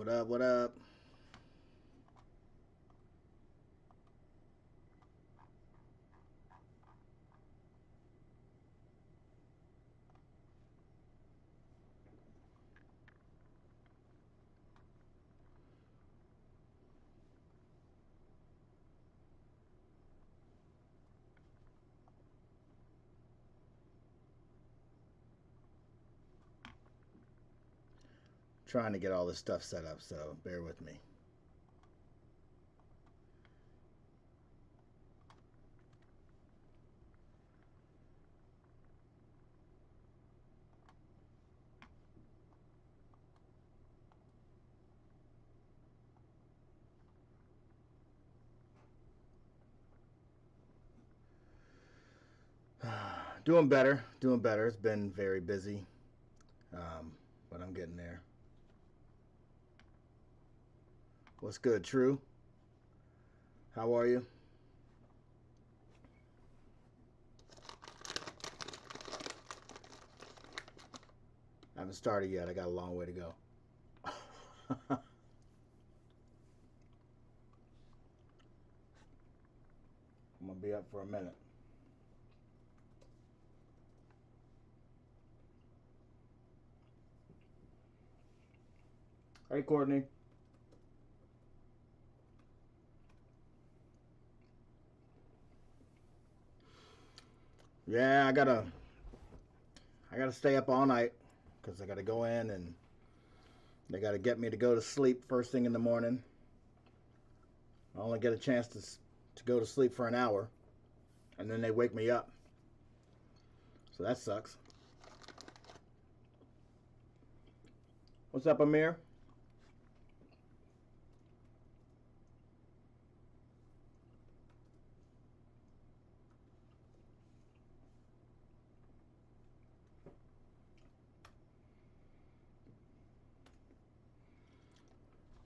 What up? What up? Trying to get all this stuff set up, so bear with me. Doing better. Doing better. It's been very busy, but I'm getting there. What's good, True? How are you? I haven't started yet. I got a long way to go. I'm going to be up for a minute. Hey, Courtney. Yeah, I gotta stay up all night because I gotta go in and they gotta get me to go to sleep first thing in the morning. I only get a chance to go to sleep for an hour, and then they wake me up. So that sucks. What's up, Amir?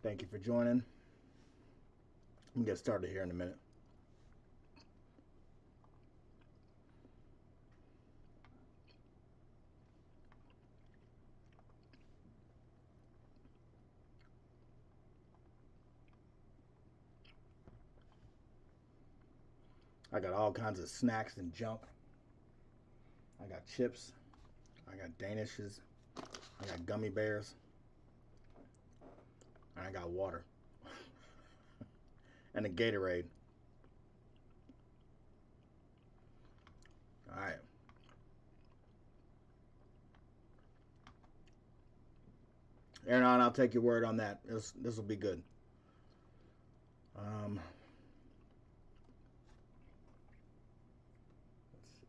Thank you for joining. I'm gonna get started here in a minute. I got all kinds of snacks and junk. I got chips. I got Danishes. I got gummy bears. And I got water. And a Gatorade. All right. Aaron, I'll take your word on that. This will be good. Let's see.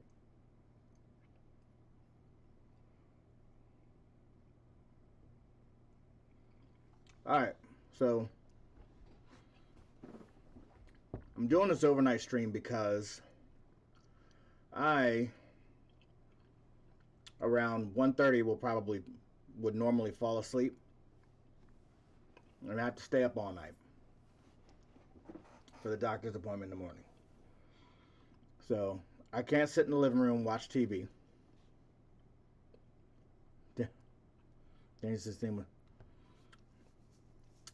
All right. So I'm doing this overnight stream because I around 1:30 would normally fall asleep, and I have to stay up all night for the doctor's appointment in the morning. So I can't sit in the living room and watch TV. Danny's this thing.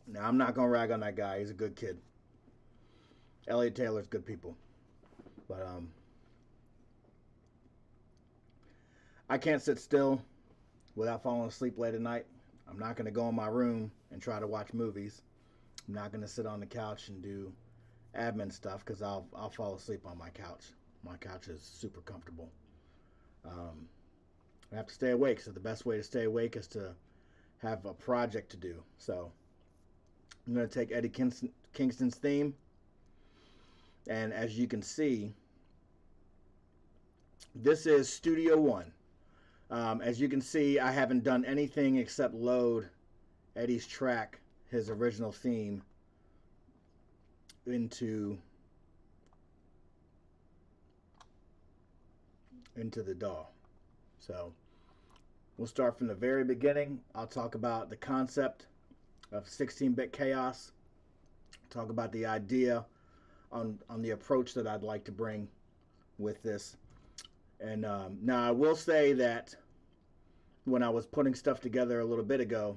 Now I'm not gonna rag on that guy. He's a good kid. Elliot Taylor's good people, but I can't sit still without falling asleep late at night. I'm not gonna go in my room and try to watch movies. I'm not gonna sit on the couch and do admin stuff because I'll fall asleep on my couch. My couch is super comfortable. I have to stay awake, so the best way to stay awake is to have a project to do. So I'm going to take Eddie Kingston's theme, and as you can see, this is Studio One. As you can see, I haven't done anything except load Eddie's track, his original theme, into the DAW. So we'll start from the very beginning. I'll talk about the concept of 16-bit chaos, talk about the idea on the approach that I'd like to bring with this. And now I will say that when I was putting stuff together a little bit ago,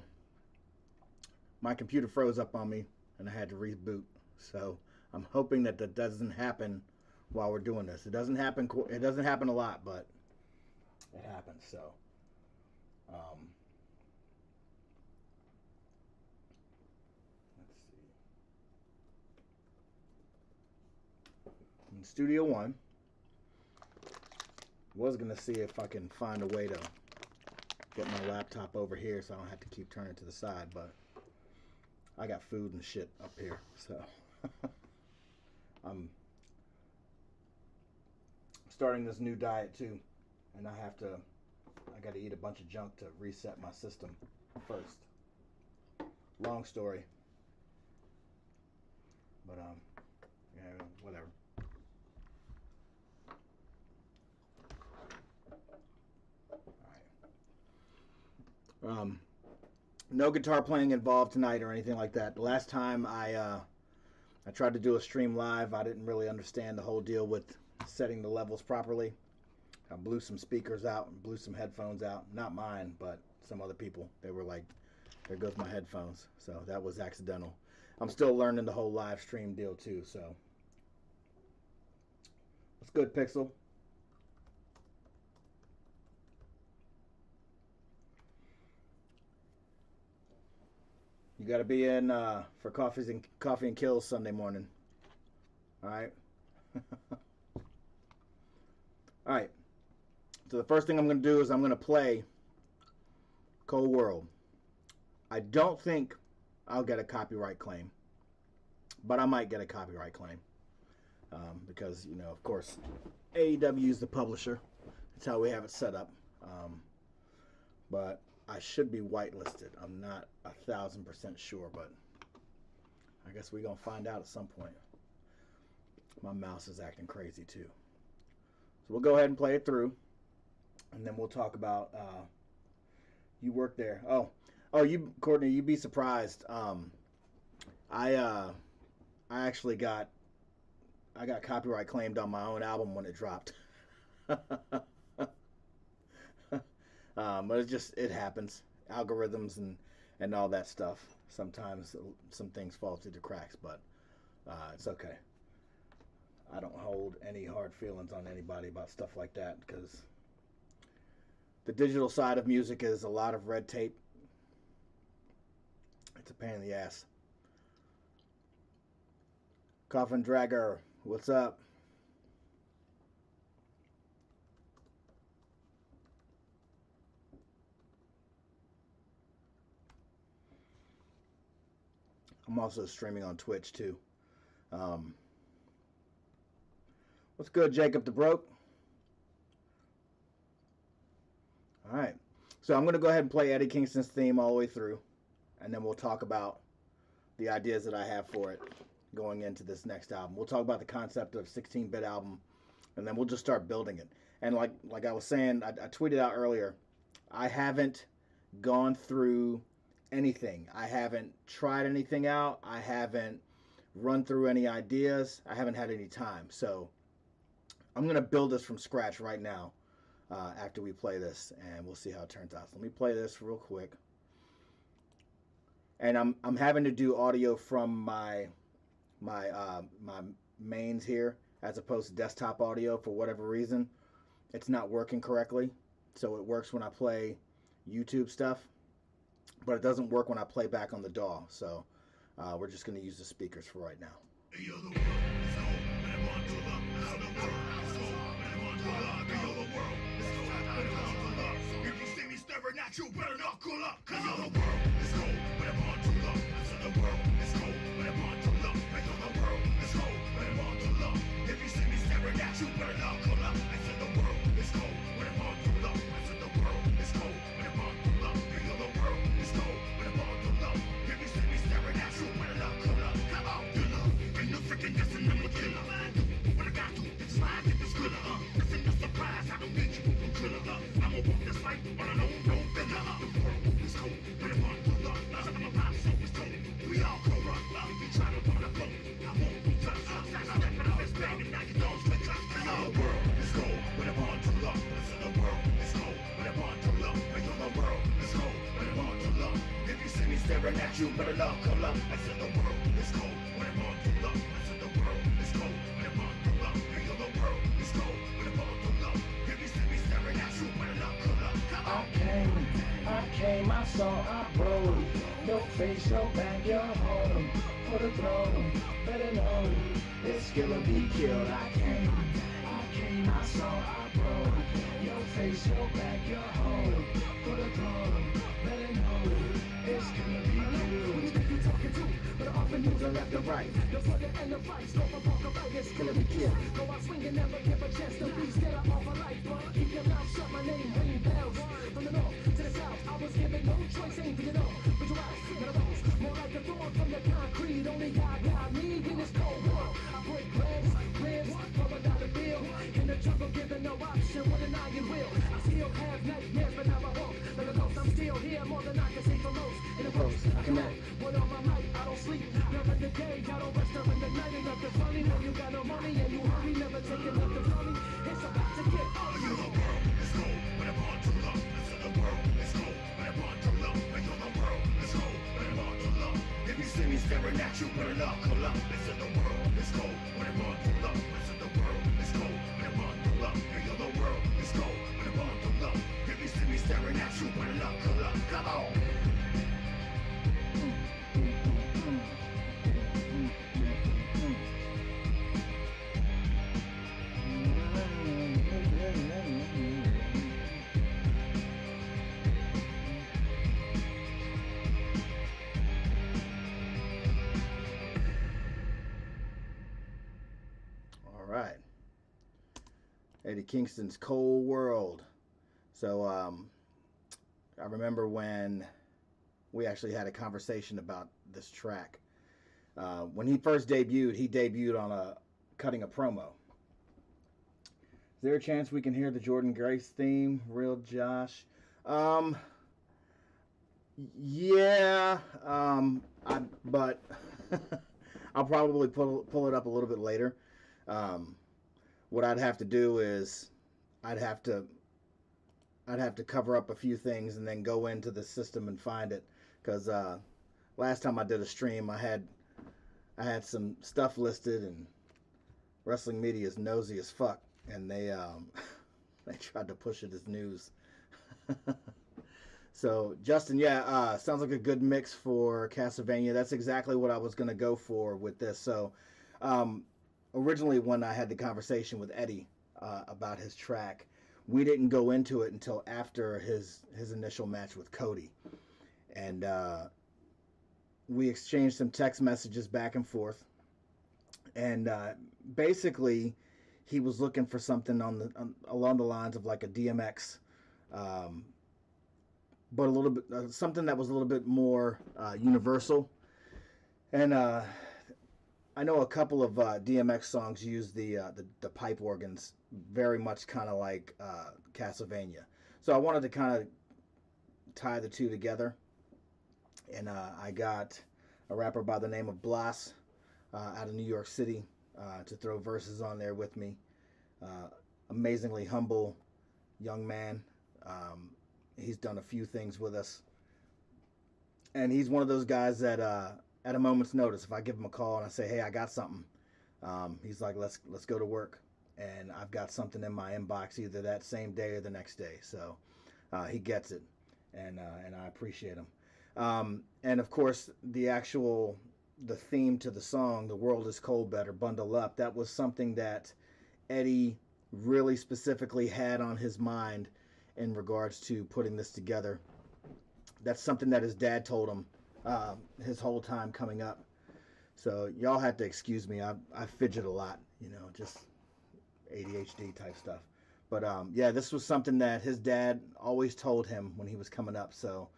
my computer froze up on me and I had to reboot. So I'm hoping that that doesn't happen while we're doing this. It doesn't happen. It doesn't happen a lot, but it happens. So let's see. In Studio One, was gonna see if I can find a way to get my laptop over here so I don't have to keep turning to the side, but I got food and shit up here, so I'm starting this new diet too, and I gotta eat a bunch of junk to reset my system first. Long story, but yeah, whatever. All right. No guitar playing involved tonight or anything like that. The last time I tried to do a stream live, I didn't really understand the whole deal with setting the levels properly. I blew some speakers out and blew some headphones out. Not mine, but some other people. They were like, there goes my headphones. So that was accidental. I'm still learning the whole live stream deal too, so. What's good, Pixel? You got to be in for Coffee and Kills Sunday morning. All right. All right. So the first thing I'm going to do is I'm going to play Cold World. I don't think I'll get a copyright claim, but I might get a copyright claim because, you know, of course, AEW is the publisher. That's how we have it set up. But I should be whitelisted. I'm not 1,000% sure, but I guess we're going to find out at some point. My mouse is acting crazy too. So we'll go ahead and play it through, and then we'll talk about you work there. Oh, you, Courtney, you'd be surprised. I actually got copyright claimed on my own album when it dropped. But it happens. Algorithms and all that stuff. Sometimes some things fall through the cracks, but it's okay. I don't hold any hard feelings on anybody about stuff like that because the digital side of music is a lot of red tape. It's a pain in the ass. Coffin Dragger, what's up? I'm also streaming on Twitch too. What's good, Jacob the Broke? All right. So I'm going to go ahead and play Eddie Kingston's theme all the way through, and then we'll talk about the ideas that I have for it going into this next album. We'll talk about the concept of 16-bit album, and then we'll just start building it. And like I was saying, I tweeted out earlier, I haven't gone through anything. I haven't tried anything out. I haven't run through any ideas. I haven't had any time. So I'm going to build this from scratch right now after we play this, and we'll see how it turns out. So let me play this real quick. And I'm having to do audio from my mains here as opposed to desktop audio for whatever reason. It's not working correctly. So it works when I play YouTube stuff, but it doesn't work when I play back on the DAW. So we're just going to use the speakers for right now. You better not call up, cause you're the world is cold, but I'm on to love. I said the world is cold, but I'm on to love. I know the world is cold, but I'm on to love. If you see me staring at you, better not call up. I said the world is cold, but I'm on to love. I said the world is cold, but I'm on to love. I know the world is cold, but I'm on to love. If you see me staring at you, better not call up. Come on, killer, ain't no freaking guessing I'm a killer. What I got to, it's fine, if it's good, This ain't no surprise, I don't need you, I'm killer, I'ma walk this fight on an own road. The world is cold, but it won't pull up. Some of my pops always told me, we all go run. If you try to run a boat, I won't be touched. Stepping on this bag and now you don't split up. The world is cold, but it won't pull up. The world is cold, but it won't pull up. The world is cold, but it won't pull up. If you see me staring at at you, better knuckle up. I said the world is cold when I'm on through love. I said the world is cold when I'm on through love. You know the world is cold when I'm on through love. If you see me staring at you, better knuckle up. Come on. I came, I saw, I broke. Your face, your back, your home. For the throne, better know it's gonna be killed. I came, I saw, I broke. Your face, your back, your home. For the throne, better know it's gonna be killed. Who you think you talking to? But often use the left and right. The plugger and the fight, scope of walk about, it's gonna be killed. Go out swinging, never give a chance to be scared of all my life. But keep your mouth shut, my name ring bells. From the north to the south, I was given no choice, ain't you know. But your eyes, not a rose, more like a thorn from the concrete. Only God got me in this cold world. I break legs, ribs, for $1 bill. In the jungle, given no option, with an iron will. I still have nightmares, but now I won't. But I'm still here, more than I can say for most. In the post, I connect. What on my mic, I don't sleep. Never the day, I don't rest during the night. Ain't nothing funny when you got no money and you hurry. Never taking nothing from me. It's about to get ugly. You know the world is cold when I'm on true love. I said the world is cold when I'm on true love. I know the world is cold when I'm on true love. If you see me staring at you, better knuckle up. I said the world is cold when I'm on true love. I said the world is cold when I'm on true love. You know the world is cold when I'm on true love. If you see me staring at you, better knuckle up. Come on. Right. Eddie Kingston's Cold World. So I remember when we actually had a conversation about this track. When he first debuted on cutting a promo. Is there a chance we can hear the Jordan Grace theme, Real Josh? Yeah, but I'll probably pull it up a little bit later. What I'd have to do is I'd have to cover up a few things and then go into the system and find it, because last time I did a stream I had some stuff listed, and Wrestling Media is nosy as fuck, and they tried to push it as news. So Justin, yeah, sounds like a good mix for Castlevania. That's exactly what I was gonna go for with this. So originally, when I had the conversation with Eddie about his track, we didn't go into it until after his initial match with Cody, and we exchanged some text messages back and forth, and basically he was looking for something along the lines of like a DMX, but a little bit something that was a little bit more universal, and I know a couple of DMX songs use the pipe organs very much kind of like Castlevania. So I wanted to kind of tie the two together. And I got a rapper by the name of Blas out of New York City to throw verses on there with me. Amazingly humble young man. He's done a few things with us. And he's one of those guys that at a moment's notice, if I give him a call and I say, hey, I got something, he's like, let's go to work. And I've got something in my inbox either that same day or the next day. So he gets it, and I appreciate him. And of course, the theme to the song, The World is Cold, Better Bundle Up, that was something that Eddie really specifically had on his mind in regards to putting this together. That's something that his dad told him his whole time coming up. So y'all have to excuse me. I fidget a lot, just ADHD type stuff. But yeah, this was something that his dad always told him when he was coming up. So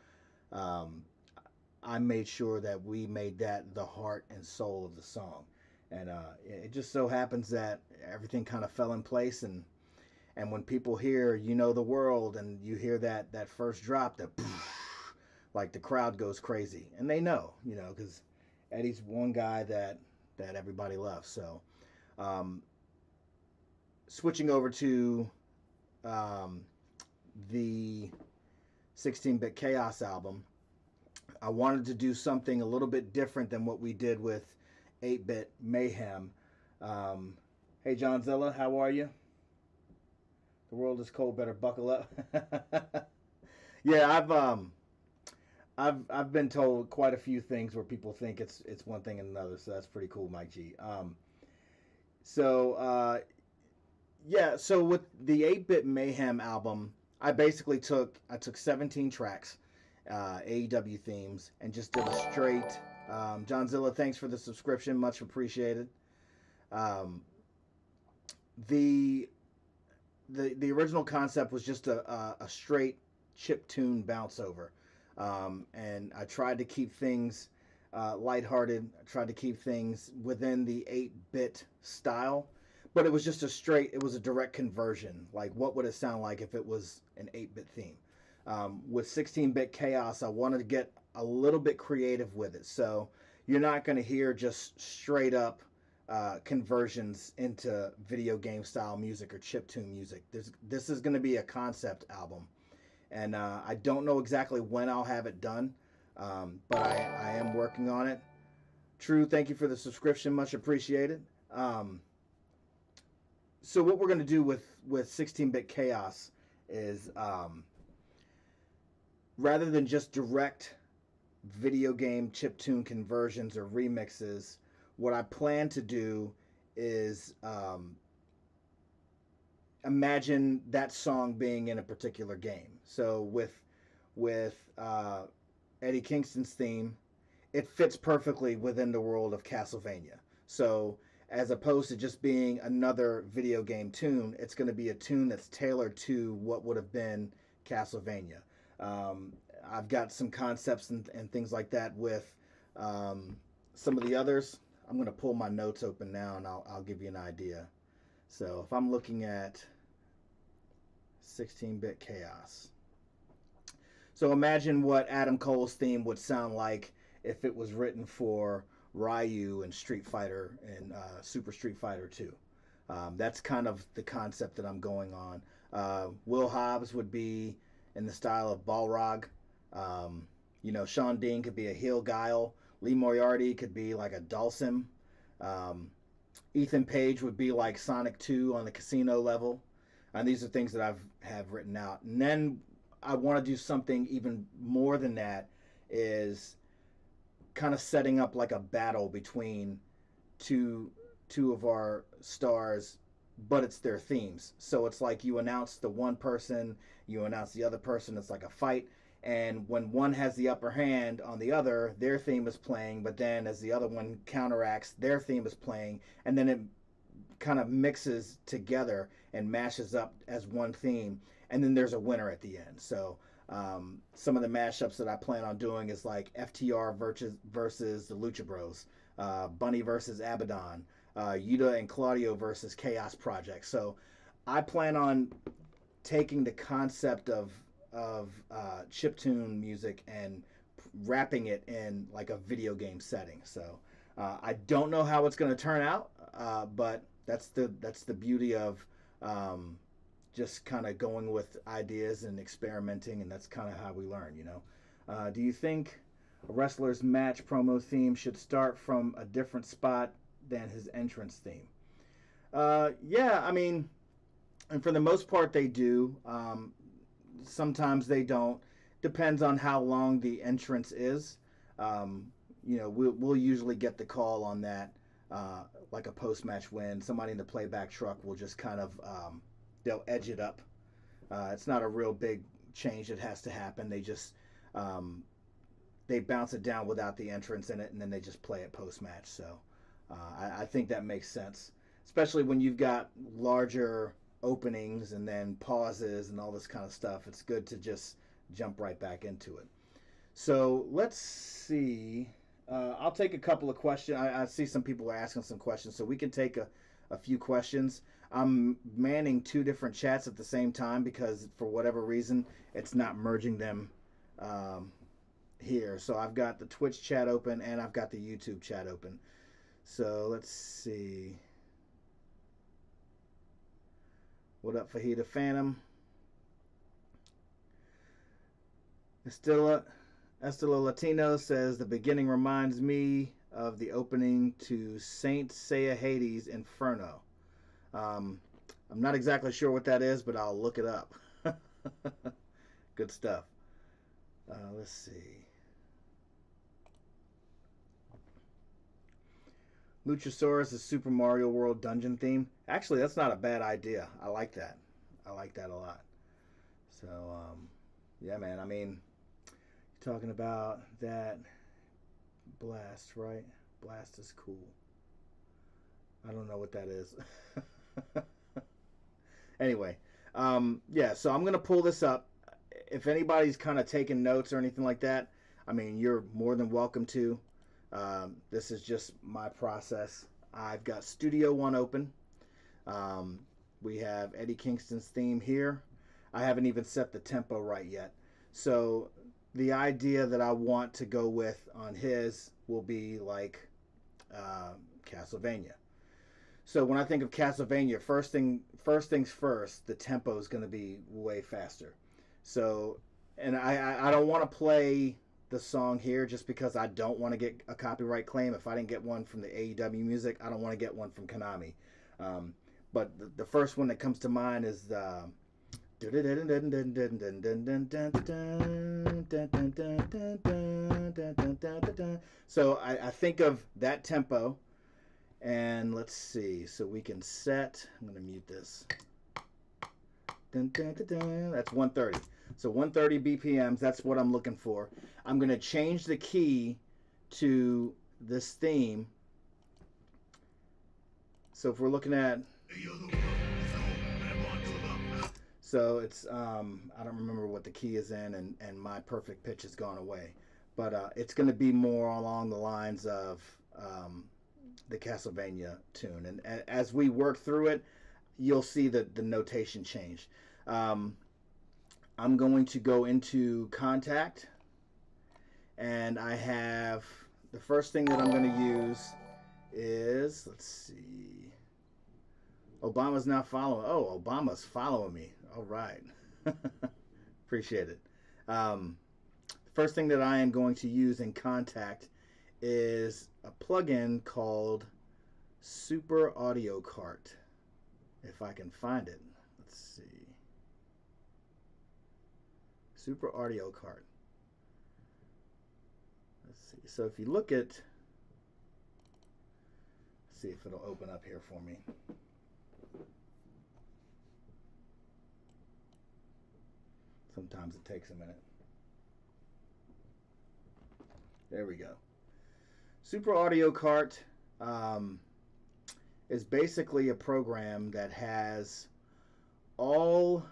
I made sure that we made that the heart and soul of the song. And it just so happens that everything kind of fell in place. And when people hear the world, and you hear that first drop, that like the crowd goes crazy, and they know, because Eddie's one guy that everybody loves. So switching over to the 16-Bit Chaos album, I wanted to do something a little bit different than what we did with 8-Bit Mayhem. Hey, John Zilla, how are you? The world is cold. Better buckle up. Yeah, I've been told quite a few things where people think it's one thing and another. So that's pretty cool, Mike G. Yeah. So with the 8-Bit Mayhem album, I basically took 17 tracks, AEW themes, and just did a straight. John Zilla, thanks for the subscription, much appreciated. The original concept was just a straight chip tune bounce over, and I tried to keep things lighthearted. I tried to keep things within the 8-bit style, but it was just it was a direct conversion. Like, what would it sound like if it was an 8-bit theme? With 16-bit Chaos, I wanted to get a little bit creative with it. So you're not going to hear just straight up conversions into video game style music or chiptune music. This is going to be a concept album, and I don't know exactly when I'll have it done, but I am working on it. True, thank you for the subscription, much appreciated. So what we're going to do with 16-bit Chaos is, rather than just direct video game chiptune conversions or remixes, what I plan to do is imagine that song being in a particular game. So with Eddie Kingston's theme, it fits perfectly within the world of Castlevania. So as opposed to just being another video game tune, it's going to be a tune that's tailored to what would have been Castlevania. I've got some concepts and things like that with some of the others. I'm going to pull my notes open now, and I'll give you an idea. So if I'm looking at 16-bit Chaos. So imagine what Adam Cole's theme would sound like if it was written for Ryu and Street Fighter and Super Street Fighter 2. That's kind of the concept that I'm going on. Will Hobbs would be in the style of Balrog. Sean Dean could be a heel Guile. Lee Moriarty could be like a Dhalsim. Ethan Page would be like Sonic 2 on the casino level. And these are things that have written out. And then I want to do something even more than that, is kind of setting up like a battle between two of our stars, but it's their themes. So it's like you announce the one person, you announce the other person, it's like a fight. And when one has the upper hand on the other, their theme is playing, but then as the other one counteracts, their theme is playing, and then it kind of mixes together and mashes up as one theme, and then there's a winner at the end. So some of the mashups that I plan on doing is like FTR versus the Lucha Bros, Bunny versus Abaddon, Yuta and Claudio versus Chaos Project. So I plan on taking the concept of chiptune music and wrapping it in like a video game setting. So I don't know how it's going to turn out, but that's the beauty of just kind of going with ideas and experimenting, and that's kind of how we learn, Do you think a wrestler's match promo theme should start from a different spot than his entrance theme? Yeah, I mean, and for the most part they do. Sometimes they don't. Depends on how long the entrance is. We'll usually get the call on that, like a post-match win. Somebody in the playback truck will just kind of, they'll edge it up. It's not a real big change that has to happen. They just, they bounce it down without the entrance in it, and then they just play it post-match. So I think that makes sense, especially when you've got larger openings and then pauses and all this kind of stuff. It's good to just jump right back into it. So let's see. I'll take a couple of questions. I see some people are asking some questions, so we can take a few questions. I'm manning two different chats at the same time because for whatever reason it's not merging them here. So I've got the Twitch chat open and I've got the YouTube chat open. So let's see. What up, Fajita Phantom? Estilla, Estilo Latino says the beginning reminds me of the opening to Saint Seiya Hades Inferno. Um, I'm not exactly sure what that is, but I'll look it up. Good stuff. Let's see. Luchasaurus is Super Mario World dungeon theme. Actually, that's not a bad idea. I like that. I like that a lot. So, yeah, man. I mean, you're talking about that Blast, right? Blast is cool. I don't know what that is. Anyway, yeah, so I'm going to pull this up. If anybody's kind of taking notes or anything like that, I mean, you're more than welcome to. This is just my process. I've got Studio One open. We have Eddie Kingston's theme here. I haven't even set the tempo right yet. So the idea that I want to go with on his will be like Castlevania. So when I think of Castlevania, first things first, the tempo is going to be way faster. So, and I don't want to play the song here just because I don't want to get a copyright claim. If I didn't get one from the AEW music, I don't want to get one from Konami. But the first one that comes to mind is the so I think of that tempo, and let's see. So we can set. I'm going to mute this. That's 130. So 130 BPMs. That's what I'm looking for. I'm going to change the key to this theme. So if we're looking at, so it's I don't remember what the key is in, and my perfect pitch has gone away, but it's going to be more along the lines of the Castlevania tune, and as we work through it, you'll see the notation change. I'm going to go into Contact, and I have the first thing that I'm going to use is, let's see, Obama's not following. Oh, Obama's following me. All right. Appreciate it. First thing that I am going to use in Contact is a plugin called Super Audio Cart. If I can find it. Let's see. Super Audio Cart. Let's see. So if you look at, let's see if it'll open up here for me. Sometimes it takes a minute. There we go. Super Audio Cart is basically a program that has all,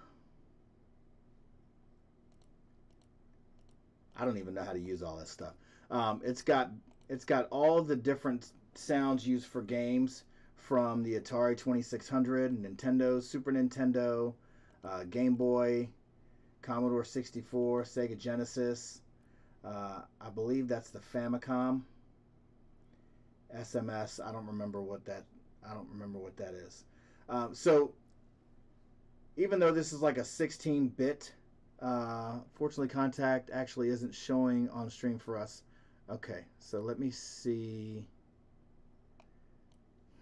I don't even know how to use all this stuff. It's got all the different sounds used for games from the Atari 2600, Nintendo, Super Nintendo, Game Boy, Commodore 64, Sega Genesis. I believe that's the Famicom. SMS. I don't remember what that is. So even though this is like a 16-bit, fortunately Contact actually isn't showing on stream for us. Okay, so let me see.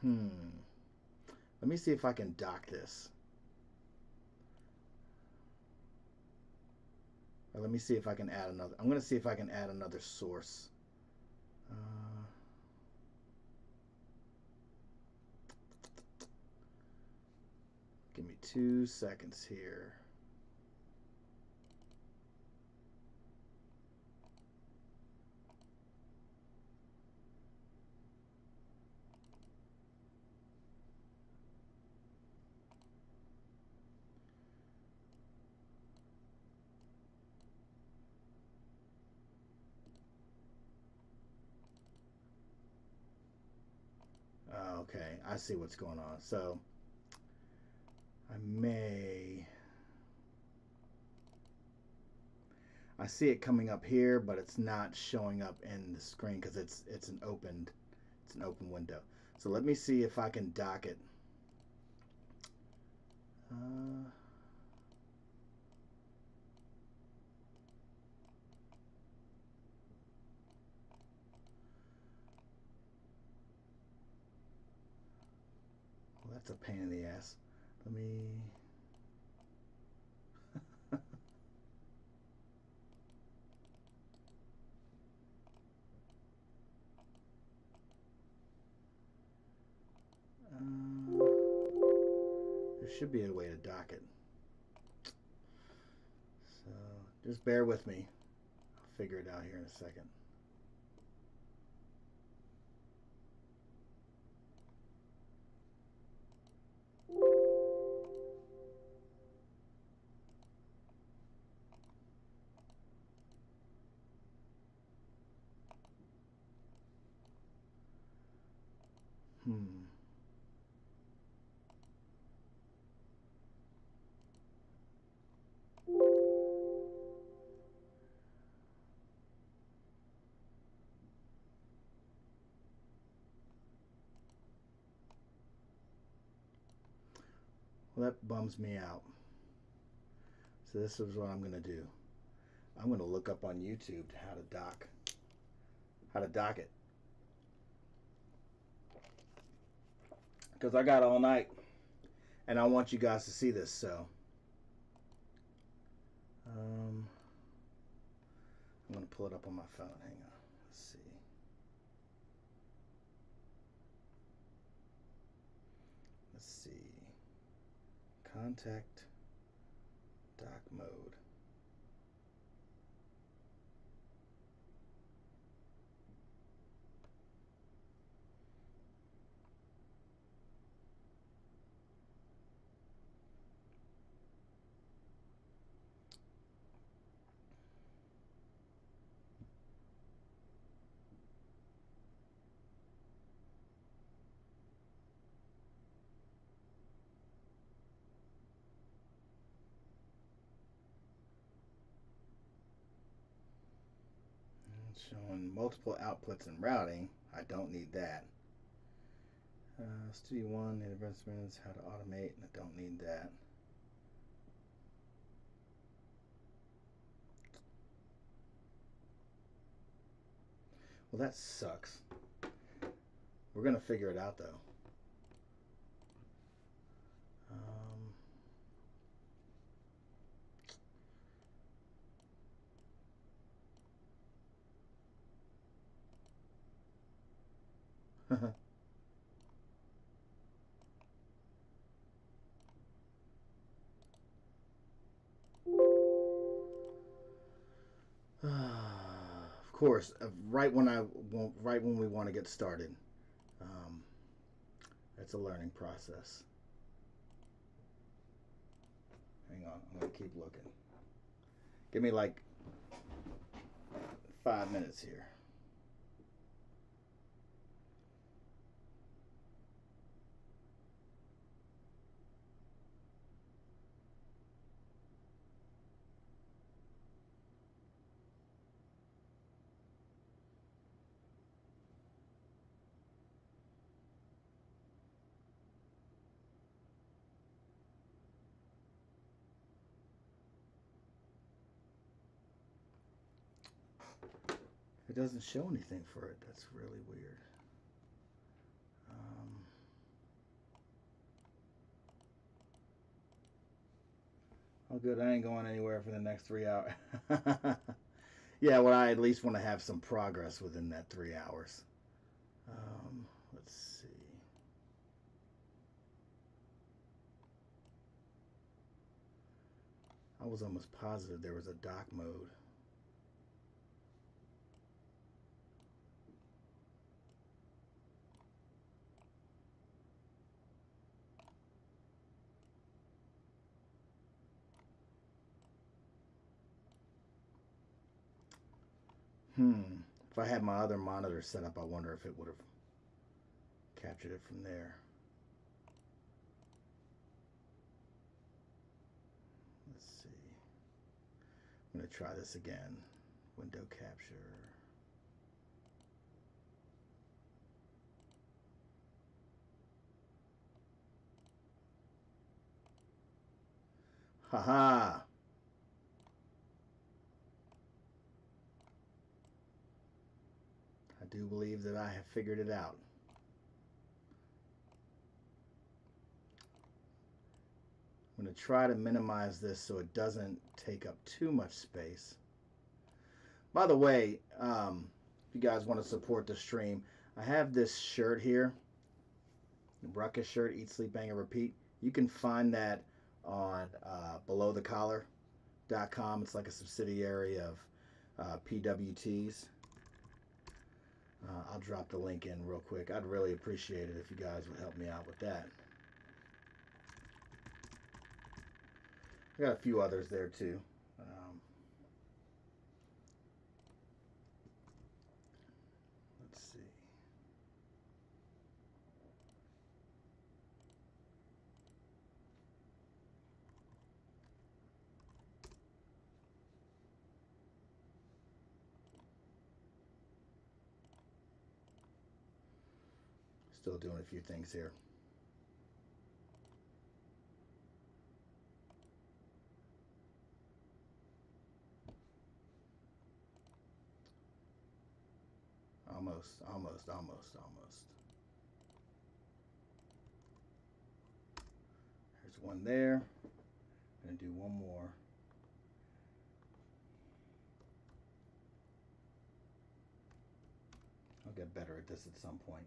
Let me see if I can dock this. Or let me see if I can add another. I'm going to see if I can add another source. Give me 2 seconds here. Okay, I see what's going on. So I see it coming up here, but it's not showing up in the screen because it's an open window. So let me see if I can dock it. That's a pain in the ass. Let me... there should be a way to dock it. So just bear with me. I'll figure it out here in a second. Well, that bums me out. So this is what I'm going to do. I'm going to look up on YouTube how to dock it. Because I got all night, and I want you guys to see this. So I'm going to pull it up on my phone. Hang on. Let's see. Contact dock mode. Showing multiple outputs and routing. I don't need that. Studio One, investments, how to automate. I don't need that. Well, that sucks. We're gonna figure it out though. Of course, right when we want to get started. It's a learning process. Hang on, I'm gonna keep looking. Give me like 5 minutes here. It doesn't show anything for it. That's really weird. Oh, good. I ain't going anywhere for the next 3 hours. Yeah, well, I at least want to have some progress within that 3 hours. Let's see. I was almost positive there was a dock mode. If I had my other monitor set up, I wonder if it would have captured it from there. Let's see. I'm going to try this again. Window capture. Haha. I do believe that I have figured it out. I'm going to try to minimize this so it doesn't take up too much space. By the way, if you guys want to support the stream, I have this shirt here, the Ruckus shirt, Eat, Sleep, Bang, and Repeat. You can find that on belowthecollar.com. It's like a subsidiary of PWTs. I'll drop the link in real quick. I'd really appreciate it if you guys would help me out with that. I got a few others there too. Let's see. Still doing a few things here. Almost. There's one there. I'm going to do one more. I'll get better at this at some point.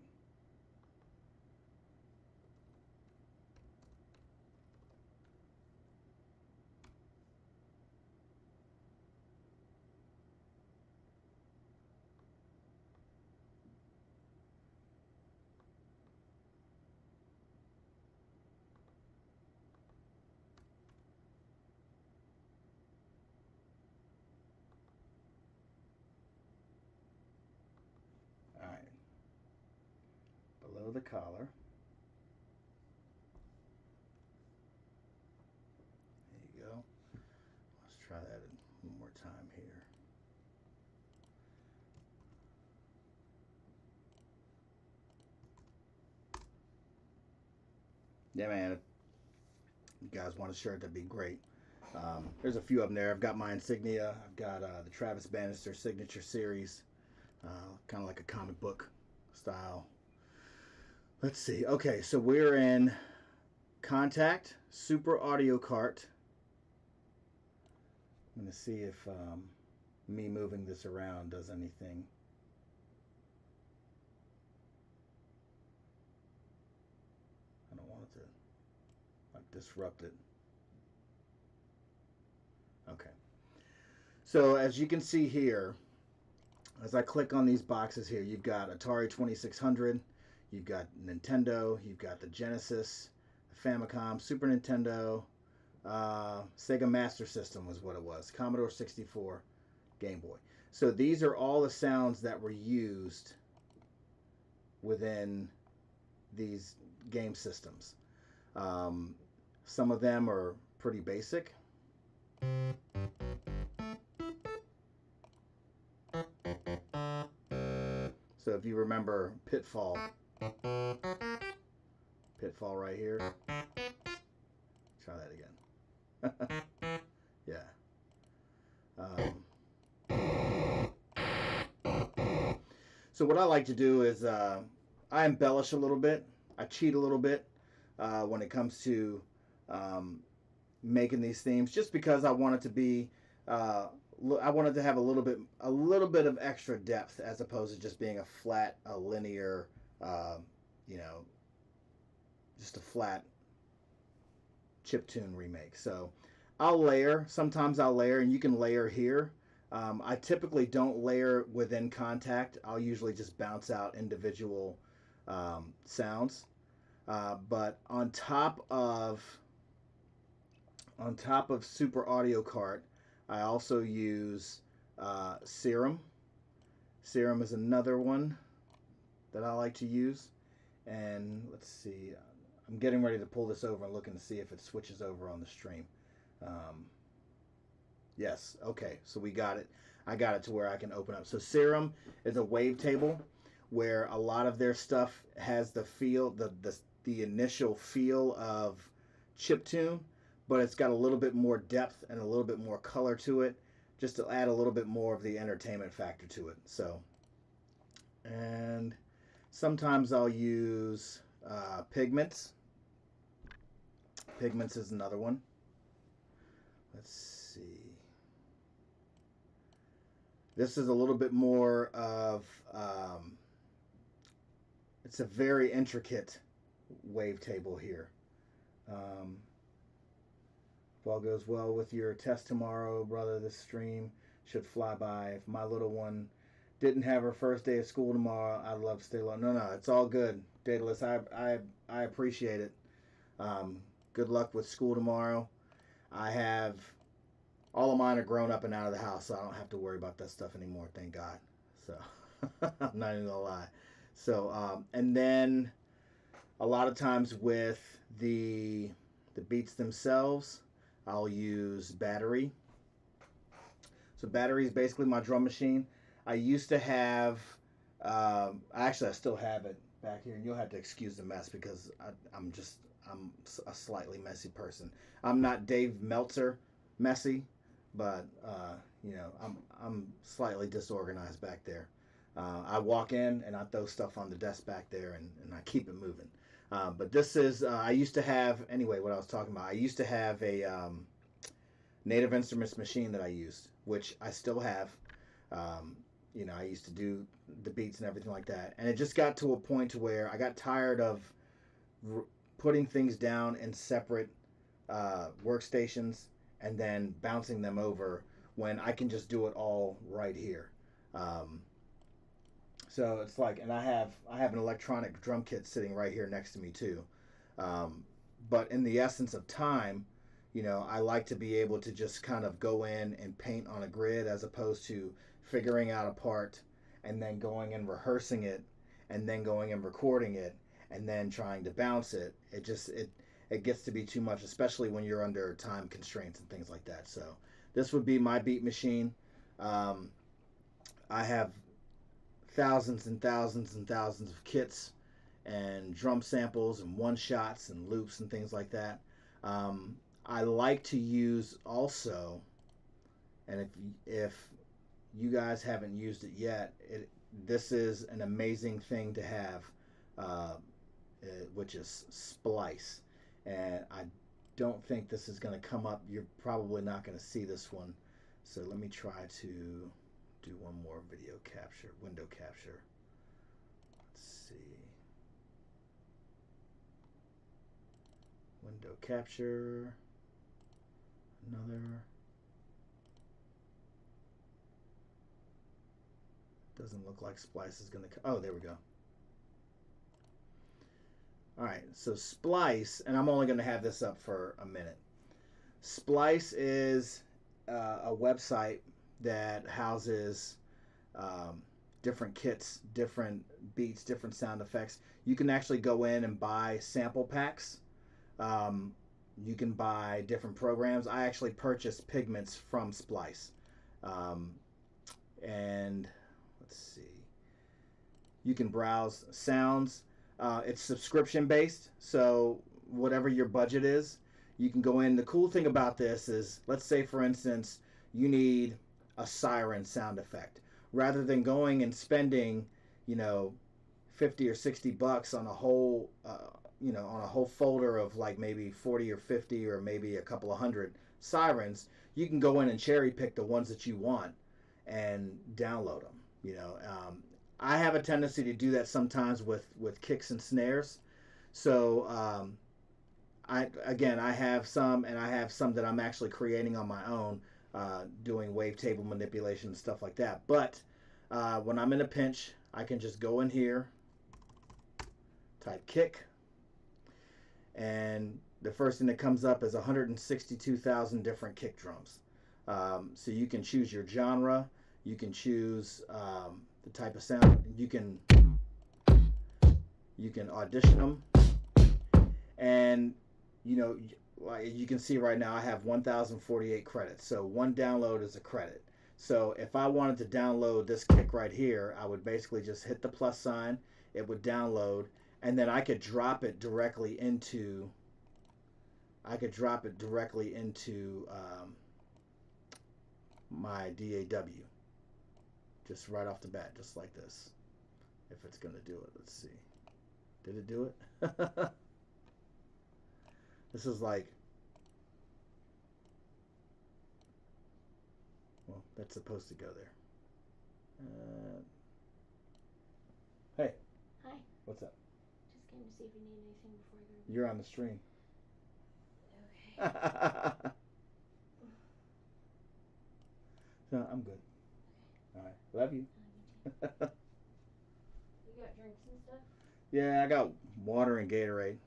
Below the collar. There you go. Let's try that one more time here. Yeah, man. If you guys want a shirt, that'd be great. There's a few of them there. I've got my insignia. I've got the Travis Bannister Signature Series. Kind of like a comic book style. Let's see. Okay, so we're in Contact, Super Audio Cart. I'm going to see if me moving this around does anything. I don't want it to like disrupt it. Okay. So as you can see here, as I click on these boxes here, you've got Atari 2600. You've got Nintendo, you've got the Genesis, the Famicom, Super Nintendo, Sega Master System was what it was, Commodore 64, Game Boy. So these are all the sounds that were used within these game systems. Some of them are pretty basic. So if you remember Pitfall right here. Try that again. Yeah. So what I like to do is I embellish a little bit. I cheat a little bit when it comes to making these themes, just because I want it to be I wanted to have a little bit of extra depth, as opposed to just being a linear, just a flat chiptune remake. So I'll layer. Sometimes I'll layer, and you can layer here. I typically don't layer within Contact. I'll usually just bounce out individual sounds. But on top of Super Audio Cart, I also use Serum. Serum is another one that I like to use. And let's see, I'm getting ready to pull this over and looking to see if it switches over on the stream. Yes, okay, so we got it. I got it to where I can open up. So Serum is a wavetable where a lot of their stuff has the feel, the initial feel of chiptune, but it's got a little bit more depth and a little bit more color to it, just to add a little bit more of the entertainment factor to it. So, and sometimes I'll use Pigments. Pigments is another one. let's see. This is a little bit more of, it's a very intricate wavetable here. If all goes well with your test tomorrow, brother, this stream should fly by. If my little one didn't have her first day of school tomorrow, I'd love to stay long. No, it's all good, Daedalus. I appreciate it. Good luck with school tomorrow. I have, all of mine are grown up and out of the house, so I don't have to worry about that stuff anymore, thank God. So, I'm not even gonna lie. So, and then a lot of times with the beats themselves, I'll use battery. So battery is basically my drum machine. I used to have, actually I still have it back here, and you'll have to excuse the mess because I'm a slightly messy person. I'm not Dave Meltzer messy, but I'm slightly disorganized back there. I walk in and I throw stuff on the desk back there, and I keep it moving. But this is, I used to have, anyway, what I was talking about, I used to have a Native Instruments machine that I used, which I still have. I used to do the beats and everything like that. And it just got to a point to where I got tired of putting things down in separate workstations and then bouncing them over when I can just do it all right here. So it's like, and I have an electronic drum kit sitting right here next to me too. But in the essence of time, I like to be able to just kind of go in and paint on a grid as opposed to figuring out a part and then going and rehearsing it and then going and recording it and then trying to bounce it. It gets to be too much, especially when you're under time constraints and things like that. So this would be my beat machine. I have thousands and thousands and thousands of kits and drum samples and one shots and loops and things like that. I like to use also, and if you guys haven't used it yet, this is an amazing thing to have, which is Splice. And I don't think this is going to come up. You're probably not going to see this one. So let me try to do one more window capture. Let's see. Window capture. Another. Doesn't look like Splice is going to. Oh, there we go. All right, so Splice, and I'm only going to have this up for a minute. Splice is a website that houses different kits, different beats, different sound effects. You can actually go in and buy sample packs. You can buy different programs. I actually purchased pigments from Splice. And let's see. You can browse sounds. It's subscription based, so whatever your budget is, you can go in. The cool thing about this is, let's say for instance, you need a siren sound effect. Rather than going and spending, 50 or 60 bucks on a whole, on a whole folder of like maybe 40 or 50 or maybe a couple of hundred sirens, you can go in and cherry pick the ones that you want and download them. I have a tendency to do that sometimes with kicks and snares. So I have some, and I have some that I'm actually creating on my own, doing wavetable manipulation and stuff like that. But when I'm in a pinch, I can just go in here, type kick, and the first thing that comes up is 162,000 different kick drums. So you can choose your genre, you can choose the type of sound, you can audition them, and like you can see right now I have 1,048 credits, so one download is a credit. So if I wanted to download this kick right here, I would basically just hit the plus sign, it would download, and then I could drop it directly into my DAW, just right off the bat, just like this. If it's gonna do it, let's see. Did it do it? This is like, that's supposed to go there. Hey. Hi. What's up? Just came to see if you need anything before I go. You're on the stream. Okay. No, I'm good. All right. Love you. You got drinks and stuff? Yeah, I got water and Gatorade. Okay.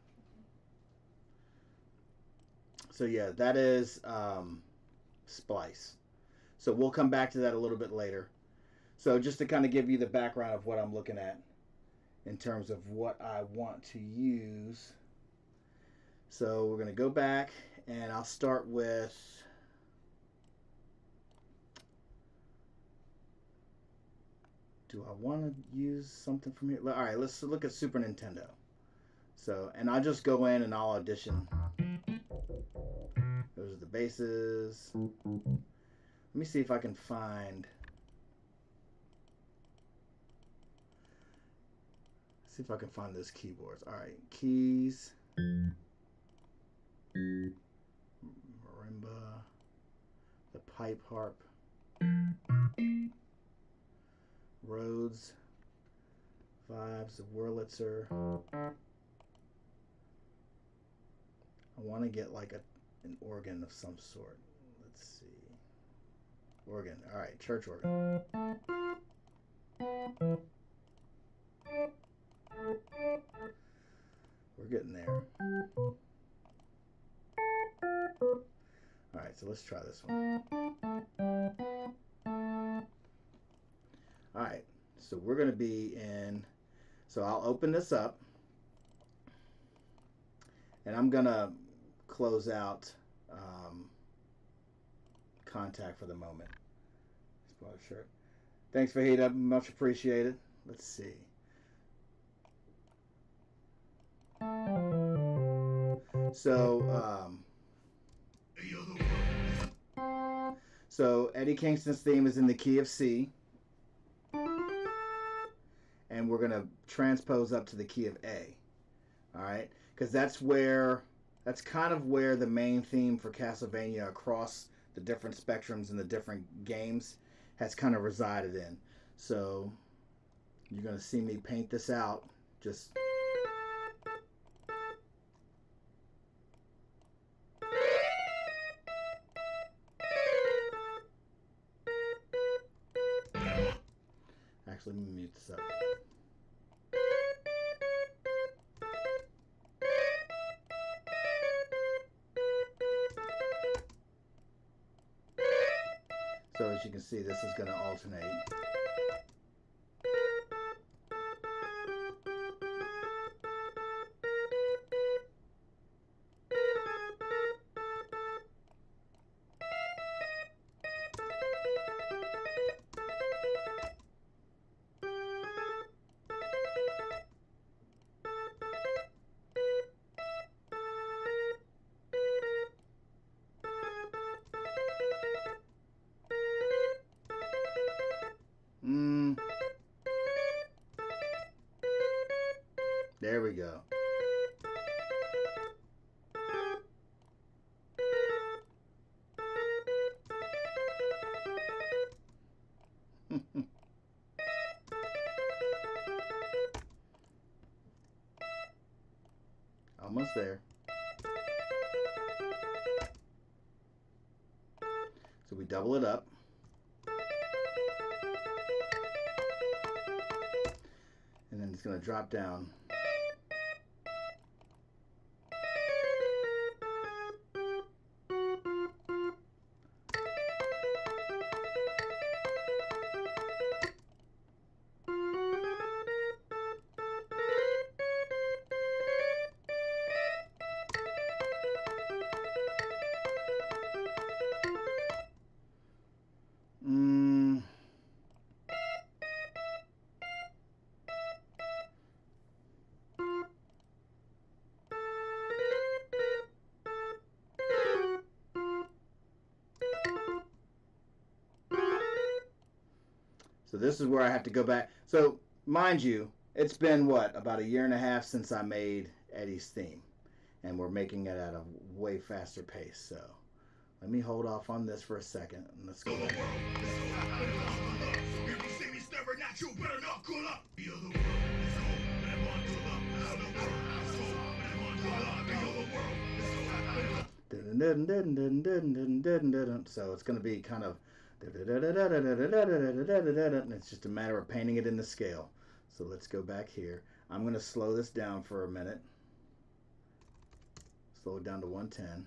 So yeah, that is Splice. So we'll come back to that a little bit later. So just to kind of give you the background of what I'm looking at in terms of what I want to use. So we're going to go back and I'll start with do I want to use something from here? All right, let's look at Super Nintendo. So, and I'll just go in and I'll audition. Those are the bases. Let me see if I can find. See if I can find those keyboards. All right, keys. Marimba. The pipe harp. Rhodes. Vibes of Wurlitzer. I want to get like an organ of some sort. Let's see. Organ. All right, church organ. We're getting there. All right, so let's try this one. All right, so we're going to be in. So I'll open this up. And I'm going to close out contact for the moment. Shirt. Thanks for heat up. Much appreciated. Let's see. So Eddie Kingston's theme is in the key of C. And we're going to transpose up to the key of A. All right? Because that's kind of where the main theme for Castlevania across the different spectrums and the different games has kind of resided in. So you're going to see me paint this out. Just actually, let me mute this up. So as you can see, this is going to alternate. There we go. Almost there. So we double it up. And then it's going to drop down. So this is where I have to go back. So mind you, it's been what, about 1.5 years since I made Eddie's theme, and we're making it at a way faster pace. So let me hold off on this for a second, and let's go back. So it's going to be kind of, and it's just a matter of painting it in the scale. So let's go back here. I'm going to slow this down for a minute. Slow it down to 110.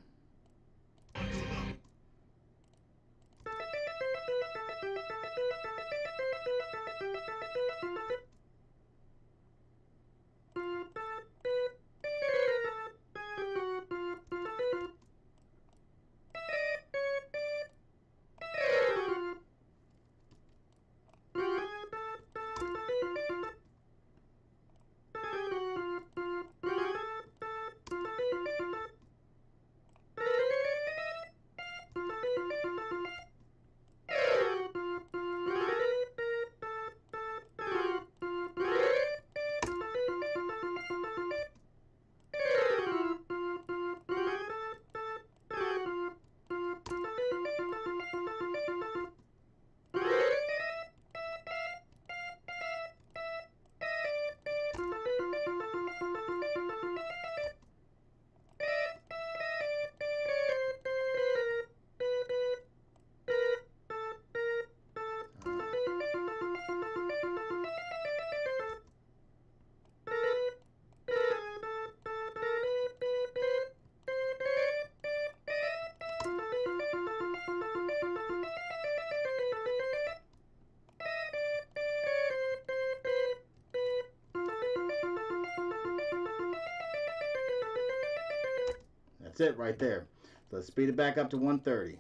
That's it right there. So let's speed it back up to 130.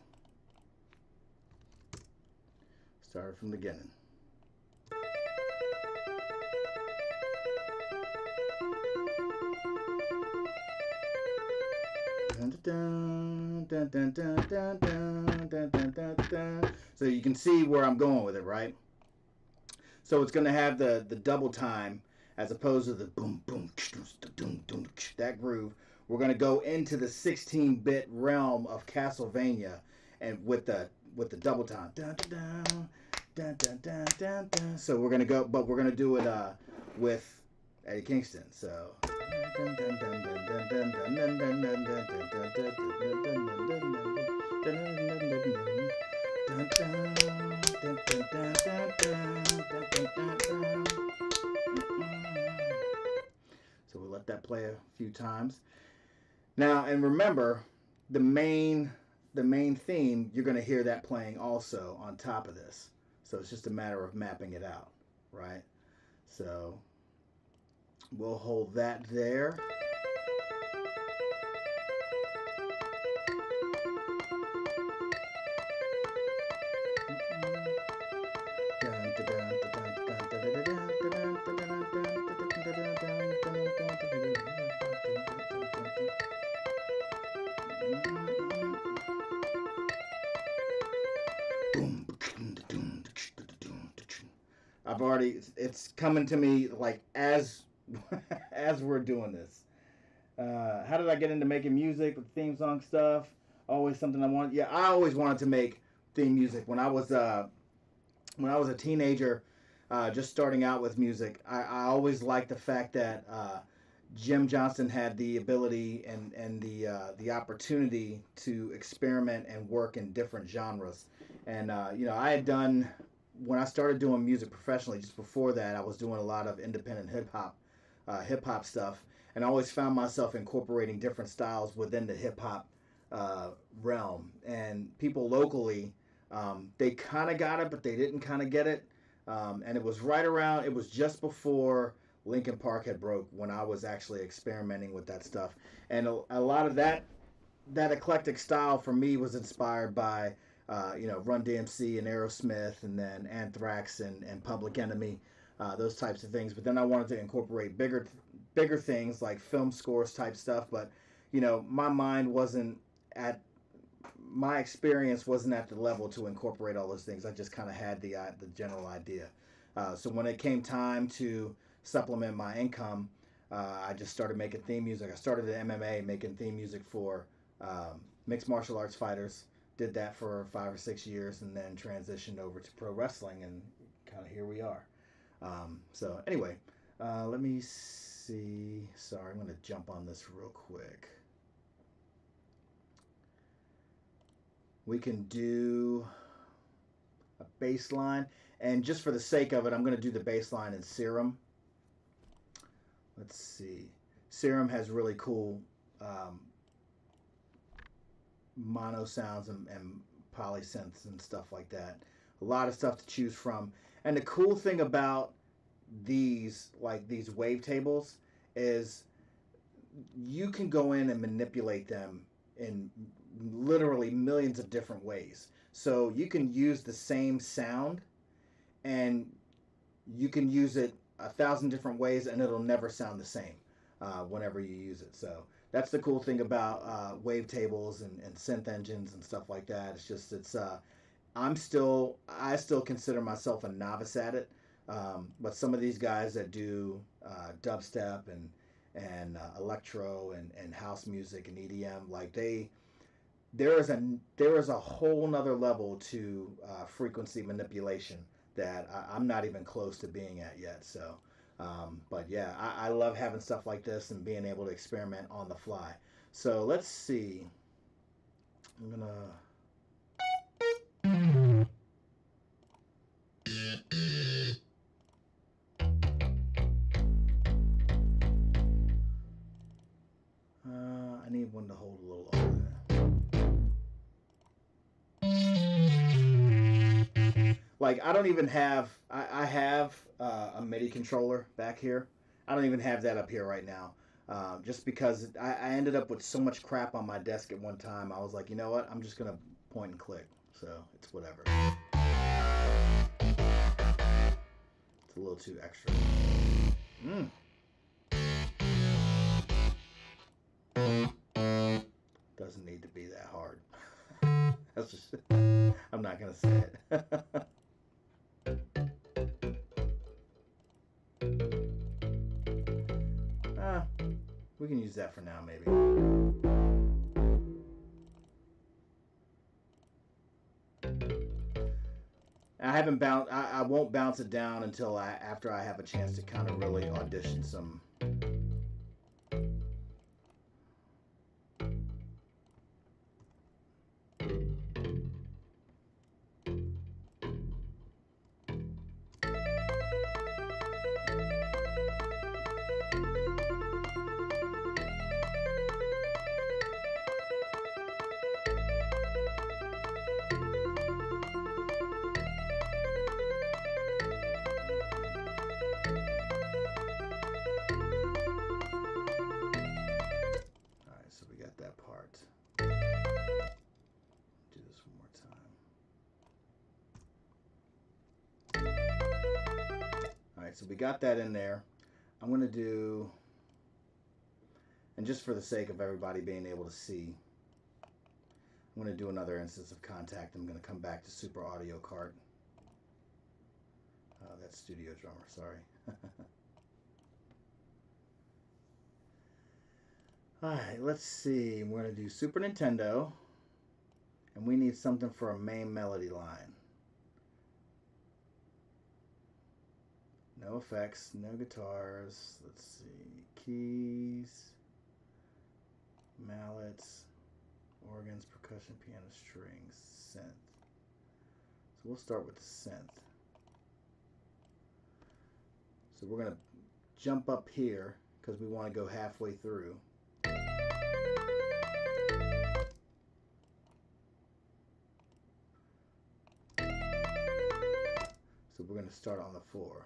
Start from the beginning. So you can see where I'm going with it, right? So it's going to have the double time as opposed to the boom boom that groove. We're going to go into the 16-bit realm of Castlevania, and with the double time. So we're going to go, but we're going to do it with Eddie Kingston. So. So we'll let that play a few times. Now, and remember, the main theme, you're going to hear that playing also on top of this. So it's just a matter of mapping it out, right? So we'll hold that there. It's coming to me like as we're doing this. How did I get into making music with theme song stuff? Always something I wanted. Yeah, I always wanted to make theme music. When I was a teenager, just starting out with music, I always liked the fact that Jim Johnston had the ability and the opportunity to experiment and work in different genres. And I had done, when I started doing music professionally, just before that, I was doing a lot of independent hip hop stuff, and I always found myself incorporating different styles within the hip hop realm. And people locally, they kind of got it, but they didn't kind of get it. And it was it was just before Linkin Park had broke when I was actually experimenting with that stuff. And a lot of that eclectic style for me was inspired by Run DMC and Aerosmith, and then Anthrax and Public Enemy, those types of things. But then I wanted to incorporate bigger things like film scores type stuff. But my experience wasn't at the level to incorporate all those things. I just kind of had the general idea. So when it came time to supplement my income, I just started making theme music. I started at MMA making theme music for mixed martial arts fighters. did that for 5 or 6 years, and then transitioned over to pro wrestling, and kind of here we are. So anyway, let me see. Sorry, I'm going to jump on this real quick. We can do a baseline, and just for the sake of it, I'm going to do the baseline in Serum. Let's see. Serum has really cool mono sounds and polysynths and stuff like that. A lot of stuff to choose from. And the cool thing about these, like these wavetables, is you can go in and manipulate them in literally millions of different ways. So you can use the same sound and you can use it 1,000 different ways and it'll never sound the same whenever you use it. So that's the cool thing about wavetables and synth engines and stuff like that. It's just, I still consider myself a novice at it. But some of these guys that do dubstep and electro and house music and EDM, like there is a whole nother level to frequency manipulation that I'm not even close to being at yet. So, but yeah, I love having stuff like this and being able to experiment on the fly. So let's see. I'm gonna. I need one to hold a little longer. Like, I don't even have, I have a MIDI controller back here. I don't even have that up here right now. Just because I ended up with so much crap on my desk at one time. I was like, you know what? I'm just going to point and click. So, it's whatever. It's a little too extra. Doesn't need to be that hard. That's just, I'm not going to say it. We can use that for now, maybe. I won't bounce it down until after I have a chance to kind of really audition some. So we got that in there. I'm going to do, and just for the sake of everybody being able to see, I'm going to do another instance of Contact. I'm going to come back to Super Audio Cart. That's Studio Drummer, sorry. Alright, let's see. We're going to do Super Nintendo. And we need something for a main melody line. No effects, no guitars. Let's see. Keys, mallets, organs, percussion, piano, strings, synth. So we'll start with the synth. So we're going to jump up here because we want to go halfway through. So we're going to start on the 4.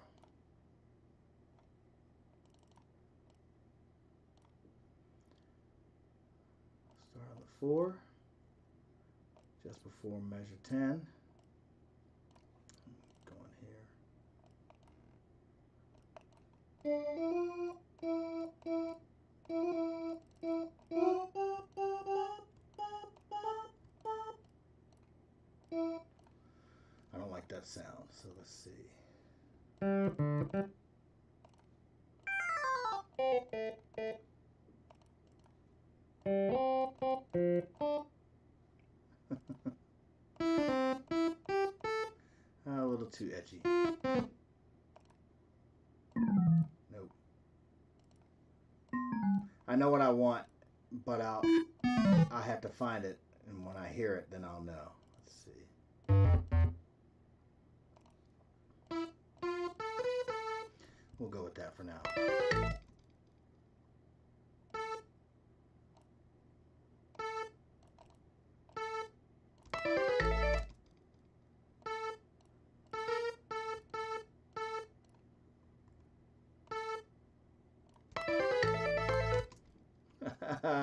Start on the 4, just before measure 10. Go in here. I don't like that sound, so let's see. little too edgy. Nope. I know what I want, but I have to find it, and when I hear it, then I'll know. Let's see. We'll go with that for now.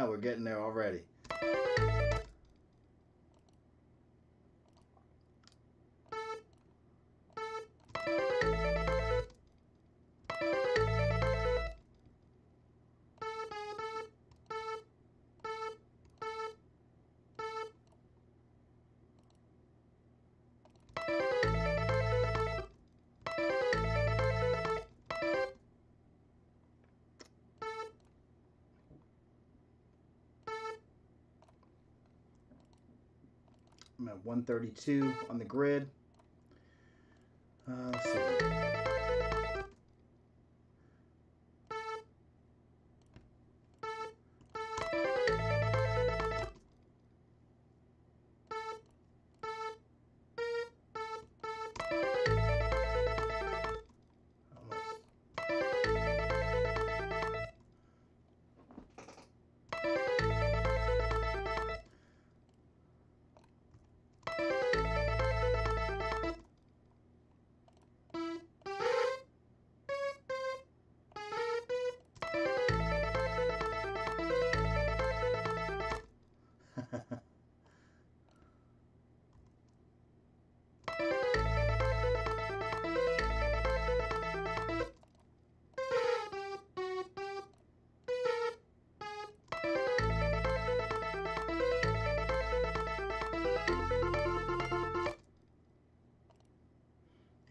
We're getting there already. I'm at 132 on the grid. Let's see.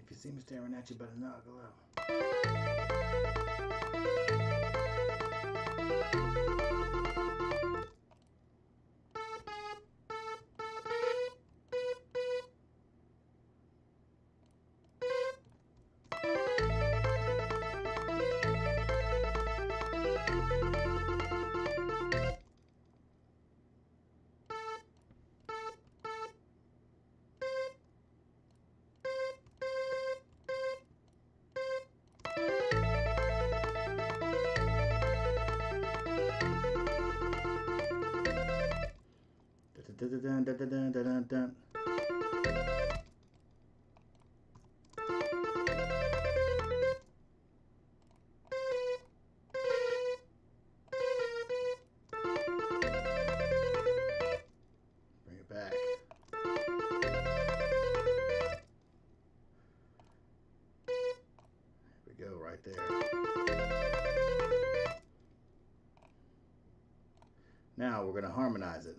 If you see me staring at you, better not go out. Dun, dun, dun, dun, dun, dun, dun. Bring it back. Here we go, right there. Now we're going to harmonize it.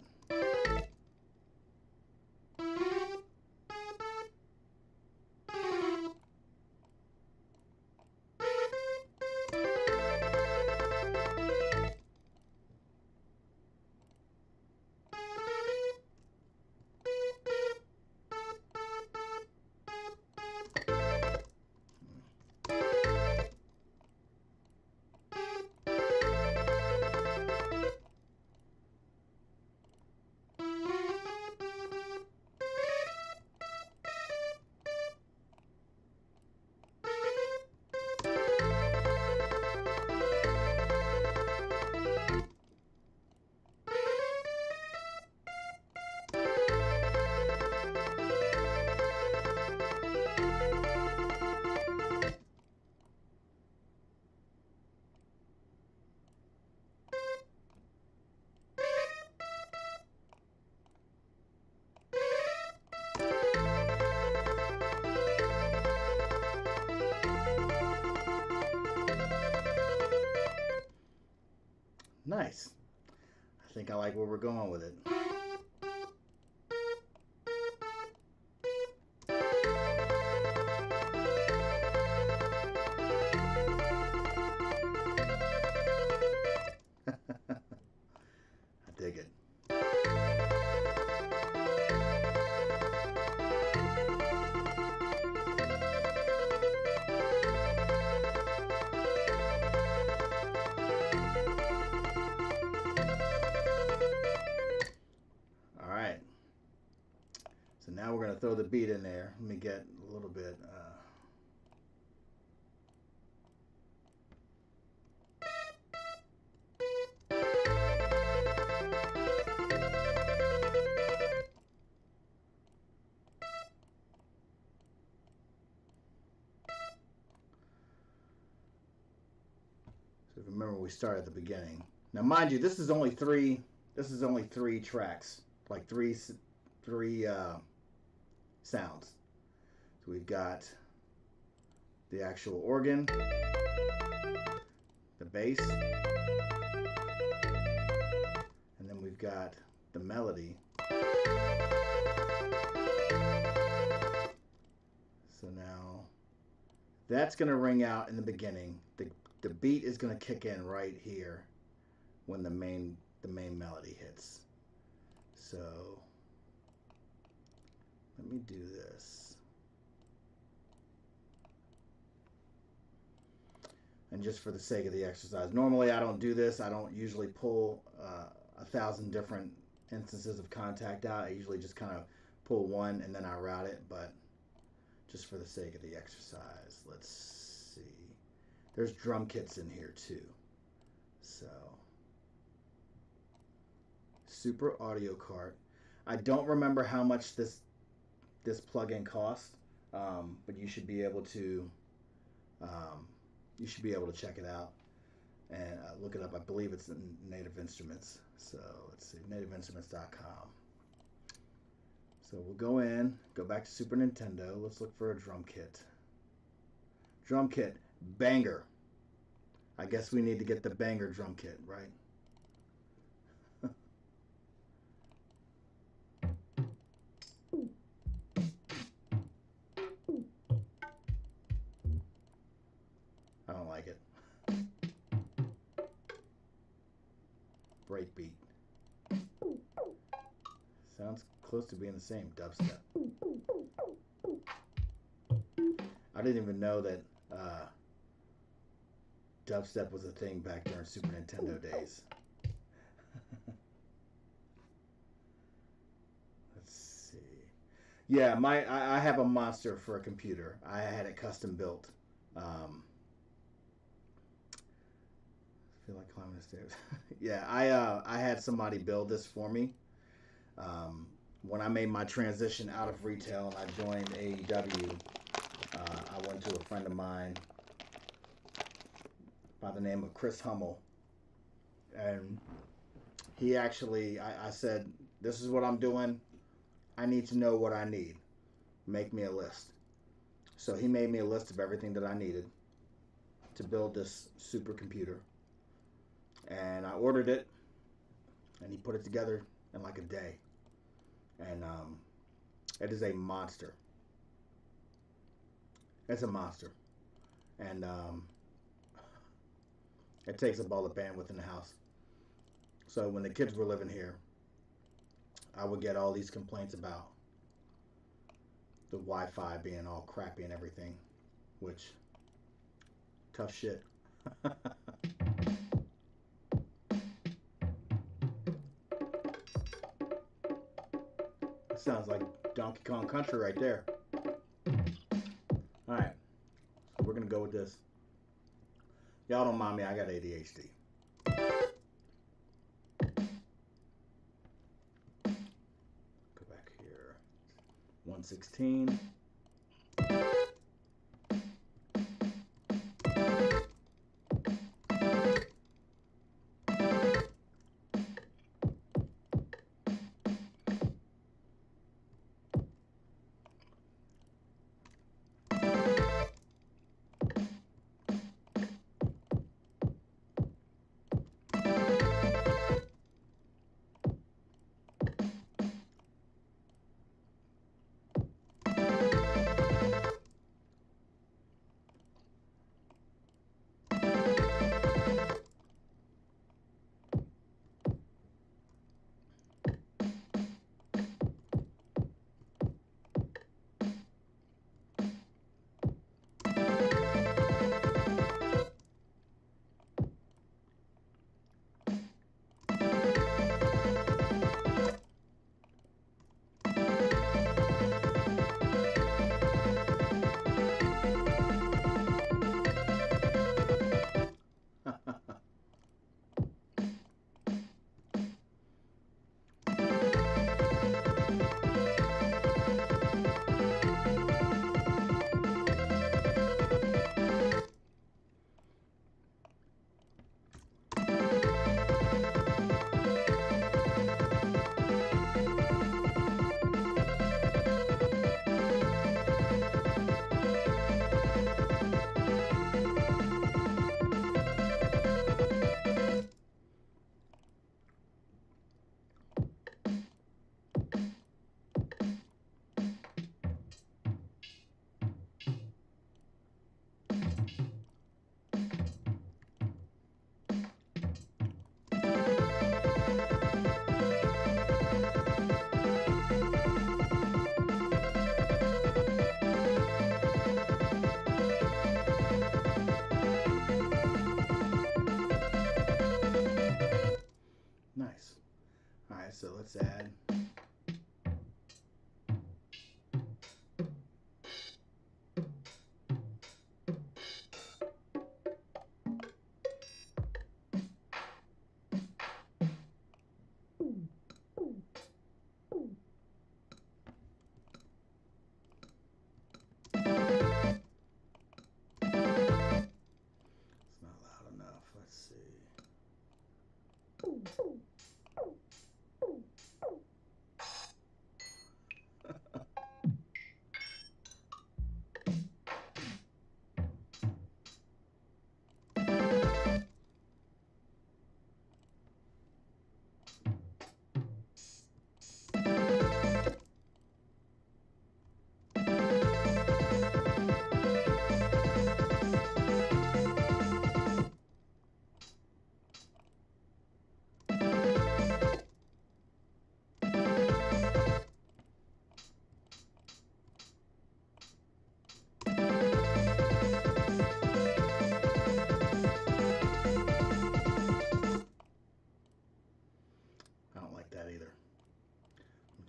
Nice. I think I like where we're going with it. I dig it. we're going to throw the beat in there. Let me get a little bit. So remember, we started at the beginning. Now, mind you, this is only three. This is only three tracks, like three sounds. So we've got the actual organ, the bass, and then we've got the melody. So now that's going to ring out in the beginning. The beat is going to kick in right here when the main melody hits. So let me do this. And just for the sake of the exercise, normally I don't do this. I don't usually pull 1,000 different instances of contact out. I usually just kind of pull one and then I route it, but just for the sake of the exercise, let's see. There's drum kits in here too. So, Super Audio Cart. I don't remember how much this plugin costs, but you should be able to check it out and look it up. I believe it's in Native Instruments. So let's see, nativeinstruments.com. So we'll go back to Super Nintendo. Let's look for a drum kit. Drum kit, banger. I guess we need to get the banger drum kit, right? I don't like it. Breakbeat. Sounds close to being the same. Dubstep. I didn't even know that dubstep was a thing back during Super Nintendo days. Let's see. Yeah, I have a monster for a computer. I had it custom built. I feel like climbing the stairs. Yeah, I had somebody build this for me. When I made my transition out of retail and I joined AEW, I went to a friend of mine by the name of Chris Hummel, and he actually, I said, this is what I'm doing. I need to know what I need. Make me a list. So he made me a list of everything that I needed to build this supercomputer. And I ordered it, and he put it together in like a day. And it is a monster. It's a monster. And it takes up all the bandwidth in the house. So when the kids were living here, I would get all these complaints about the Wi-Fi being all crappy and everything, which, tough shit. Sounds like Donkey Kong Country right there. Alright, so we're gonna go with this. Y'all don't mind me, I got ADHD. Go back here. 116. so let's add.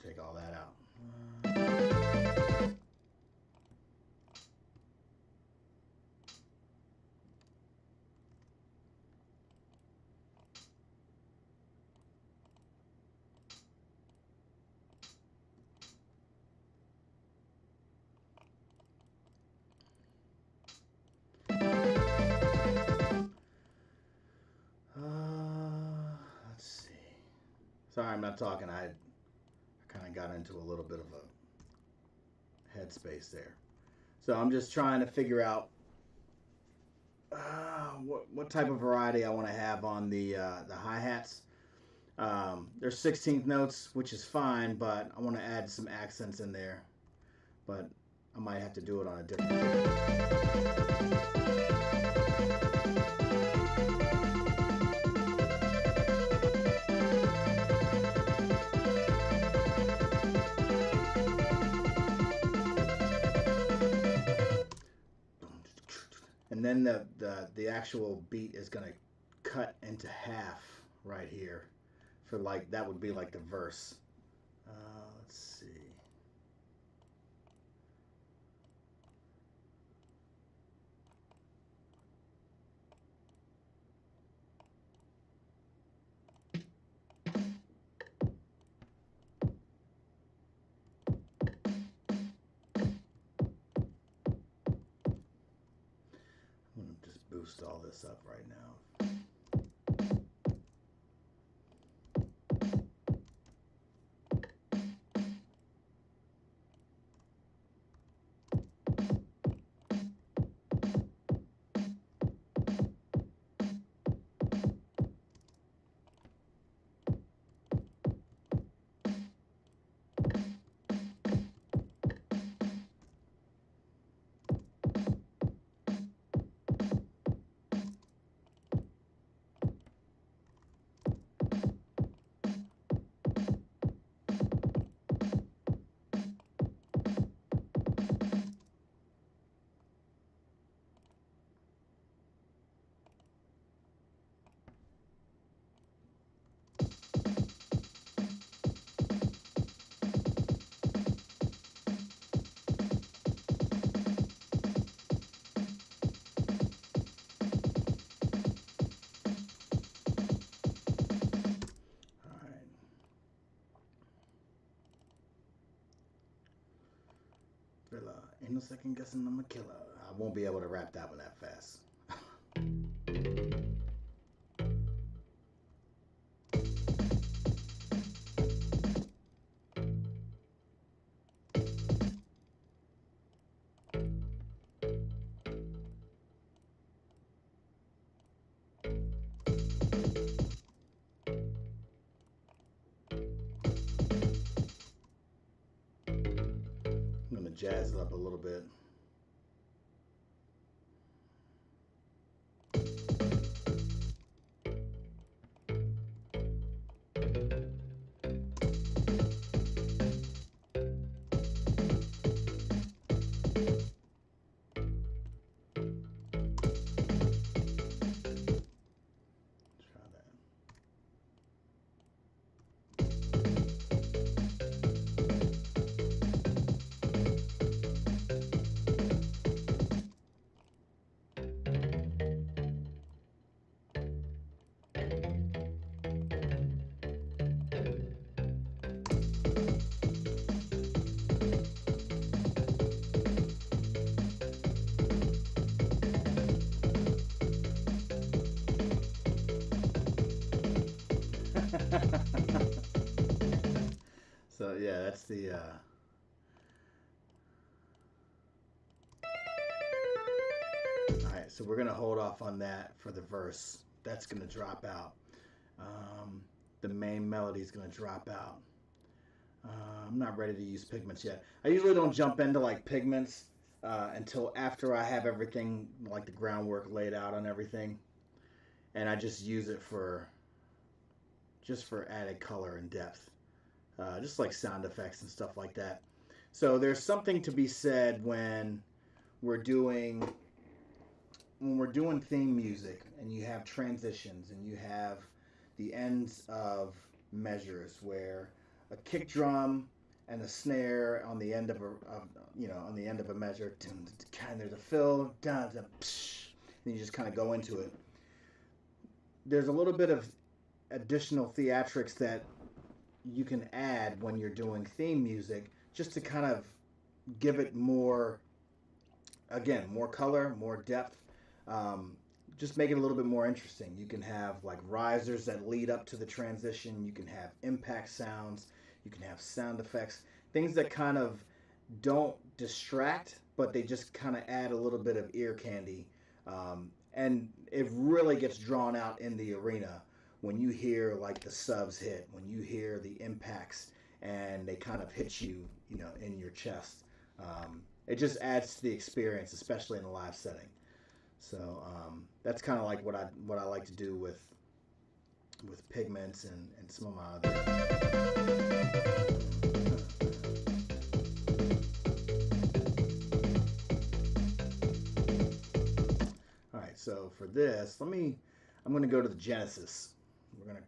Take all that out. Let's see. Sorry, I'm not talking. I kind of got into a little bit of a headspace there. So I'm just trying to figure out what type of variety I want to have on the hi-hats. There's 16th notes, which is fine, but I want to add some accents in there. But I might have to do it on a different thing. And then the actual beat is going to cut into half right here. For like, that would be like the verse. Let's see. I'm going to just boost all this up right now. Ain't no second guessing I'm a killer. I won't be able to rap that one that fast. I'm gonna jazz it up a little bit. Try that. So yeah, that's the Alright, so we're gonna hold off on that for the verse. That's gonna drop out. The main melody is gonna drop out. I'm not ready to use pigments yet. I usually don't jump into like pigments until after I have everything, like the groundwork laid out on everything, and I just use it for added color and depth, just like sound effects and stuff like that. So there's something to be said when we're doing theme music and you have transitions and you have the ends of measures where a kick drum and a snare on the end of a measure, kind of the fill, and you just kind of go into it. There's a little bit of additional theatrics that you can add when you're doing theme music, just to kind of give it more color, more depth. Just make it a little bit more interesting. You can have like risers that lead up to the transition. You can have impact sounds. You can have sound effects, things that kind of don't distract, but they just kind of add a little bit of ear candy. And it really gets drawn out in the arena when you hear like the subs hit, when you hear the impacts and they kind of hit you, in your chest. It just adds to the experience, especially in a live setting. So that's kind of like what I like to do with pigments and some of my other. All right, so for this, I'm going to go to the Genesis. We're going to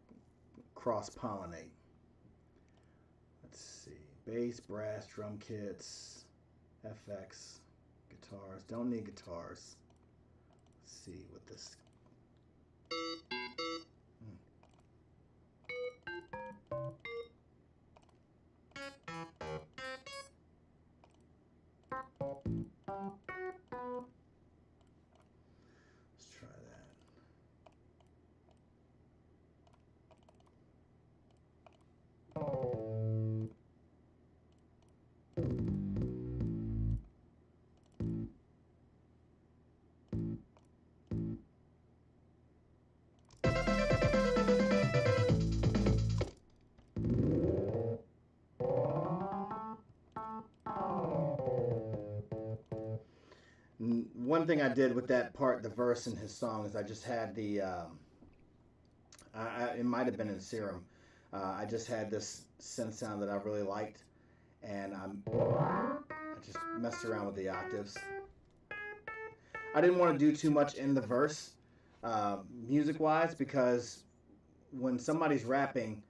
cross pollinate. Let's see, bass, brass, drum kits, FX, guitars. Don't need guitars. Let's see what this. Let's try that. One thing I did with that part, the verse in his song, is I just had the, it might have been in Serum. I just had this synth sound that I really liked, and I just messed around with the octaves. I didn't want to do too much in the verse, music-wise, because when somebody's rapping,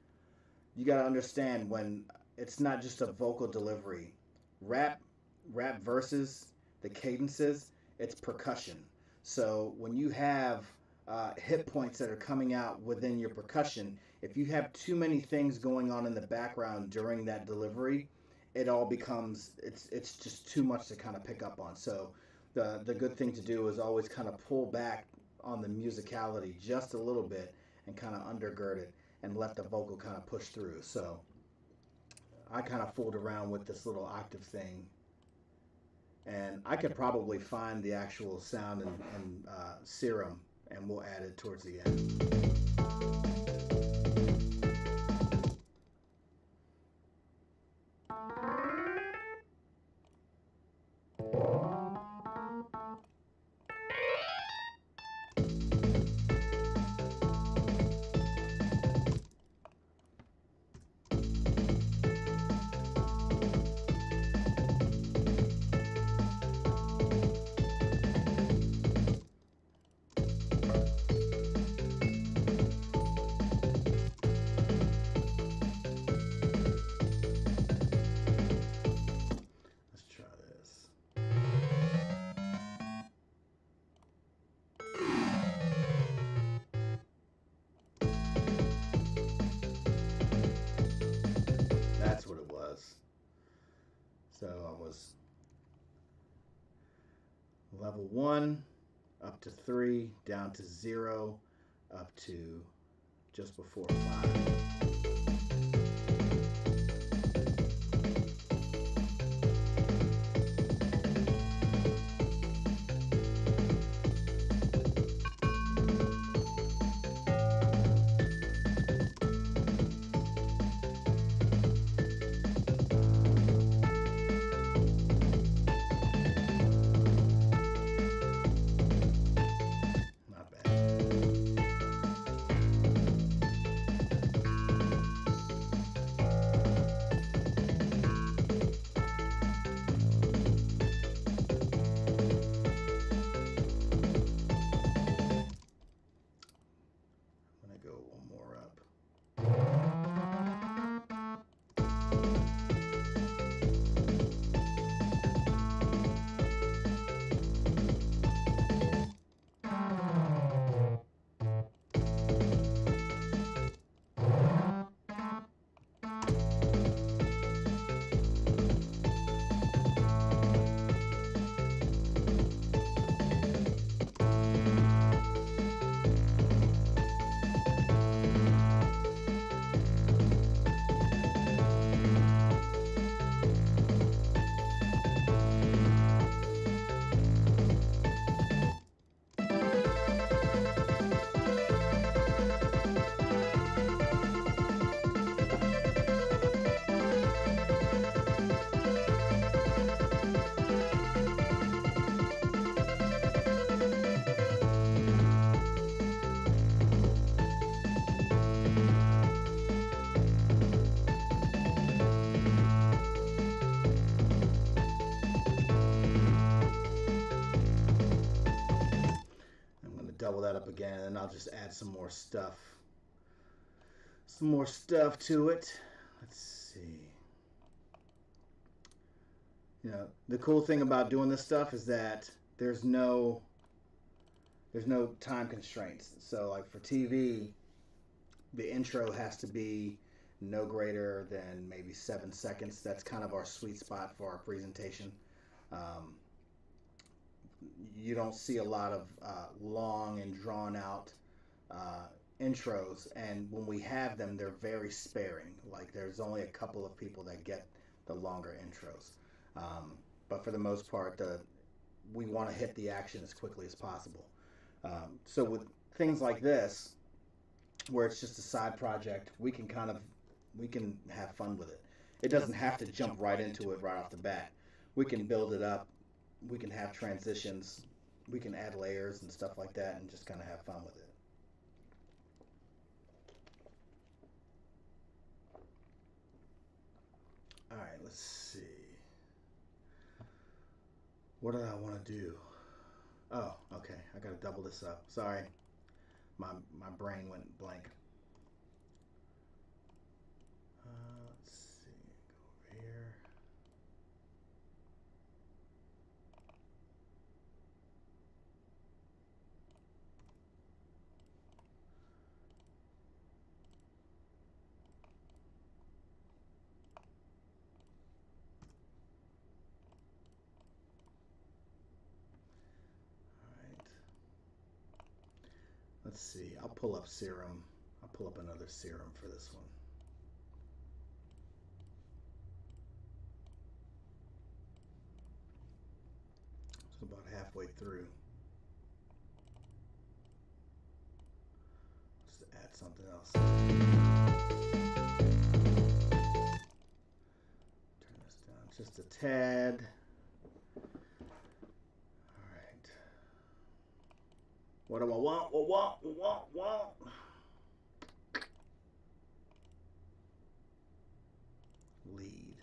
you got to understand when it's not just a vocal delivery. Rap verses, the cadences, it's percussion. So when you have hit points that are coming out within your percussion, if you have too many things going on in the background during that delivery, it all becomes, it's just too much to kind of pick up on. So the good thing to do is always kind of pull back on the musicality just a little bit and kind of undergird it and let the vocal kind of push through. So I kind of fooled around with this little octave thing, and I could probably find the actual sound in Serum, and we'll add it towards the end. So I was level 1, up to 3, down to 0, up to just before 5. that up again, and I'll just add some more stuff. Some more stuff to it. Let's see. You know, the cool thing about doing this stuff is that there's no time constraints. So like for TV, the intro has to be no greater than maybe 7 seconds. That's kind of our sweet spot for our presentation. You don't see a lot of long and drawn out intros, and when we have them, they're very sparing. Like there's only a couple of people that get the longer intros, but for the most part, we want to hit the action as quickly as possible. So with things like this, where it's just a side project, we can have fun with it. It doesn't have to jump right into it right off the bat. We can build it up. We can have transitions. We can add layers and stuff like that, and just kind of have fun with it. All right, let's see. What do I want to do? Oh, okay. I got to double this up. Sorry. My brain went blank. Let's see. Go over here. Let's see, I'll pull up serum. I'll pull up another serum for this one. It's about halfway through. Just add something else. Turn this down just a tad. What do I want? Want? Lead.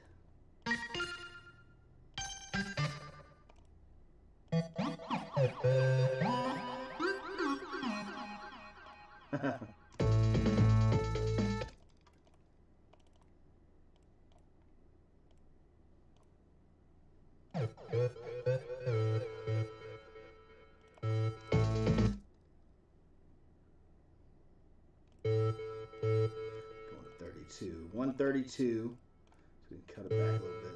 Going to 32. 132. So we can cut it back a little bit.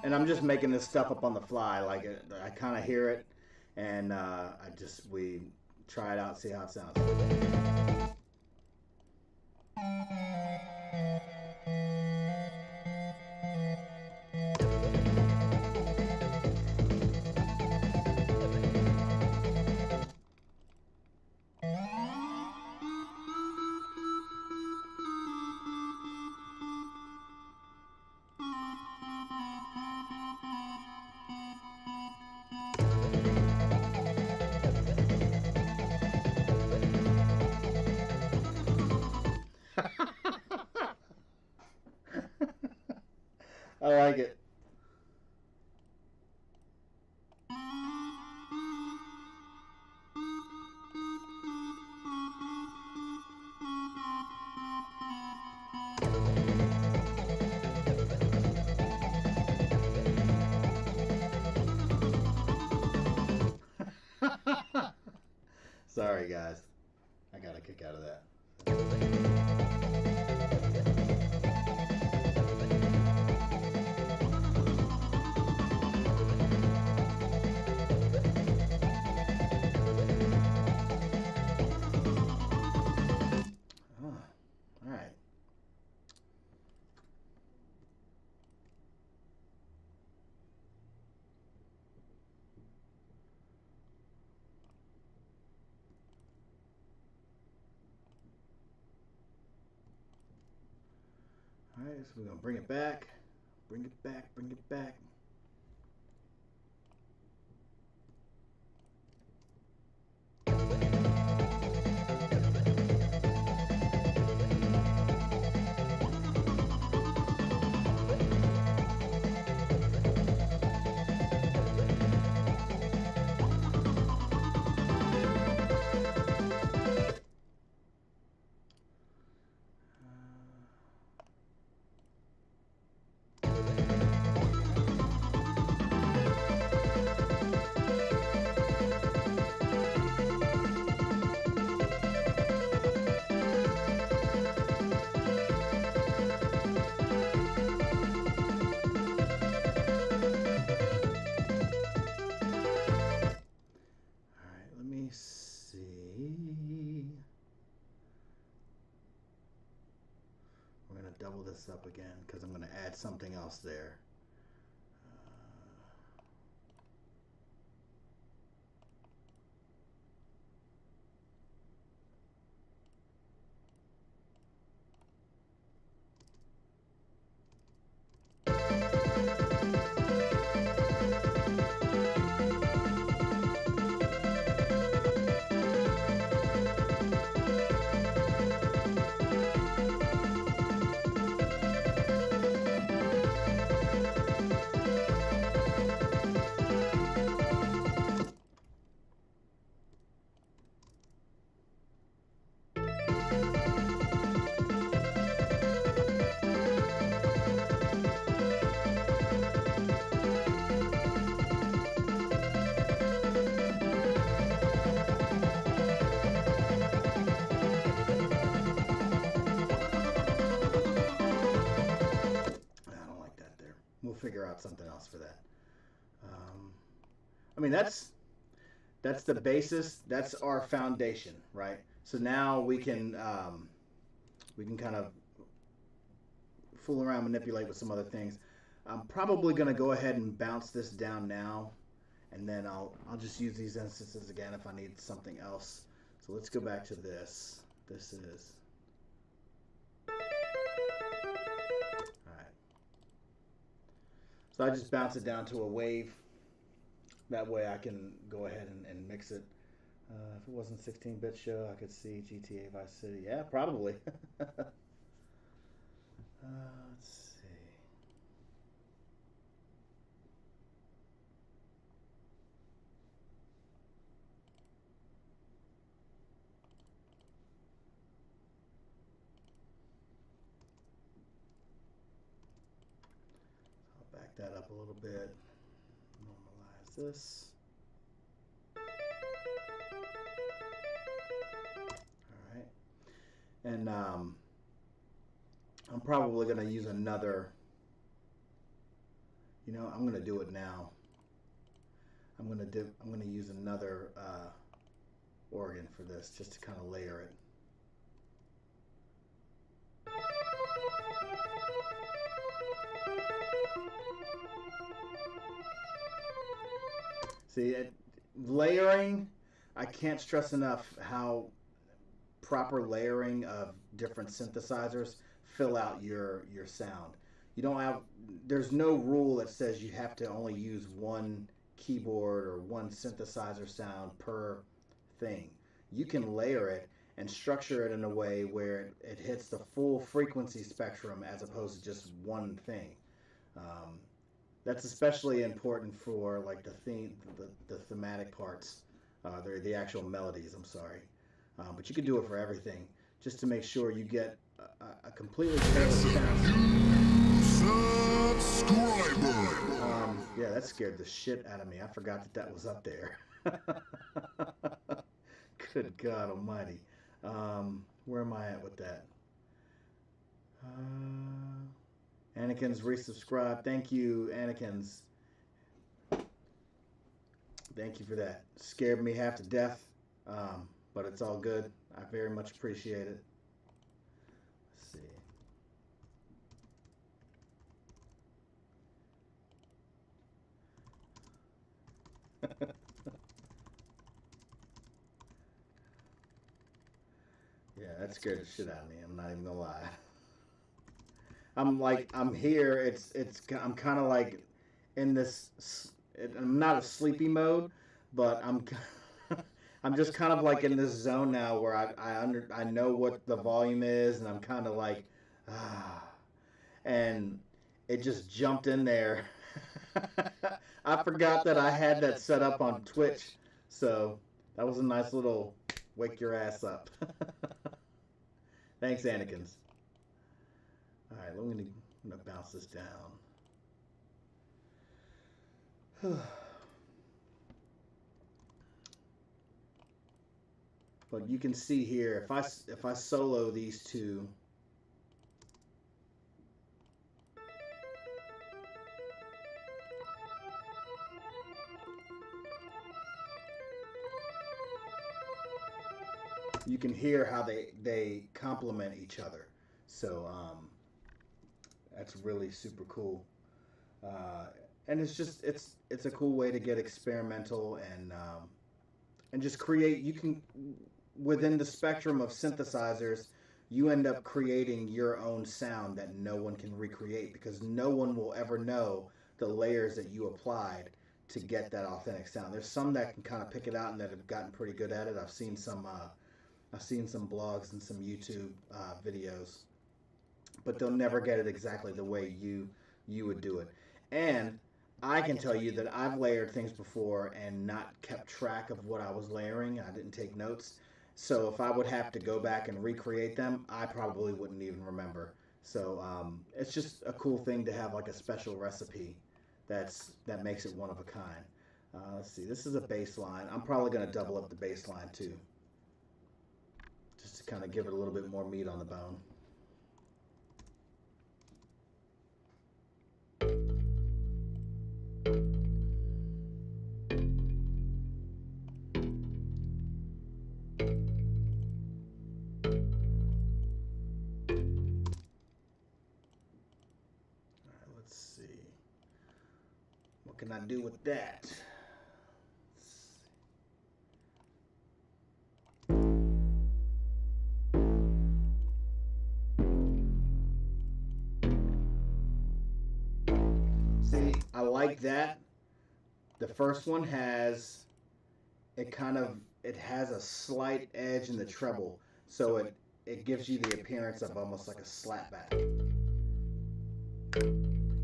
And I'm just making this stuff up on the fly. Like I kind of hear it, and we try it out, see how it sounds. I like it. Sorry, guys. I got a kick out of that. Alright, so we're going to bring it back. Bring it back. double this up again because I'm going to add something else there. We'll figure out something else for that. I mean, that's the basis. That's our foundation, right? So now we can kind of fool around, manipulate with some other things. I'm probably going to go ahead and bounce this down now, and then I'll just use these instances again if I need something else. So let's go back to this. This is. So I just bounce it down to a wave. That way I can go ahead and mix it. If it wasn't 16-bit show, I could see GTA Vice City. Yeah, probably. Let's see. I'll back that up a little bit. Normalize this. Alright. And I'm probably going to use another, I'm going to do it now. I'm going to use another organ for this just to kind of layer it. See, layering, I can't stress enough how proper layering of different synthesizers fill out your sound. You don't have, there's no rule that says you have to only use one keyboard or one synthesizer sound per thing. You can layer it and structure it in a way where it hits the full frequency spectrum as opposed to just one thing. That's especially important for like the thematic parts, the actual melodies. I'm sorry, but you can do it for everything, just to make sure you get a completely tailored sound. Subscriber. Yeah, that scared the shit out of me. I forgot that was up there. Good God Almighty. Where am I at with that? Anakin's resubscribed. Thank you, Anakin's. Thank you for that. Scared me half to death, but it's all good. I very much appreciate it. Let's see. Yeah, that scared the shit out of me. I'm not even gonna lie. I'm here. I'm kind of like in this. I'm not a sleepy mode, but I'm just kind of like in this zone now where I know what the volume is, and I'm kind of like, and it just jumped in there. I forgot that I had that set up on Twitch, so that was a nice little wake your ass up. Thanks, Anakin's. All right, I'm gonna bounce this down. But you can see here, if I solo these two, you can hear how they complement each other. So that's really super cool. And it's just it's a cool way to get experimental and just create. You can, within the spectrum of synthesizers, you end up creating your own sound that no one can recreate, because no one will ever know the layers that you applied to get that authentic sound. There's some that can kind of pick it out and that have gotten pretty good at it. I've seen some blogs and some YouTube videos, but they'll never get it exactly the way you would do it. And I can tell you that I've layered things before and not kept track of what I was layering. I didn't take notes. So if I would have to go back and recreate them, I probably wouldn't even remember. So it's just a cool thing to have, like a special recipe that makes it one of a kind. Let's see, this is a bass line. I'm probably going to double up the bass line too, just to kind of give it a little bit more meat on the bone. What can I do with that? See, I like that. The first one has, it has a slight edge in the treble, so it gives you the appearance of almost like a slapback.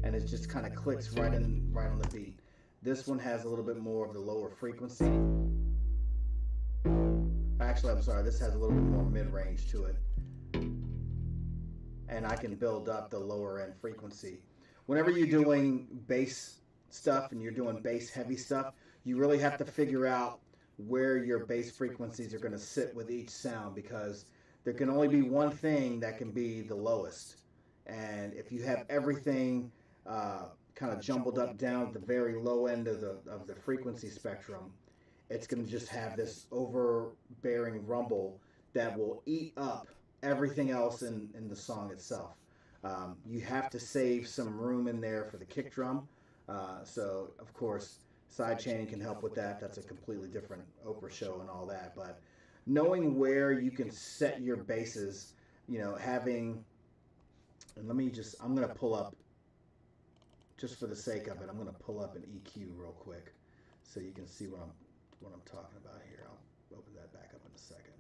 And it just kind of clicks right on the beat. This one has a little bit more of the lower frequency. Actually, I'm sorry, this has a little bit more mid-range to it. And I can build up the lower end frequency. Whenever you're doing bass stuff and you're doing bass heavy stuff, you really have to figure out where your bass frequencies are going to sit with each sound, because there can only be one thing that can be the lowest. And if you have everything kind of jumbled up down at the very low end of the frequency spectrum, it's going to just have this overbearing rumble that will eat up everything else in the song itself. You have to save some room in there for the kick drum. So, of course, sidechaining can help with that. That's a completely different Oprah show and all that. But knowing where you can set your basses, having... And I'm going to pull up, just for the sake of it, I'm going to pull up an EQ real quick so you can see what I'm talking about here. I'll open that back up in a second.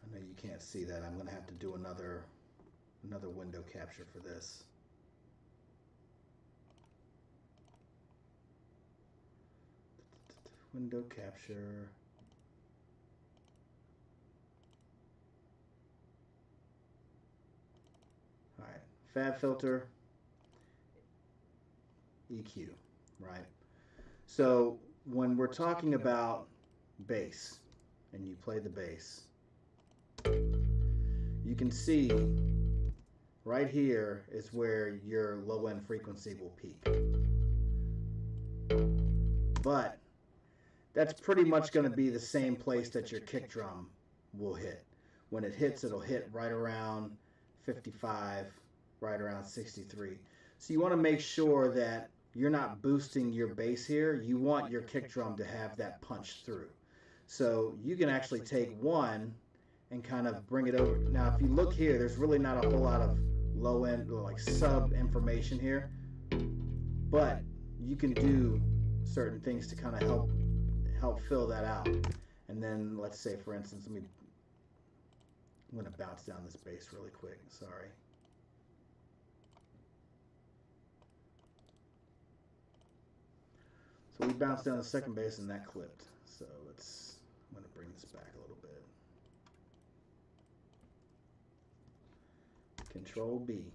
I know you can't see that. I'm going to have to do another window capture for this. Window capture. All right, fab filter, EQ, right? So when we're talking about bass and you play the bass, you can see right here is where your low end frequency will peak. But that's pretty much going to be the same place that your kick drum will hit. When it hits, it'll hit right around 55, right around 63. So you want to make sure that you're not boosting your bass here. You want your kick drum to have that punch through. So you can actually take one and kind of bring it over. Now, if you look here, there's really not a whole lot of low end, like sub information here, but you can do certain things to kind of help fill that out. And then let's say, for instance, I'm going to bounce down this bass really quick. Sorry. So we bounced down the second bass and that clipped. So I'm going to bring this back a little bit. Control B.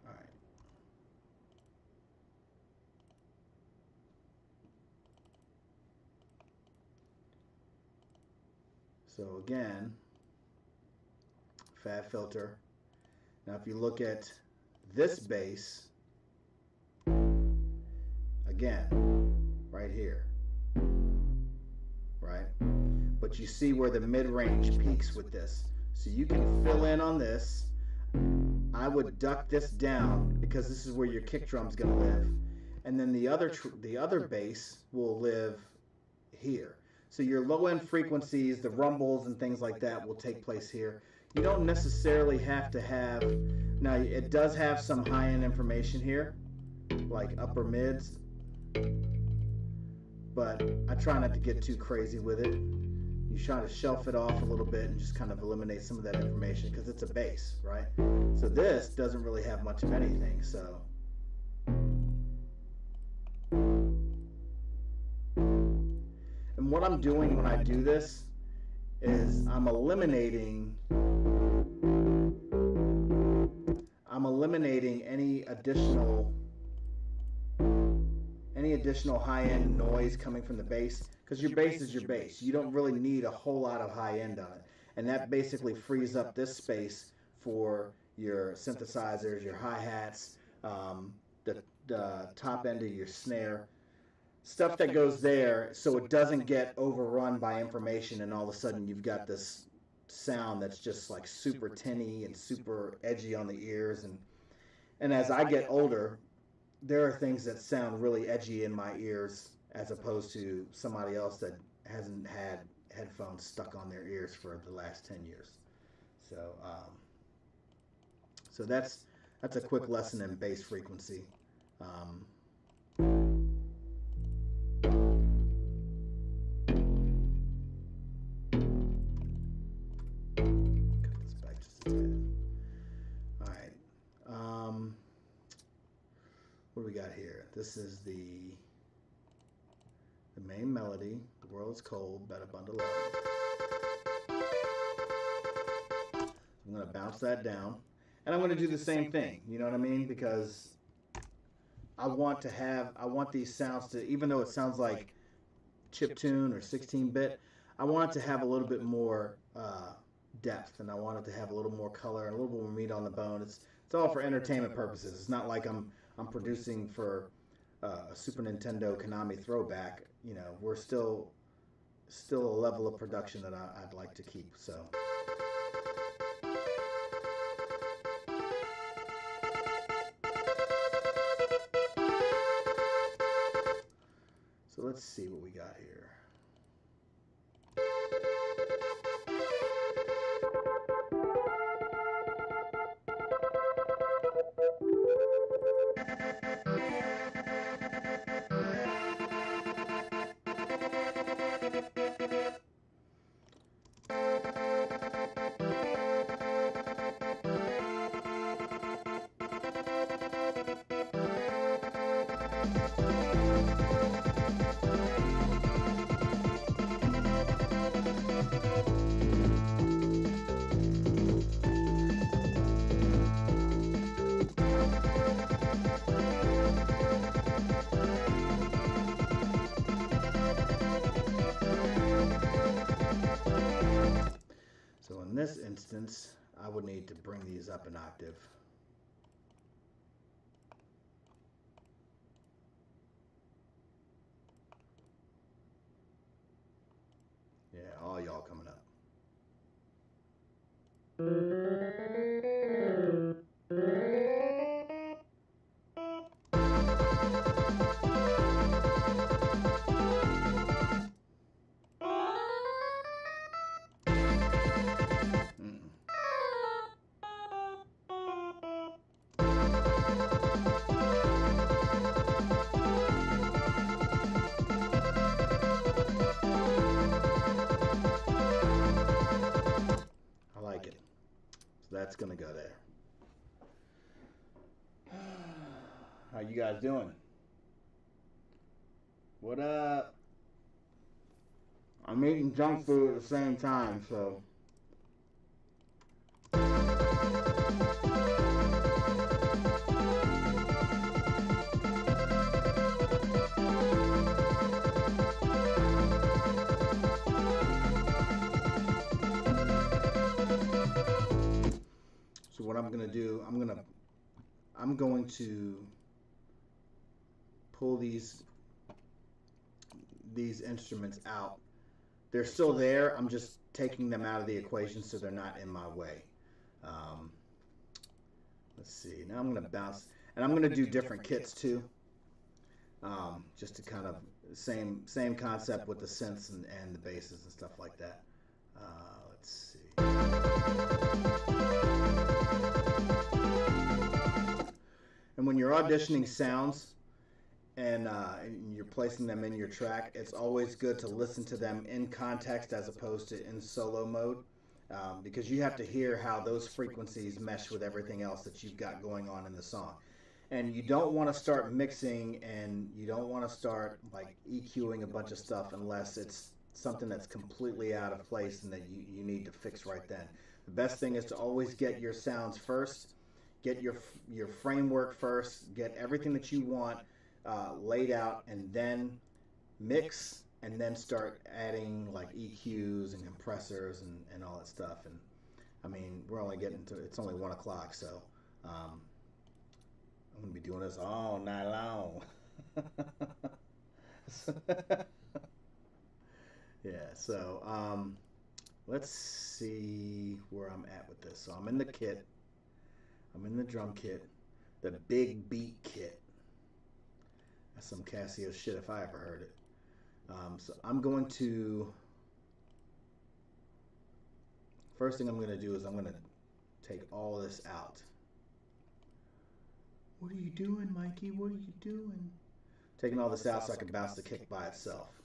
All right. So again, fab filter. Now if you look at this bass, again, right here, right? But you see where the mid-range peaks with this. So you can fill in on this. I would duck this down because this is where your kick drum's going to live. And then the other bass will live here. So your low-end frequencies, the rumbles and things like that will take place here. You don't necessarily have to have... Now, it does have some high-end information here, like upper mids. But I try not to get too crazy with it. You try to shelf it off a little bit and just kind of eliminate some of that information because it's a bass, right? So this doesn't really have much of anything, so... And what I'm doing when I do this is I'm eliminating any additional high-end noise coming from the bass, because your bass is your bass. You don't really need a whole lot of high-end on it. And that basically frees up this space for your synthesizers, your hi-hats, the top end of your snare, stuff that goes there so it doesn't get overrun by information and all of a sudden you've got this sound that's just like super tinny and super edgy on the ears. And as I get older, there are things that sound really edgy in my ears as opposed to somebody else that hasn't had headphones stuck on their ears for the last 10 years. So that's a quick lesson in bass frequency. Cut this back just a tad. All right. What do we got here? This is the main melody. The world's cold, better bundle up. I'm going to bounce that down. And I'm going to do the same thing, you know what I mean? Because I want these sounds to, even though it sounds like chiptune or 16-bit, I want it to have a little bit more depth, and I want it to have a little more color and a little bit more meat on the bone. It's all for entertainment purposes. It's not like I'm producing for a Super Nintendo Konami throwback. You know, we're still a level of production that I'd like to keep. So let's see what we got here. In this instance, I would need to bring these up an octave. Yeah, all y'all coming up. That's gonna go there. How you guys doing? What up? I'm eating junk food at the same time, so. What I'm going to do, I'm going to pull these these instruments out. They're still there. I'm just taking them out of the equation so they're not in my way. Let's see. Now I'm going to bounce, and I'm going to do different kits too, just to kind of same concept with the synths and the basses and stuff like that. Let's see. And when you're auditioning sounds and you're placing them in your track, it's always good to listen to them in context as opposed to in solo mode, because you have to hear how those frequencies mesh with everything else that you've got going on in the song. And you don't want to start mixing, and you don't want to start like EQing a bunch of stuff unless it's something that's completely out of place and that you need to fix right then. The best thing is to always get your sounds first, get your framework first, get everything that you want laid out, and then mix, and then start adding like EQs and compressors and all that stuff. And I mean, we're only getting to, it's only 1 o'clock, so I'm gonna be doing this all night long. Yeah, so let's see where I'm at with this. So I'm in the kit, I'm in the drum kit, the big beat kit. That's some Casio shit if I ever heard it. So I'm going to, first thing I'm going to do is I'm going to take all this out. What are you doing, Mikey? What are you doing? Taking all this out so I can bounce the kick by itself.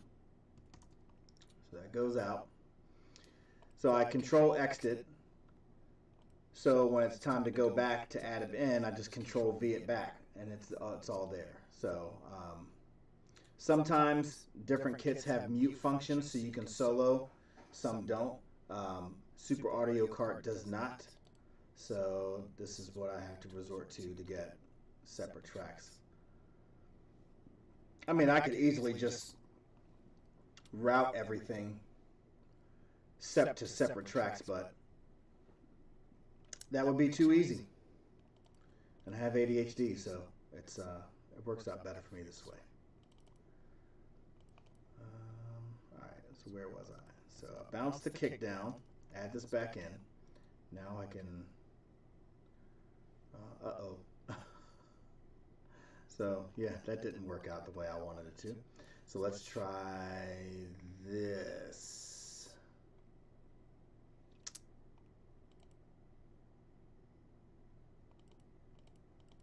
So that goes out. So I control X'd it. So when it's time to go back to add it in, I just control V it back, and it's all there. So sometimes different kits have mute functions so you can solo, some don't. Super Audio Cart does not. So this is what I have to resort to get separate tracks. I mean, I could easily just route everything to separate tracks, but that would be too easy. And I have ADHD, so it works out better for me this way. All right, so where was I? So I bounce the kick down, add this back in. Now I can, So yeah, that didn't work out the way I wanted it to. So let's try this.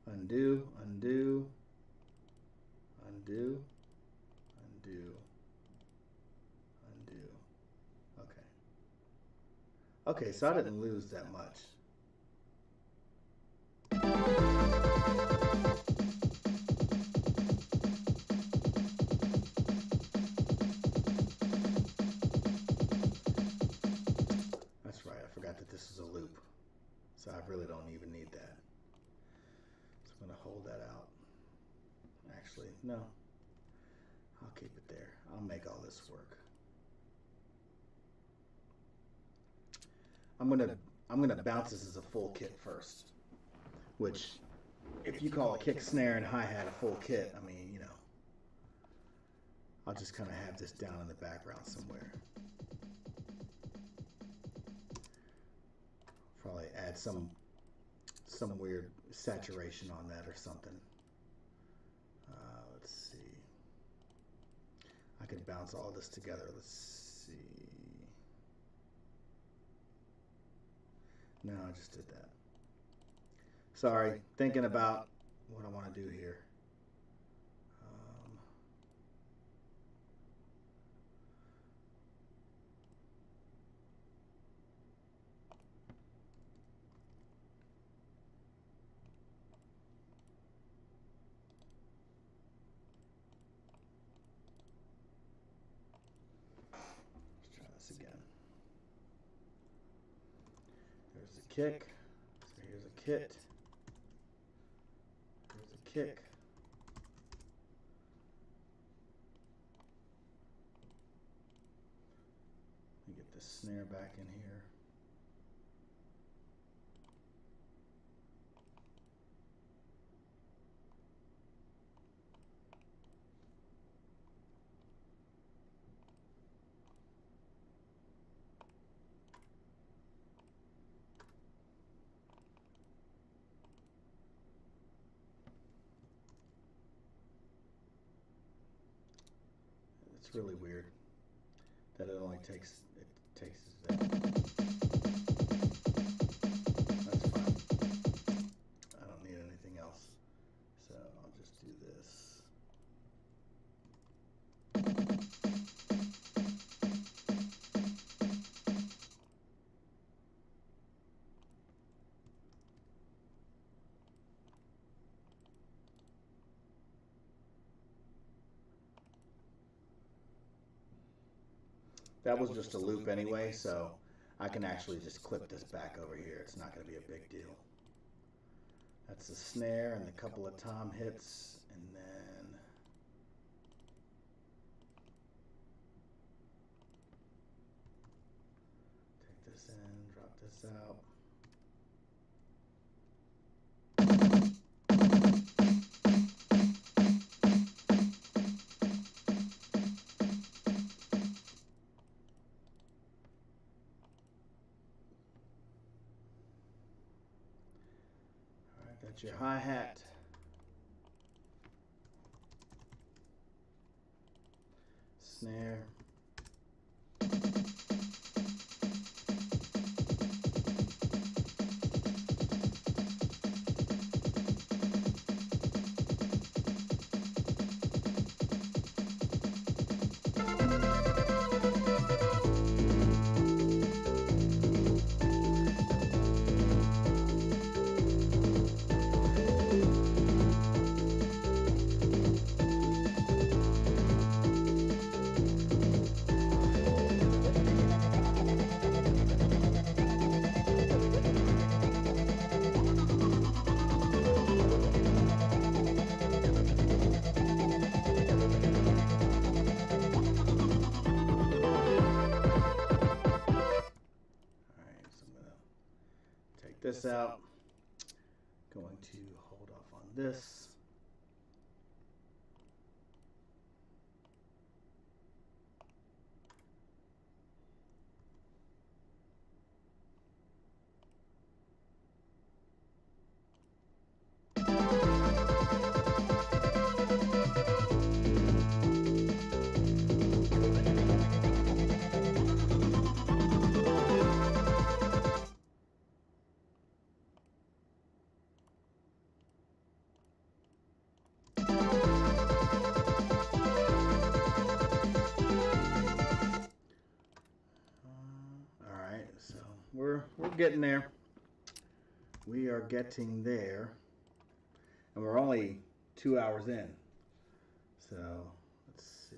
Undo, undo, undo, undo, undo. Okay. Okay, so I didn't lose that much. That's right, I forgot that this is a loop. So I really don't even need that. So I'm going to hold that out. Actually, no. I'll keep it there. I'll make all this work. I'm gonna bounce this as a full kit first. Which, if you call a kick, snare, and hi-hat a full kit, I mean, you know, I'll just kind of have this down in the background somewhere. Probably add some weird saturation on that or something. Let's see. I could bounce all this together. Let's see. No, I just did that. Sorry, thinking about what I want to do here. Let's try this again. There's the kick. So here's a kit. Here's a kick. Let me get the snare back in here. It's really weird that it only takes that. That's fine. I don't need anything else. So I'll just do this. That was just a loop anyway, so I can actually just clip this back over here. It's not going to be a big deal. That's the snare and a couple of tom hits, and then take this in, drop this out. That's your hi-hat. Snare. This out. Going to hold off on this. We're getting there. We are getting there. And we're only 2 hours in. So, let's see.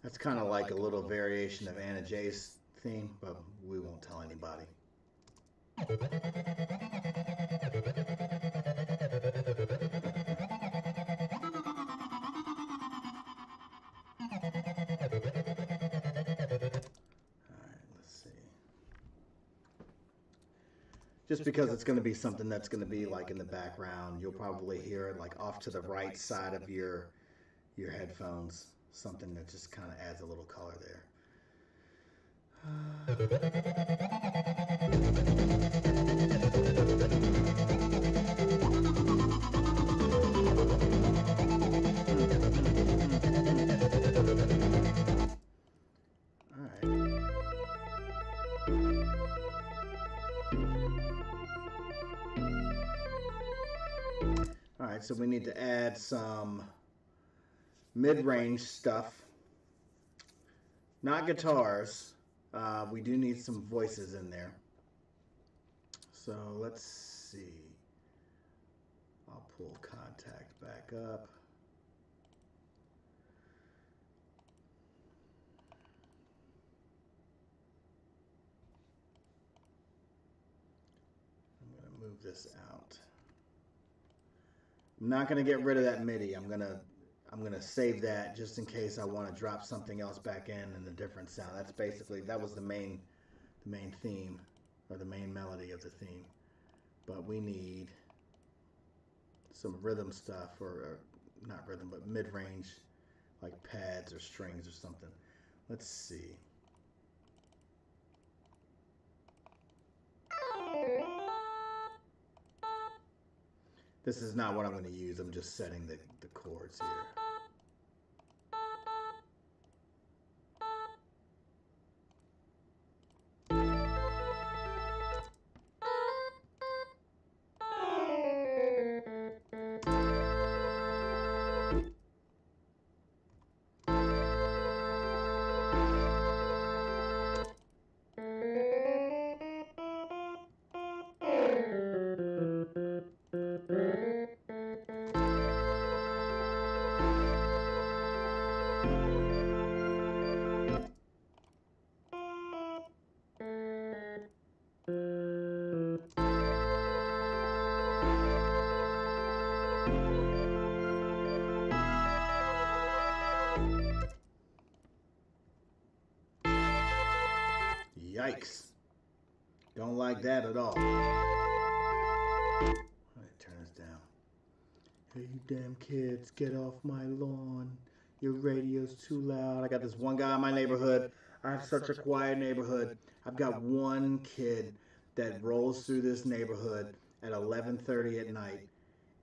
That's kind of like a little variation of Anna Jay's theme, but we won't tell anybody. Just because it's going to be something that's going to be like in the background, you'll probably hear it like off to the right side of your headphones, something that just kind of adds a little color there. Alright, so we need to add some mid-range stuff. Not guitars. We do need some voices in there. So let's see. I'll Pull contact back up. I'm going to move this out. I'm not going to get rid of that MIDI. I'm gonna save that just in case I want to drop something else back in a different sound. That's basically, that was the main theme, or the main melody of the theme. But we need some rhythm stuff, or not rhythm, but mid-range, like pads or strings or something. Let's see. This is not what I'm going to use. I'm just setting the chords here. Yikes. Don't like that at all. Let me turn this down. Hey, you damn kids, get off my lawn. Your radio's too loud. I got this one guy in my neighborhood. I have such a quiet neighborhood. I've got one kid that rolls through this neighborhood at 11:30 at night,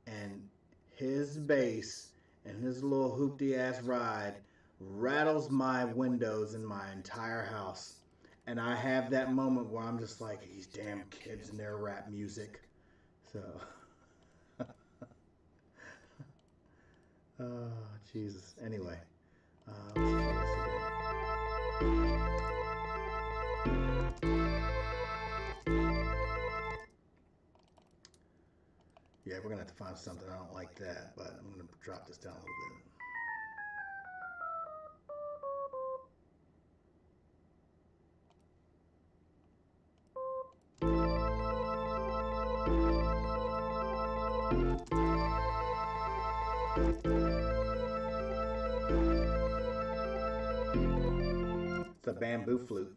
and his bass and his little hoopty-ass ride rattles my windows in my entire house. And I have that moment where I'm just like, these damn kids and their rap music. So, oh, Jesus. Anyway, let's try this again. Yeah, we're going to have to find something. I don't like that, but I'm going to drop this down a little bit. It's a bamboo flute.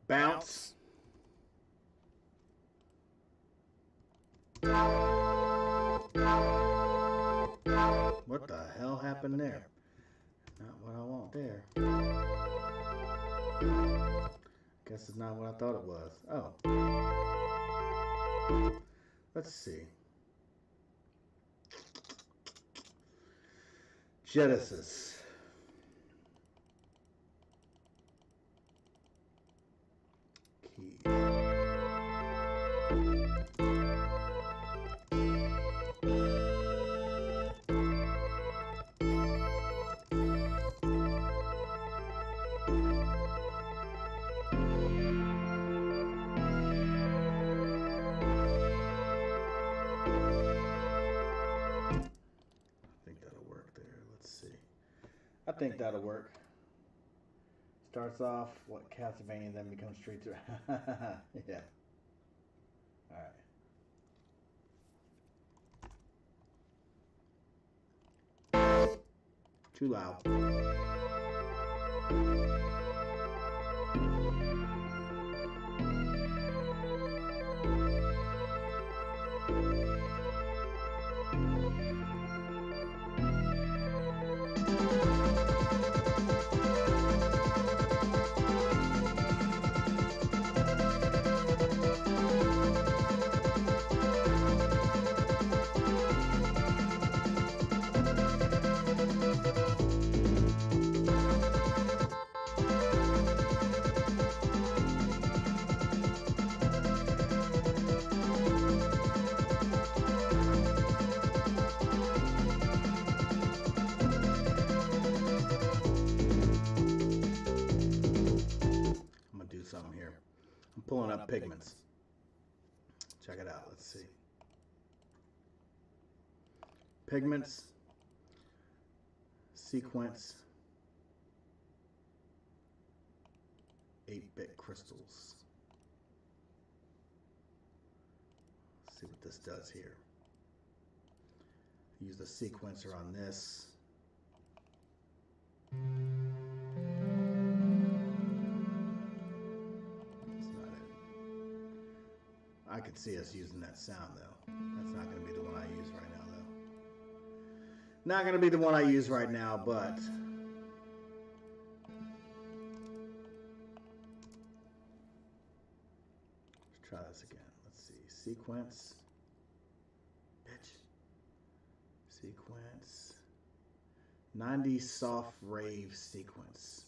Bounce. What the hell happened there? Not what I want there. Guess it's not what I thought it was. Oh. Let's see. Genesis. Keys. I think that'll work. Starts off what Castlevania, then becomes Streets of yeah. All right. Too loud. Something here. I'm pulling up pigments. Check it out. Let's see. Pigments, sequence, 8-bit crystals. Let's see what this does here. Use the sequencer on this. I could see us using that sound though. That's not going to be the one I use right now though. Not going to be the one I use right now, but let's try this again. Let's see. Sequence. Bitch. Sequence. 90 soft rave sequence.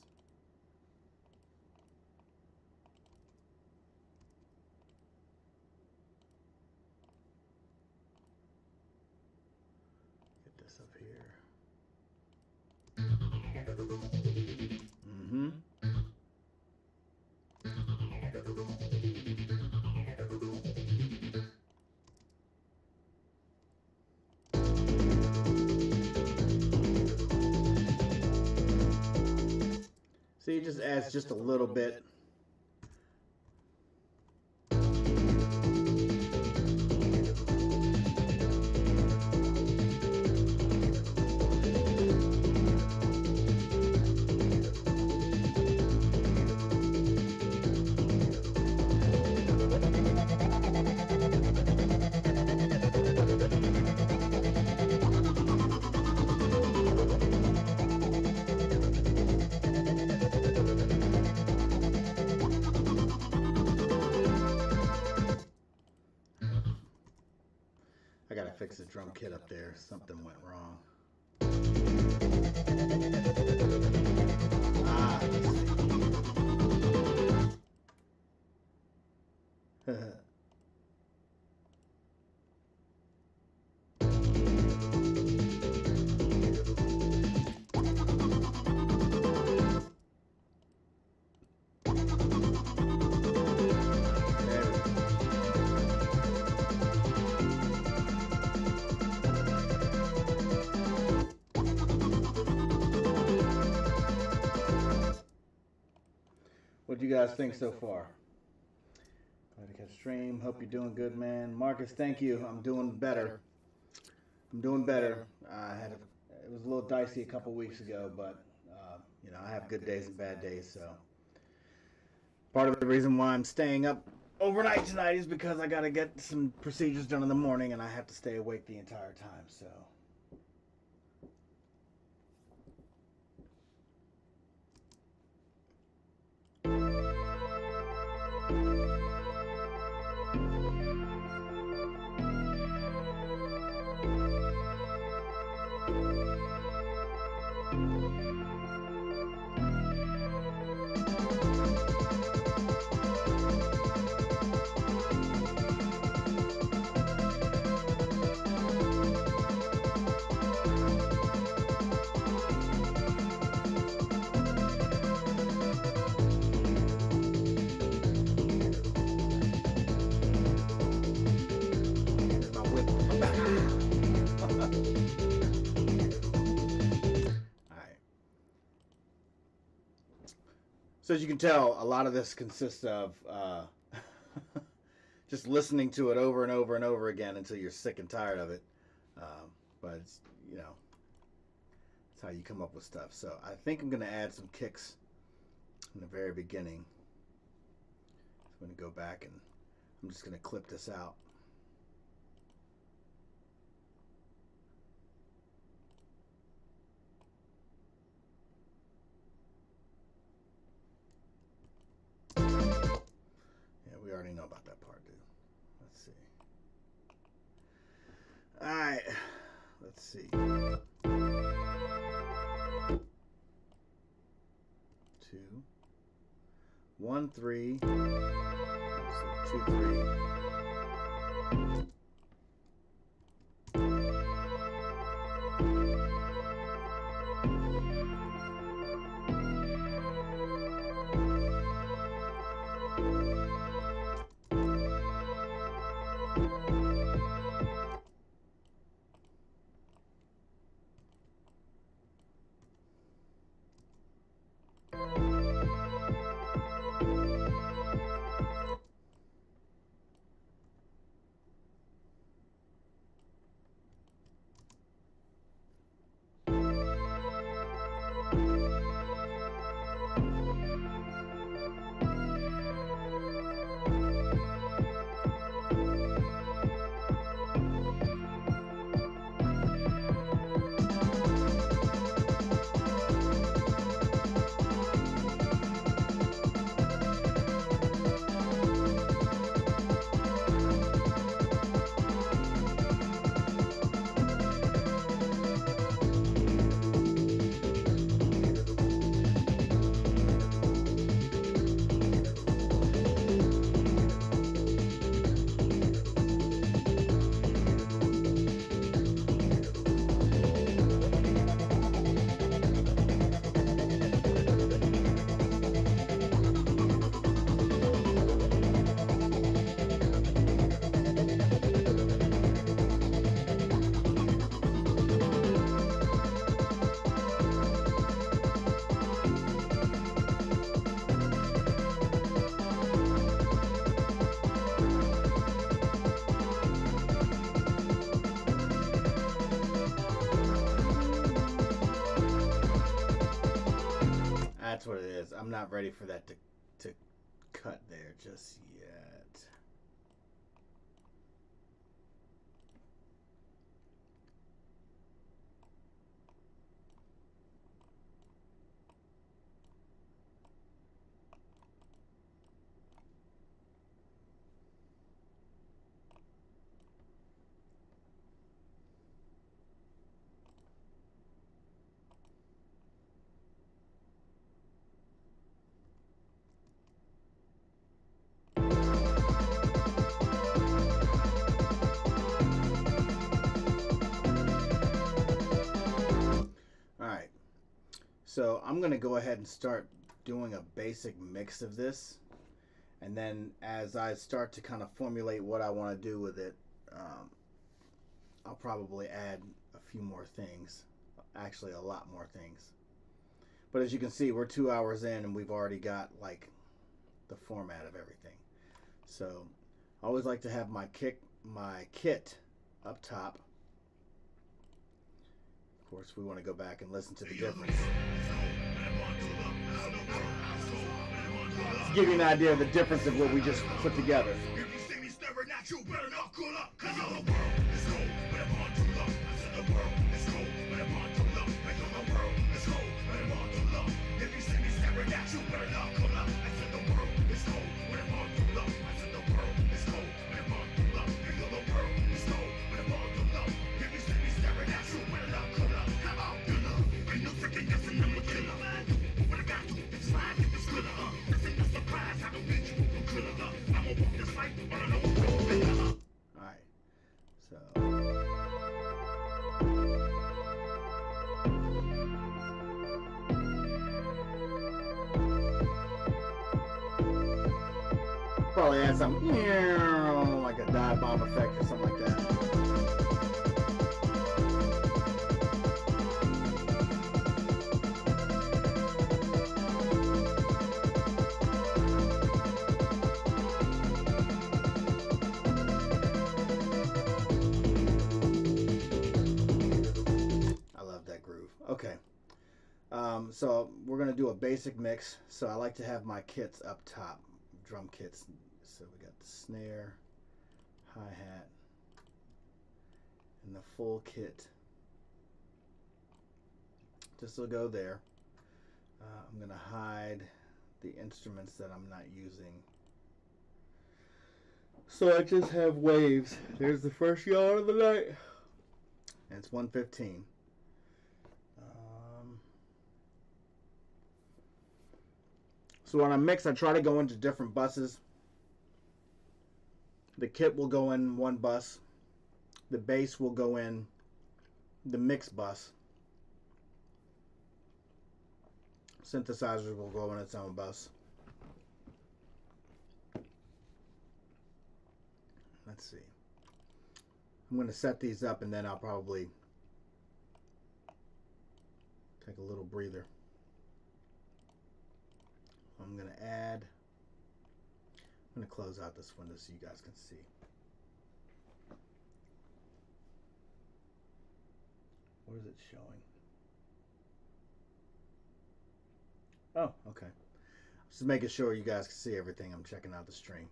Up here. Mm-hmm. See, it just adds just a little bit. I gotta fix the drum kit up there. Something went wrong. What do you guys think so far? Glad to catch stream. Hope you're doing good, man. Marcus, thank you. I'm doing better. It was a little dicey a couple weeks ago, but you know, I have good days and bad days. So part of the reason why I'm staying up overnight tonight is because I got to get some procedures done in the morning, and I have to stay awake the entire time. So. So as you can tell, a lot of this consists of just listening to it over and over and over again until you're sick and tired of it. But it's, you know, That's how you come up with stuff. So I think I'm going to add some kicks in the very beginning. So I'm going to go back and I'm just going to clip this out. Yeah, we already know about that part, dude. Let's see. All right. Let's see. 2, 1, 3. So 2, 3. That's what it is. I'm not ready for that to cut there just yet. So I'm going to go ahead and start doing a basic mix of this. And then as I start to kind of formulate what I want to do with it, I'll probably add a few more things. Actually, a lot more things. But as you can see, we're 2 hours in and we've already got like the format of everything. So I always like to have my kit up top. Of course, we want to go back and listen to the difference. To give you an idea of the difference of what we just put together. Probably add some like a dive bomb effect or something like that. I love that groove. Okay, So we're going to do a basic mix. So I like to have my kits up top, drum kits. So we got the snare, hi-hat, and the full kit. This will go there. I'm going to hide the instruments that I'm not using. So I just have waves. There's the first yawn of the night. And it's 1:15. So when I mix, I try to go into different buses. The kit will go in one bus. The bass will go in the mix bus. Synthesizers will go in its own bus. Let's see. I'm going to set these up and then I'll probably take a little breather. I'm going to add, I'm going to close out this window so you guys can see. What is it showing? Oh, okay. Just making sure you guys can see everything. I'm checking out the stream.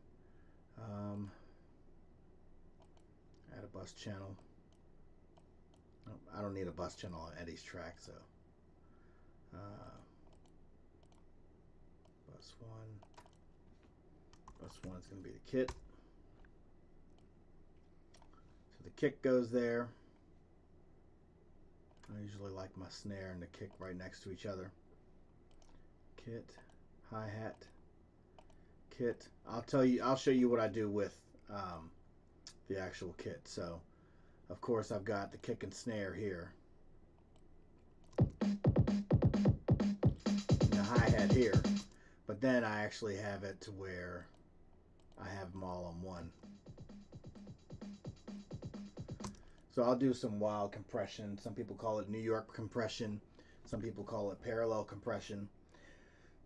Add a bus channel. Oh, I don't need a bus channel on Eddie's track, so. Bus 1. Bus 1 is going to be the kit. So the kick goes there. I usually like my snare and the kick right next to each other. Kit, hi-hat, kit. I'll show you what I do with the actual kit. So, of course, I've got the kick and snare here. And the hi-hat here. But then I actually have it to where I have them all on one. So I'll do some wild compression. Some people call it New York compression. Some people call it parallel compression,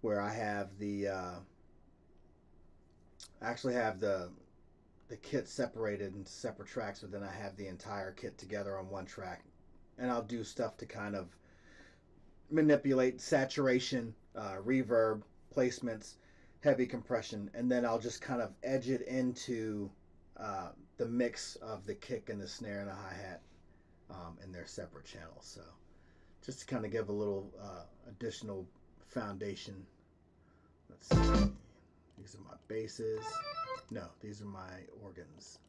where I have the actually have the kit separated into separate tracks, but then I have the entire kit together on one track, and I'll do stuff to kind of manipulate saturation, reverb, placements, heavy compression, and then I'll just kind of edge it into the mix of the kick and the snare and the hi-hat in their separate channels. So just to kind of give a little additional foundation. Let's see. These are my basses. No, these are my organs.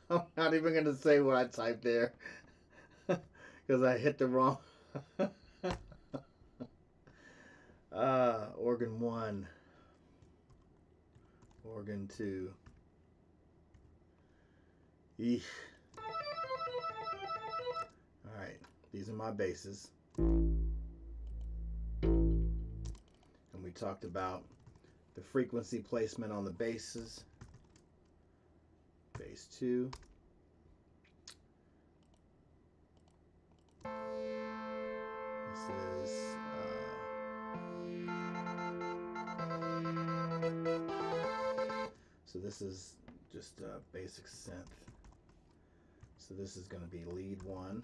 I'm not even going to say what I typed there because I hit the wrong. Organ 1, organ 2. Eesh. Alright, these are my basses. And we talked about the frequency placement on the basses. Bass 2. This is so this is just a basic synth. So this is going to be lead 1.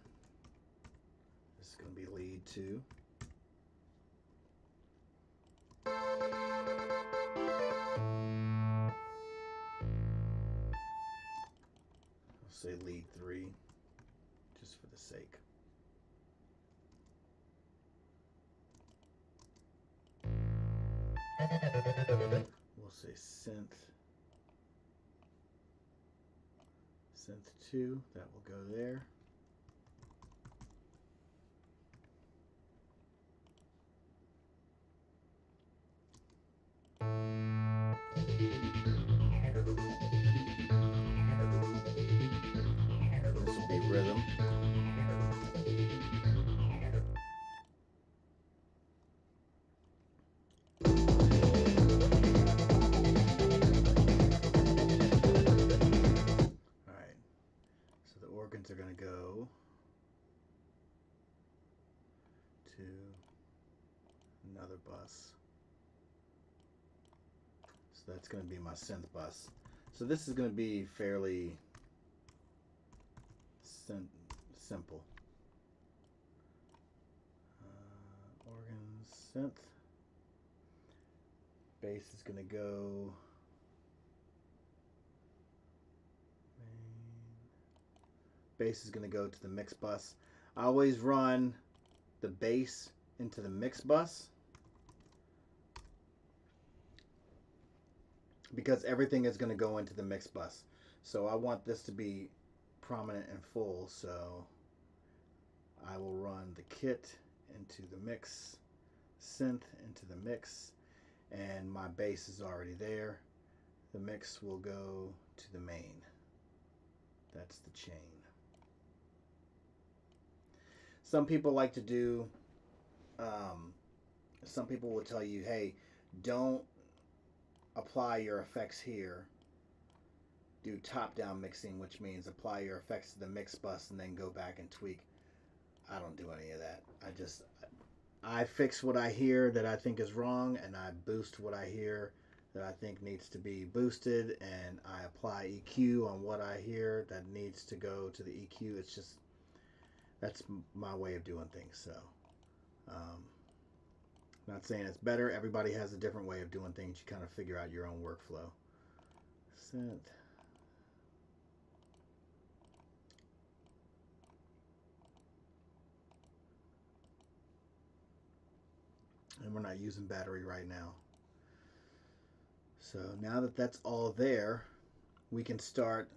This is going to be lead 2. I'll say lead 3, just for the sake. We'll say synth 2, that will go there. This will be rhythm. Organs are going to go to another bus. So that's going to be my synth bus. So this is going to be fairly simple. Organ, synth. Bass is going to go. Bass is going to go to the mix bus. I always run the bass into the mix bus because everything is going to go into the mix bus. So I want this to be prominent and full, so I will run the kit into the mix, synth into the mix, and my bass is already there. The mix will go to the main. That's the chain. Some people like to do, some people will tell you, hey, don't apply your effects here. Do top-down mixing, which means apply your effects to the mix bus and then go back and tweak. I don't do any of that. I fix what I hear that I think is wrong, and I boost what I hear that I think needs to be boosted, and I apply EQ on what I hear that needs to go to the EQ. It's just, that's my way of doing things. So, not saying it's better. Everybody has a different way of doing things. You kind of figure out your own workflow. Synth. And we're not using battery right now. So now that that's all there, we can start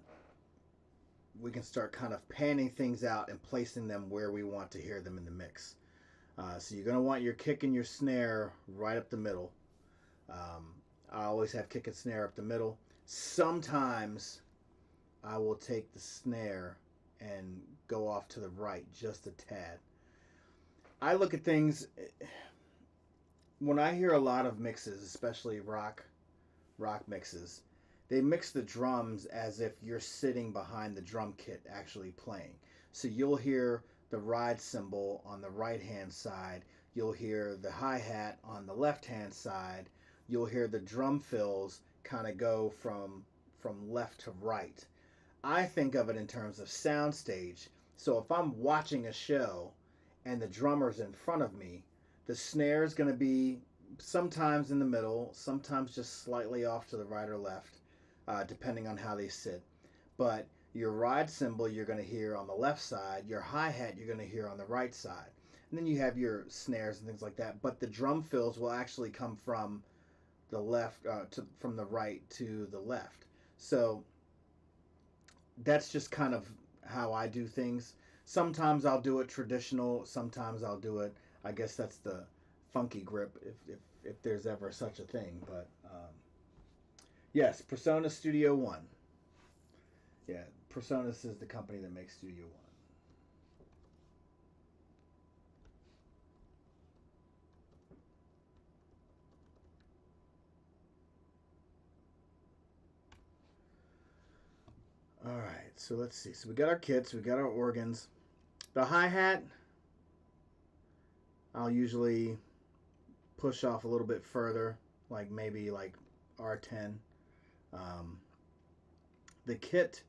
kind of panning things out and placing them where we want to hear them in the mix. So you're going to want your kick and your snare right up the middle. I always have kick and snare up the middle. Sometimes I will take the snare and go off to the right just a tad. I look at things, when I hear a lot of mixes, especially rock mixes, they mix the drums as if you're sitting behind the drum kit actually playing. So you'll hear the ride cymbal on the right hand side, you'll hear the hi-hat on the left hand side, you'll hear the drum fills kind of go from left to right. I think of it in terms of soundstage. So if I'm watching a show and the drummer's in front of me, the snare is going to be sometimes in the middle, sometimes just slightly off to the right or left, depending on how they sit. But your ride cymbal you're going to hear on the left side, your hi-hat you're going to hear on the right side. And then you have your snares and things like that. But the drum fills will actually come from the left, from the right to the left. So that's just kind of how I do things. Sometimes I'll do it traditional, sometimes I'll do it, I guess that's the funky grip, if there's ever such a thing. But yes, Persona Studio One. Yeah, Personas is the company that makes Studio One. All right, so let's see. So we got our kits, we got our organs. The hi-hat, I'll usually push off a little bit further, like maybe like R10. The kit,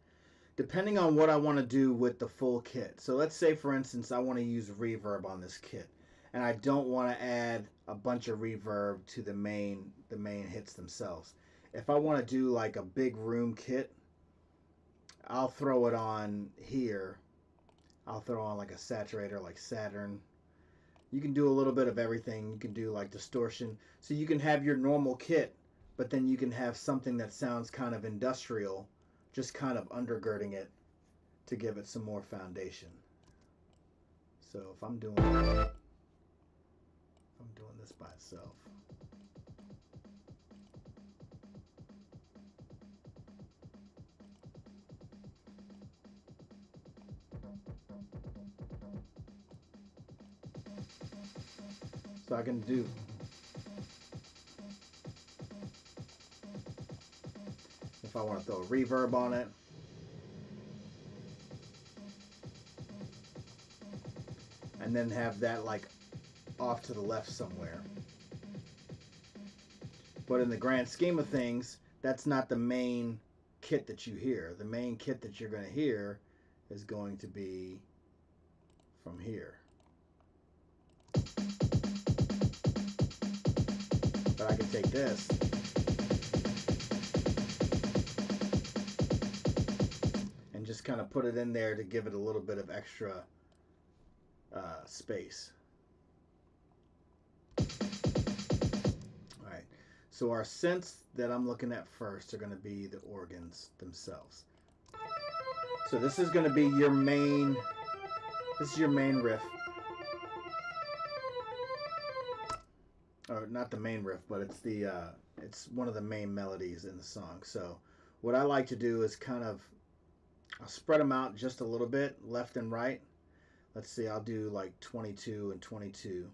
depending on what I want to do with the full kit. So let's say, for instance, I want to use reverb on this kit, and I don't want to add a bunch of reverb to the main hits themselves. If I want to do like a big room kit, I'll throw it on here. I'll throw on like a saturator like Saturn. You can do a little bit of everything. You can do like distortion. So you can have your normal kit, but then you can have something that sounds kind of industrial, just kind of undergirding it to give it some more foundation. So if I'm doing this by itself. So I can do, if I want to throw a reverb on it, and then have that like off to the left somewhere. But in the grand scheme of things, that's not the main kit that you hear. The main kit that you're going to hear is going to be from here. But I can take this and just kind of put it in there to give it a little bit of extra space. Alright, so our synths that I'm looking at first are going to be the organs themselves. So this is going to be your main, this is your main riff. Or not the main riff, but it's the it's one of the main melodies in the song. So what I like to do is kind of, I'll spread them out just a little bit, left and right. Let's see, I'll do like 22 and 22.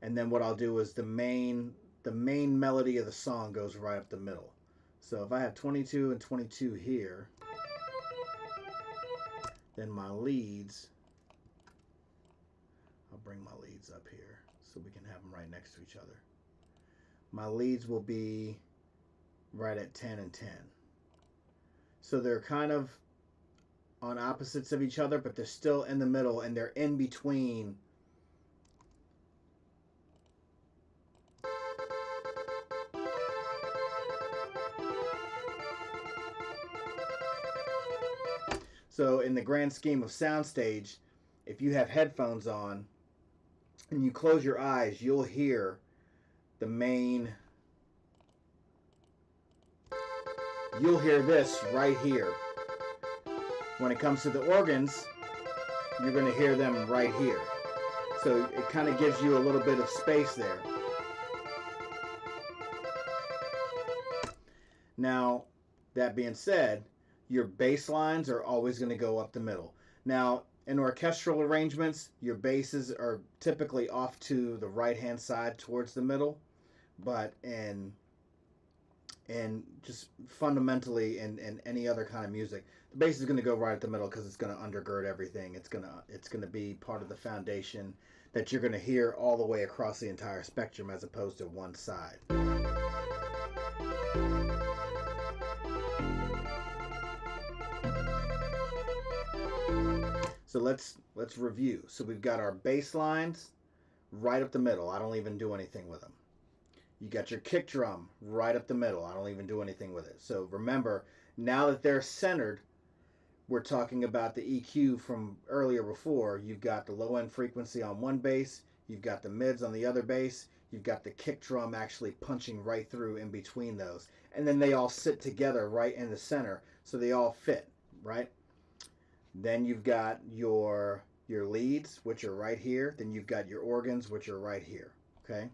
And then what I'll do is the main melody of the song goes right up the middle. So if I have 22 and 22 here, then my leads, I'll bring my leads up here so we can have them right next to each other. My leads will be right at 10 and 10. So they're kind of on opposites of each other, but they're still in the middle, and they're in between. So in the grand scheme of soundstage, if you have headphones on and you close your eyes, you'll hear the main, you'll hear this right here. When it comes to the organs, you're going to hear them right here. So it kind of gives you a little bit of space there. Now, that being said, your bass lines are always going to go up the middle. Now, in orchestral arrangements, your basses are typically off to the right-hand side towards the middle, but in just fundamentally in any other kind of music, the bass is going to go right at the middle because it's going to undergird everything. It's going to be part of the foundation that you're going to hear all the way across the entire spectrum as opposed to one side. So let's review. So we've got our bass lines right up the middle. I don't even do anything with them. You got your kick drum right up the middle. I don't even do anything with it. So remember, now that they're centered, we're talking about the EQ from earlier before. You've got the low end frequency on one bass, you've got the mids on the other bass, you've got the kick drum actually punching right through in between those. And then they all sit together right in the center, so they all fit, right? Then you've got your leads, which are right here. Then you've got your organs, which are right here, okay?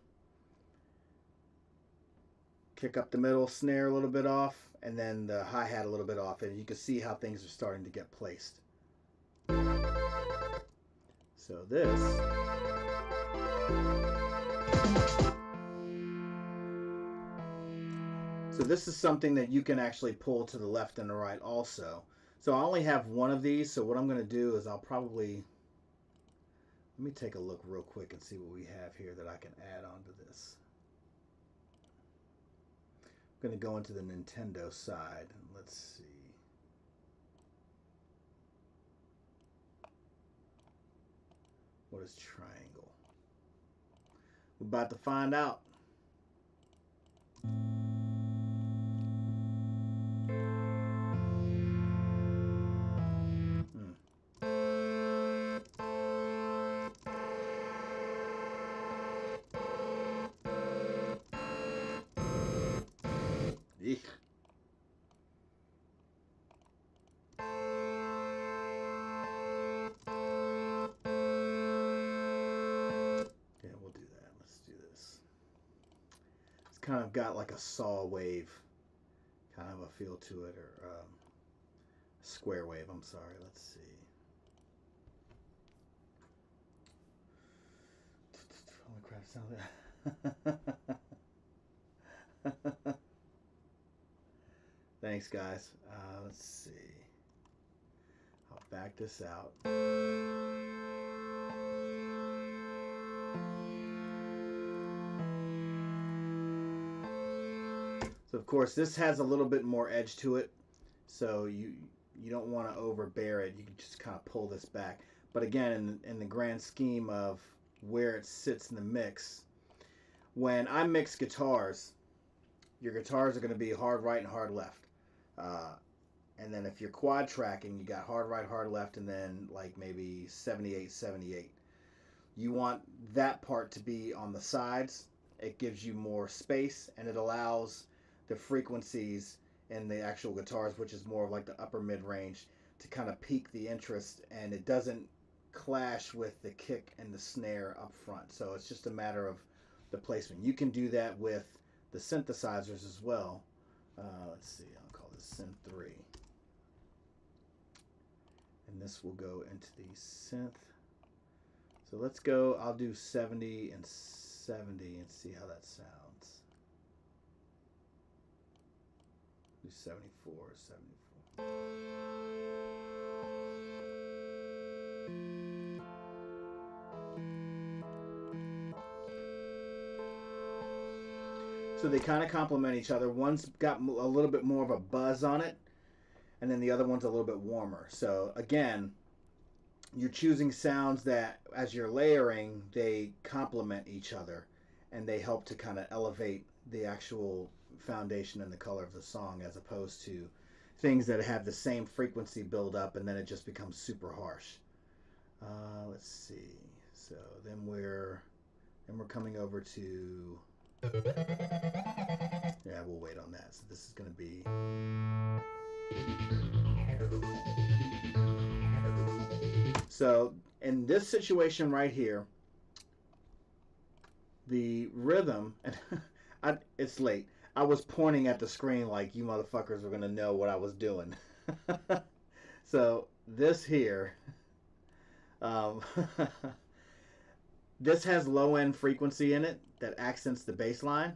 Kick up the middle, snare a little bit off, and then the hi-hat a little bit off, and you can see how things are starting to get placed. So this is something that you can actually pull to the left and the right also. So I only have one of these, so what I'm going to do is I'll probably, let me take a look real quick and see what we have here that I can add on to this. I'm going to go into the Nintendo side, and let's see. What is triangle? We're about to find out. Eek. Yeah, we'll do that. Let's do this. It's kind of got like a saw wave kind of a feel to it, or square wave, I'm sorry. Let's see. Holy crap, sound that. Thanks, guys. Let's see. I'll back this out. So of course this has a little bit more edge to it, so you don't want to overbear it. You can just kind of pull this back. But again, in the grand scheme of where it sits in the mix, when I mix guitars, your guitars are going to be hard right and hard left. And then if you're quad tracking, you got hard right, hard left, and then like maybe 78, 78. You want that part to be on the sides. It gives you more space, and it allows the frequencies in the actual guitars, which is more of like the upper mid-range, to kind of pique the interest, and it doesn't clash with the kick and the snare up front. So it's just a matter of the placement. You can do that with the synthesizers as well. Let's see, I'll call this Synth 3. And this will go into the synth. So let's go, I'll do 70 and 70 and see how that sounds. Do 74, 74. So they kind of complement each other. One's got a little bit more of a buzz on it, and then the other one's a little bit warmer. So again, you're choosing sounds that, as you're layering, they complement each other, and they help to kind of elevate the actual foundation and the color of the song, as opposed to things that have the same frequency build up and then it just becomes super harsh. Let's see. So then we're coming over to, yeah, we'll wait on that. So this is going to be, so in this situation right here, the rhythm, and it's late. I was pointing at the screen like you motherfuckers were going to know what I was doing. So this here, this has low end frequency in it that accents the bass line,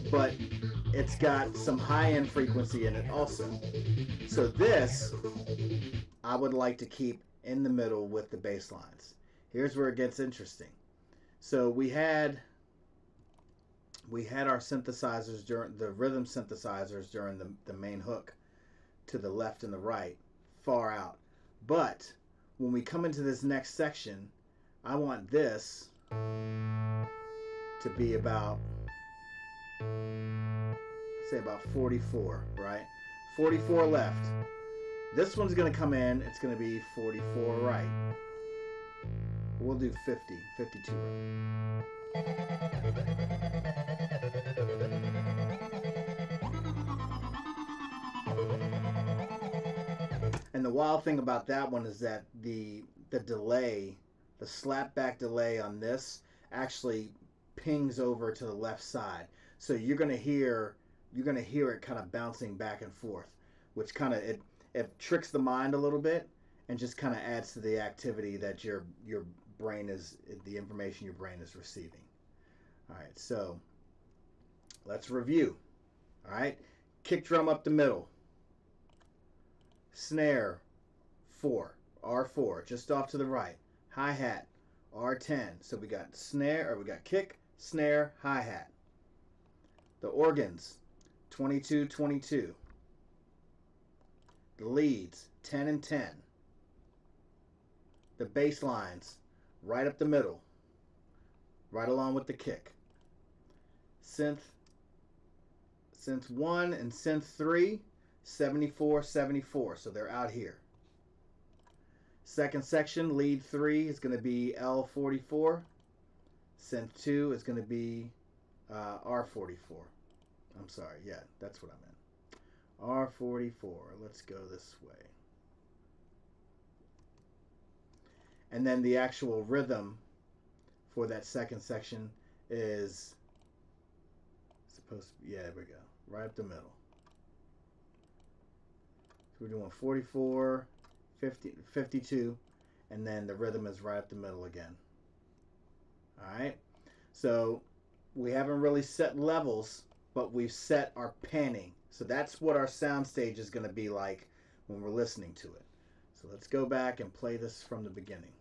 but it's got some high end frequency in it also. So this I would like to keep in the middle with the bass lines. Here's where it gets interesting. So we had our synthesizers during the rhythm synthesizers during the main hook to the left and the right, far out. But when we come into this next section, I want this to be about, say about 44, right? 44 left. This one's going to come in, it's going to be 44 right. We'll do 50, 52 right. And the wild thing about that one is that the delay, the slapback delay on this actually pings over to the left side. So you're gonna hear it kind of bouncing back and forth, which kind of it tricks the mind a little bit and just kind of adds to the activity that your brain is, the information your brain is receiving. All right, so let's review. All right, kick drum up the middle, snare 4, R4, just off to the right, hi-hat R10. So we got snare, or we got kick, snare, hi-hat. The organs 22, 22. The leads 10 and 10. The bass lines right up the middle, right along with the kick. Synth 1 and synth 3, 74, 74. So they're out here. Second section, lead 3 is going to be L44. Synth 2 is going to be R44. I'm sorry, yeah, that's what I meant. R44. Let's go this way. And then the actual rhythm for that second section is supposed to be, yeah, there we go, right up the middle. So we're doing 44, 50, 52, and then the rhythm is right up the middle again. All right, so we haven't really set levels, but we've set our panning. So that's what our sound stage is going to be like when we're listening to it. So let's go back and play this from the beginning.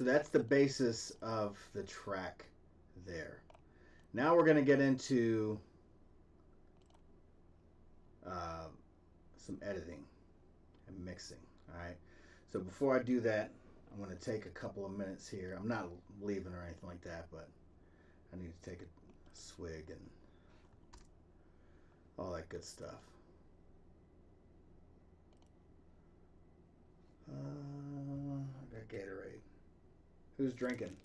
that's the basis of the track there. Now we're going to get into some editing and mixing. All right. So before I do that, I'm going to take a couple of minutes here. I'm not leaving or anything like that, but I need to take a swig and all that good stuff. I got Gatorade. Who's drinking?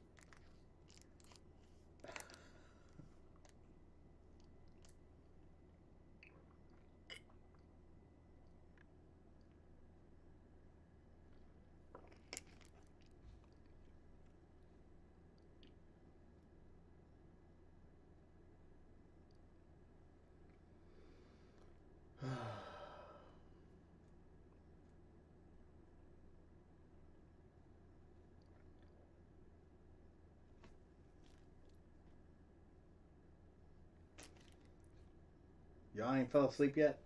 Y'all ain't fell asleep yet?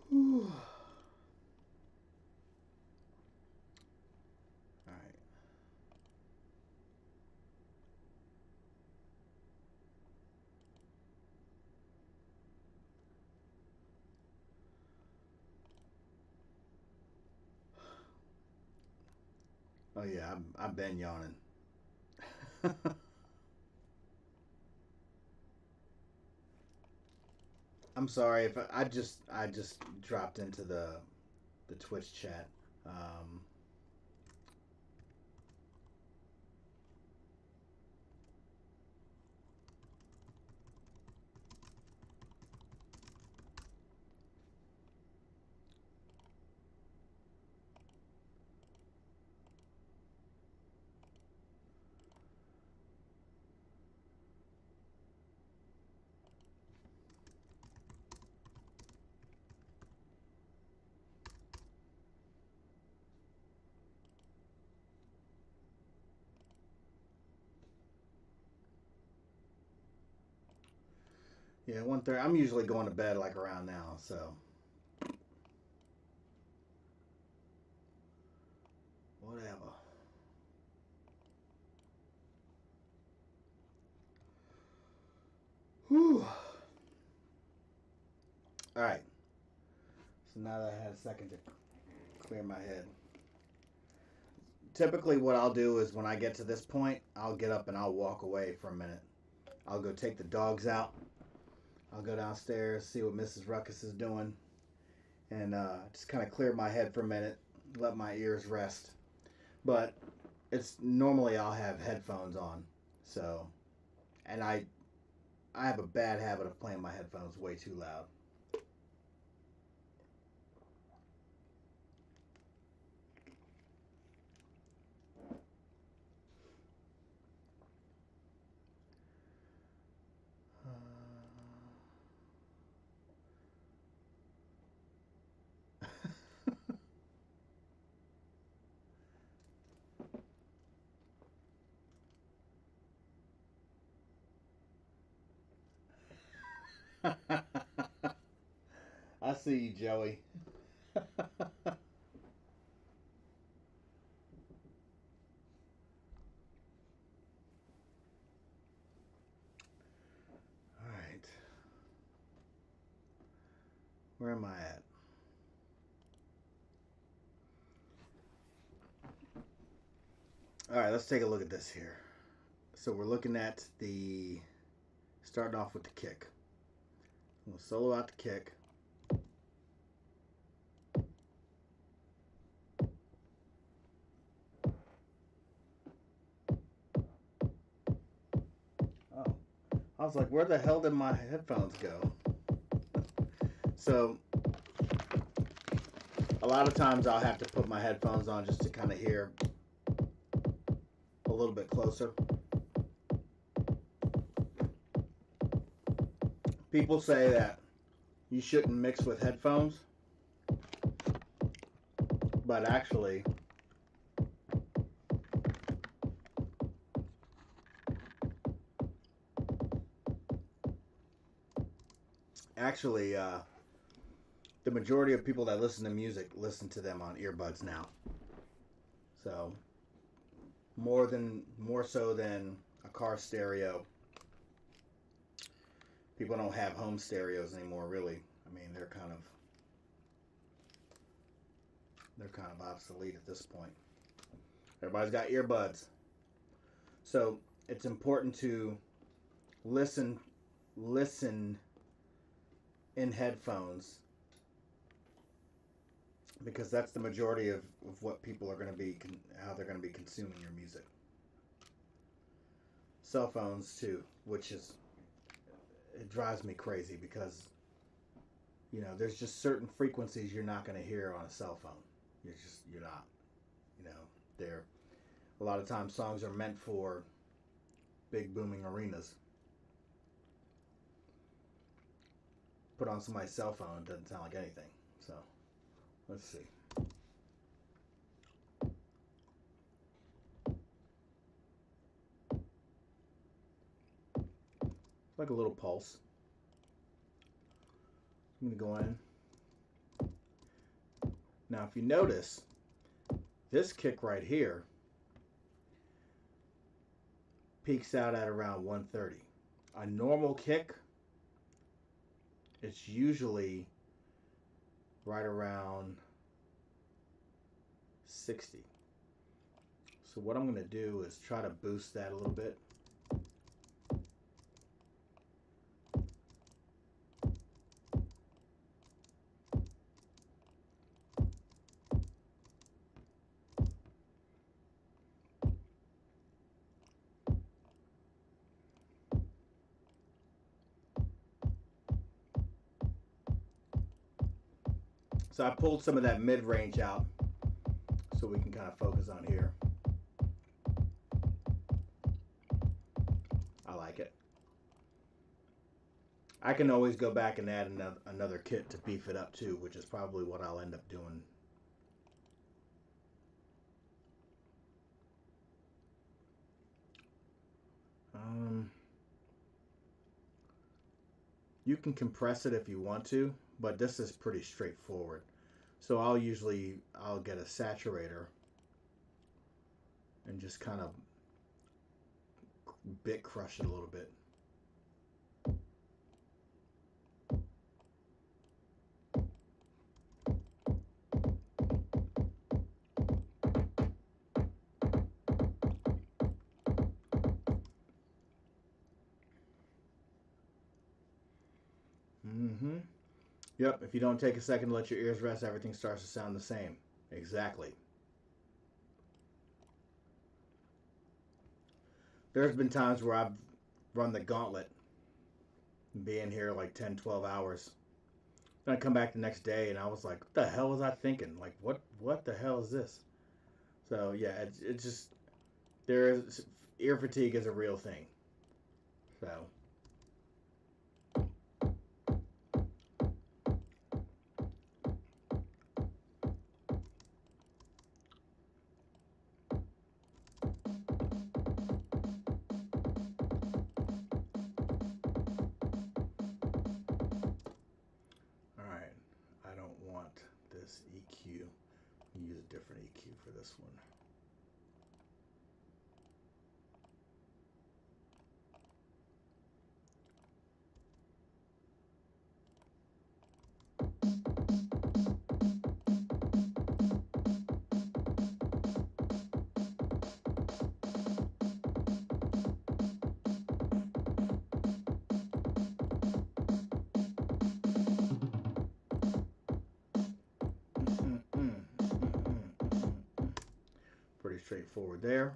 Whew. All right. Oh yeah, I've been yawning. I'm sorry if I just dropped into the Twitch chat. Um, yeah, 1:30. I'm usually going to bed like around now, so whatever. Whew. All right. So now that I had a second to clear my head. Typically what I'll do is when I get to this point, I'll get up and I'll walk away for a minute. I'll go take the dogs out. I'll go downstairs, see what Mrs. Ruckus is doing, and just kind of clear my head for a minute, let my ears rest. But it's normally I'll have headphones on, so, and I have a bad habit of playing my headphones way too loud. I see you, Joey. Alright. Where am I at? Alright, let's take a look at this here. So we're looking at starting off with the kick. I'm going to solo out the kick. Oh, I was like, where the hell did my headphones go? So a lot of times I'll have to put my headphones on just to kind of hear a little bit closer. People say that you shouldn't mix with headphones, but actually Actually, the majority of people that listen to music listen to them on earbuds now. So more so than a car stereo. People don't have home stereos anymore, really. I mean, they're kind of obsolete at this point. Everybody's got earbuds. So it's important to listen in headphones, because that's the majority of what people are going to be, how they're going to be consuming your music. Cell phones too, which is, it drives me crazy because, you know, there's just certain frequencies you're not going to hear on a cell phone. You're not, you know, a lot of times songs are meant for big booming arenas. Put on somebody's cell phone, it doesn't sound like anything. So let's see. It's like a little pulse. I'm going to go in. Now, if you notice, this kick right here peaks out at around 130. A normal kick, it's usually right around 60. So what I'm going to do is try to boost that a little bit. So I pulled some of that mid-range out so we can kind of focus on here. I like it. I can always go back and add another kit to beef it up too, which is probably what I'll end up doing. You can compress it if you want to, but this is pretty straightforward. So I'll get a saturator and just kind of bit crush it a little bit. Yep, if you don't take a second to let your ears rest, everything starts to sound the same. Exactly. There's been times where I've run the gauntlet, being here like 10, 12 hours. Then I come back the next day and I was like, what the hell was I thinking? Like, what the hell is this? So yeah, it's just, ear fatigue is a real thing. So. EQ. Use a different EQ for this one. Pretty straightforward there.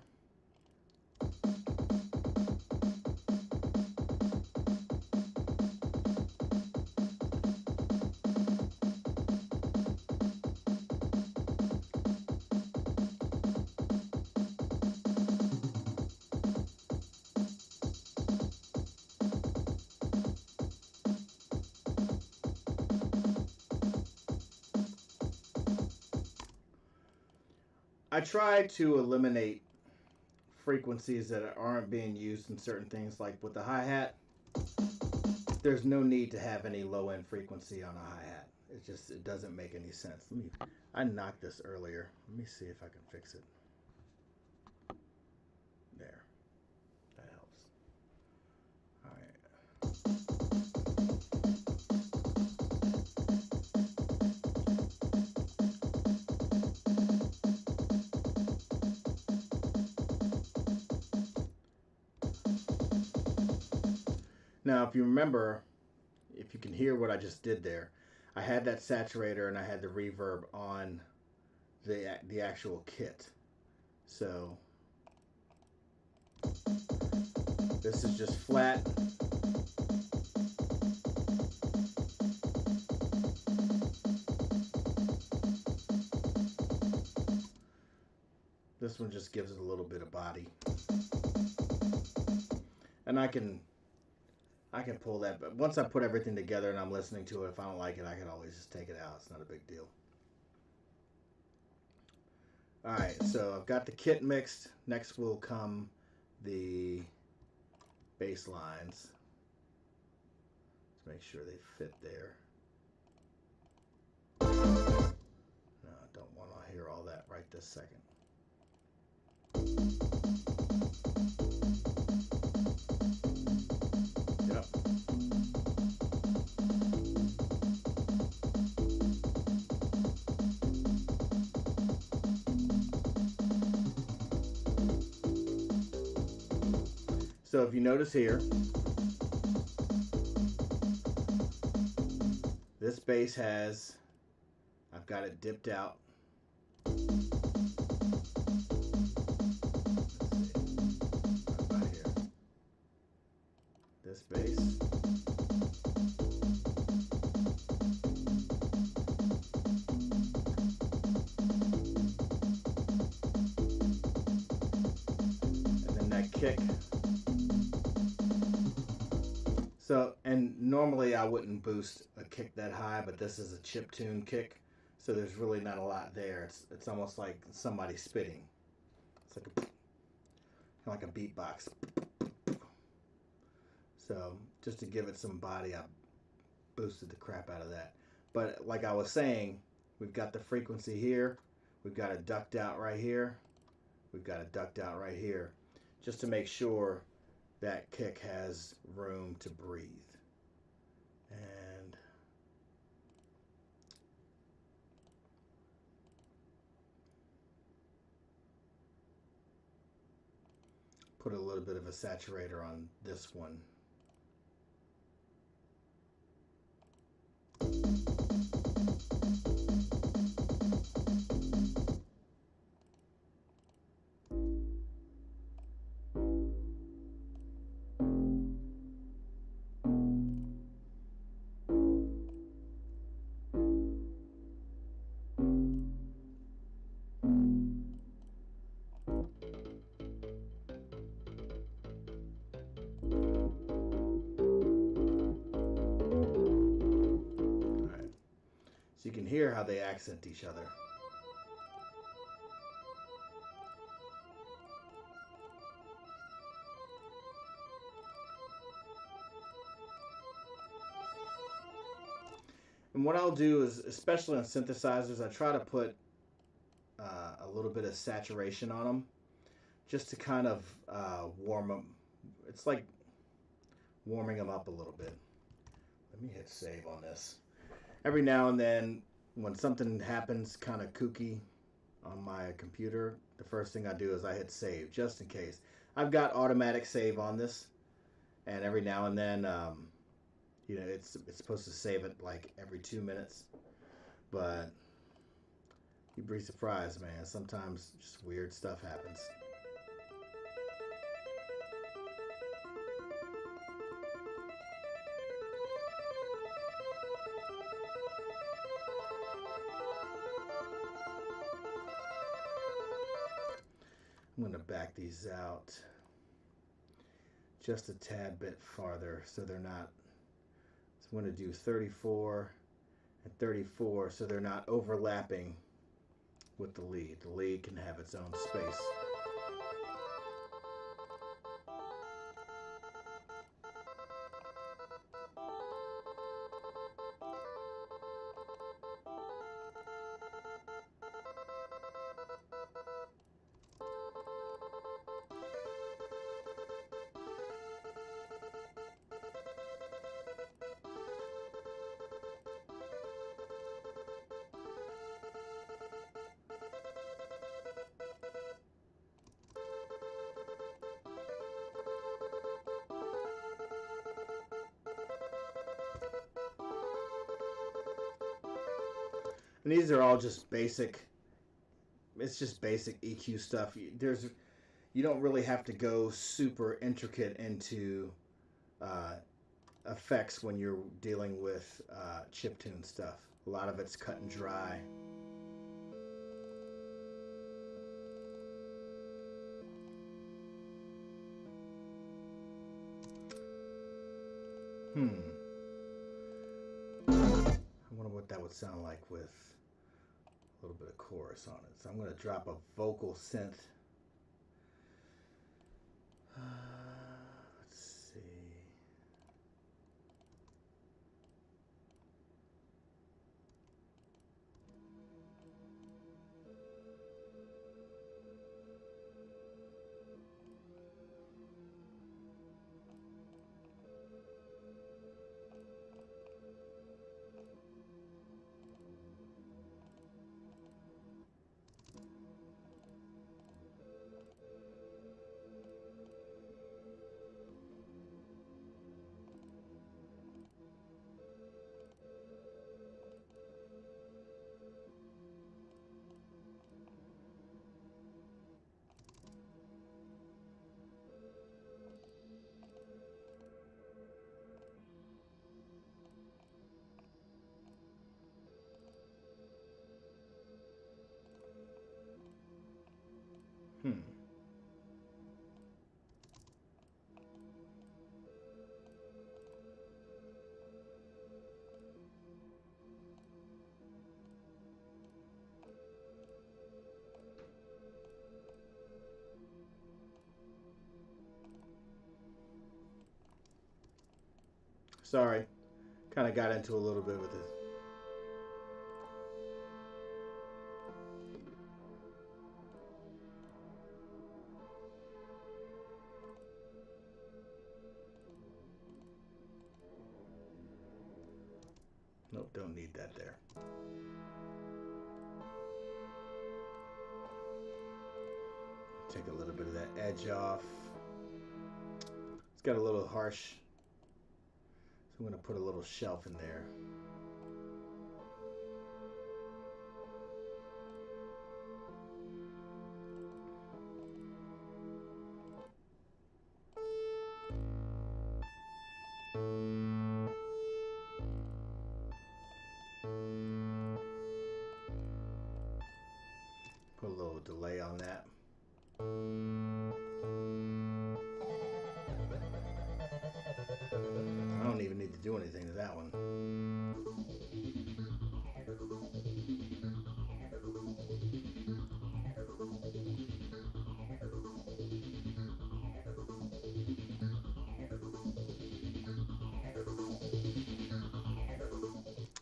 I try to eliminate frequencies that aren't being used in certain things, like with the hi-hat. there's no need to have any low end frequency on a hi-hat. It doesn't make any sense. I knocked this earlier. Let me see if I can fix it. There. That helps. All right. Now, if you remember, if you can hear what I just did there, I had that saturator and I had the reverb on the actual kit. So this is just flat. This one just gives it a little bit of body. And I can pull that, but once I put everything together and I'm listening to it, if I don't like it, I can always just take it out. It's not a big deal. Alright, so I've got the kit mixed. Next will come the bass lines. Let's make sure they fit there. No, I don't want to hear all that right this second. Yep. So if you notice here, this bass I've got it dipped out. This bass. And then that kick. So, and normally I wouldn't boost a kick that high, but this is a chiptune kick, so there's really not a lot there. It's almost like somebody spitting. It's like a beatbox. So just to give it some body, I boosted the crap out of that. But like I was saying, we've got the frequency here. We've got it ducked out right here. We've got it ducked out right here. Just to make sure that kick has room to breathe. And put a little bit of a saturator on this one. So you can hear how they accent each other. And what I'll do is, especially on synthesizers, I try to put a little bit of saturation on them, just to kind of warm them. It's like warming them up a little bit. Let me hit save on this. Every now and then, when something happens kind of kooky on my computer, the first thing I do is I hit save, just in case. I've got automatic save on this, and every now and then, you know, it's supposed to save it like every 2 minutes, but you'd be surprised, man. Sometimes just weird stuff happens. I'm going to back these out just a tad bit farther so they're not, so I'm going to do 34 and 34 so they're not overlapping with the lead. The lead can have its own space. And these are all just basic. It's just basic EQ stuff. You don't really have to go super intricate into effects when you're dealing with chiptune stuff. A lot of it's cut and dry. I wonder what that would sound like with a little bit of chorus on it. So I'm going to drop a vocal synth. Let's see. Sorry, kind of got into a little bit with this. Nope, don't need that there. Take a little bit of that edge off. It's got a little harsh. So I'm going to put a little shelf in there. Put a little delay on that. I don't even need to do anything to that one.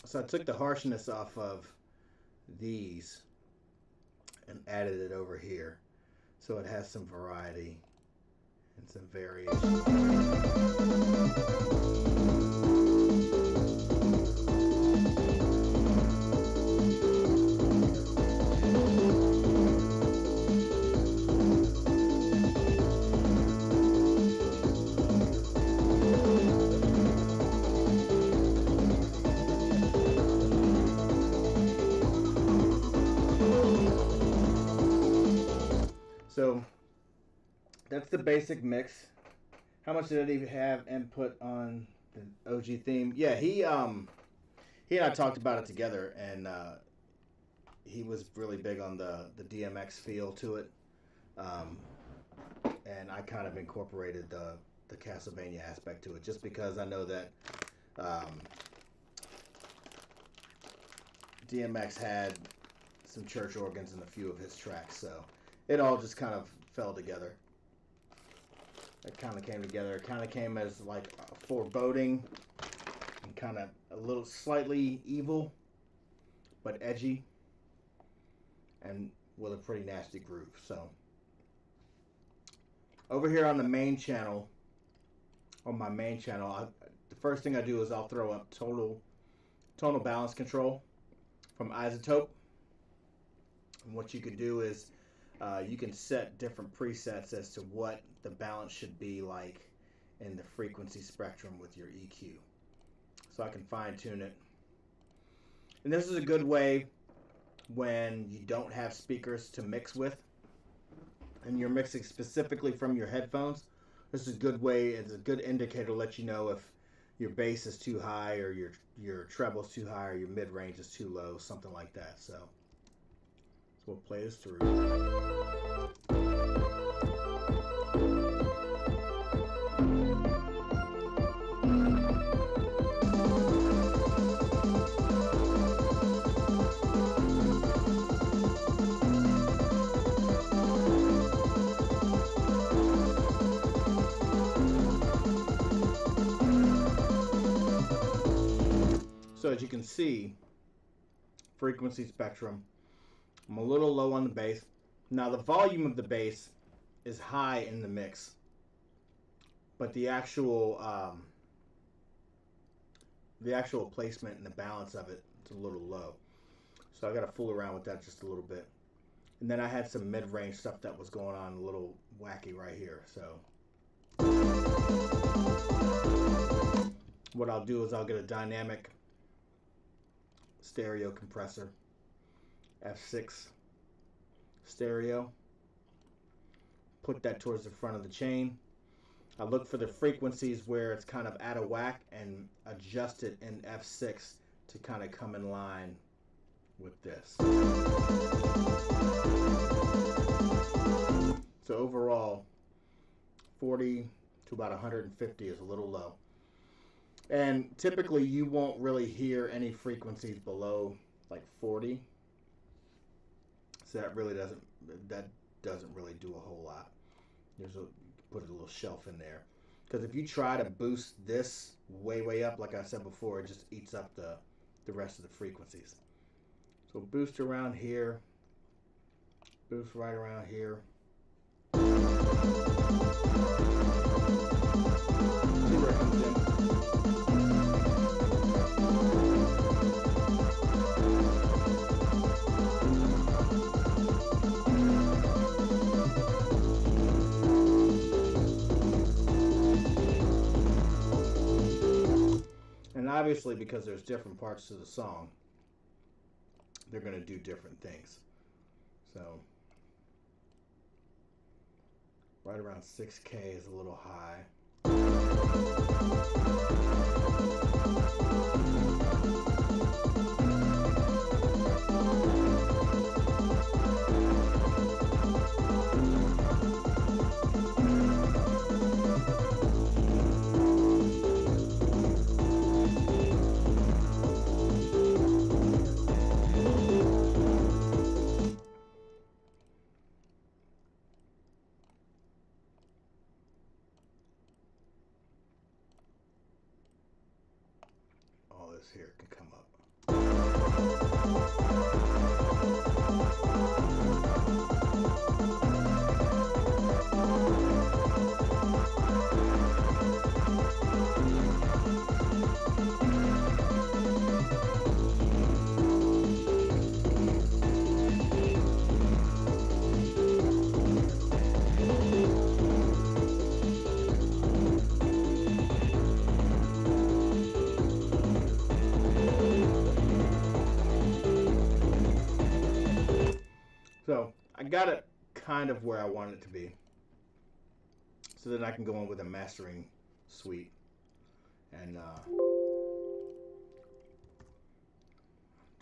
So I took the harshness off of these and added it over here, so it has some variety and some variation. So that's the basic mix. How much did Eddie have input on the OG theme? Yeah, he and I talked about it together, and he was really big on the DMX feel to it, and I kind of incorporated the Castlevania aspect to it, just because I know that DMX had some church organs in a few of his tracks, so it all just kind of fell together. It kind of came together. It kind of came as like a foreboding and kind of a little slightly evil, but edgy, and with a pretty nasty groove. So over here on the main channel, on my main channel, the first thing I do is I'll throw up tonal balance control from Isotope. And what you can do is you can set different presets as to what the balance should be like in the frequency spectrum with your EQ. So I can fine tune it. And this is a good way when you don't have speakers to mix with and you're mixing specifically from your headphones. This is a good way, it's a good indicator to let you know if your bass is too high or your treble is too high or your mid-range is too low, something like that. So we'll play this through. So as you can see, frequency spectrum, I'm a little low on the bass. Now the volume of the bass is high in the mix, but the actual placement and the balance of it is a little low. So I got to fool around with that just a little bit. And then I had some mid-range stuff that was going on a little wacky right here. So what I'll do is I'll get a dynamic stereo compressor, F6 stereo, put that towards the front of the chain. I look for the frequencies where it's kind of out of whack and adjust it in F6 to kind of come in line with this. So overall, 40 to about 150 is a little low. And typically you won't really hear any frequencies below like 40. So that doesn't really do a whole lot. Put a little shelf in there. Because if you try to boost this way up, like I said before, it just eats up the rest of the frequencies. So boost around here, boost right around here. See where it comes in. And obviously, because there's different parts to the song, they're going to do different things. So right around 6K is a little high. Here can come up. So I got it kind of where I want it to be. So then I can go in with a mastering suite and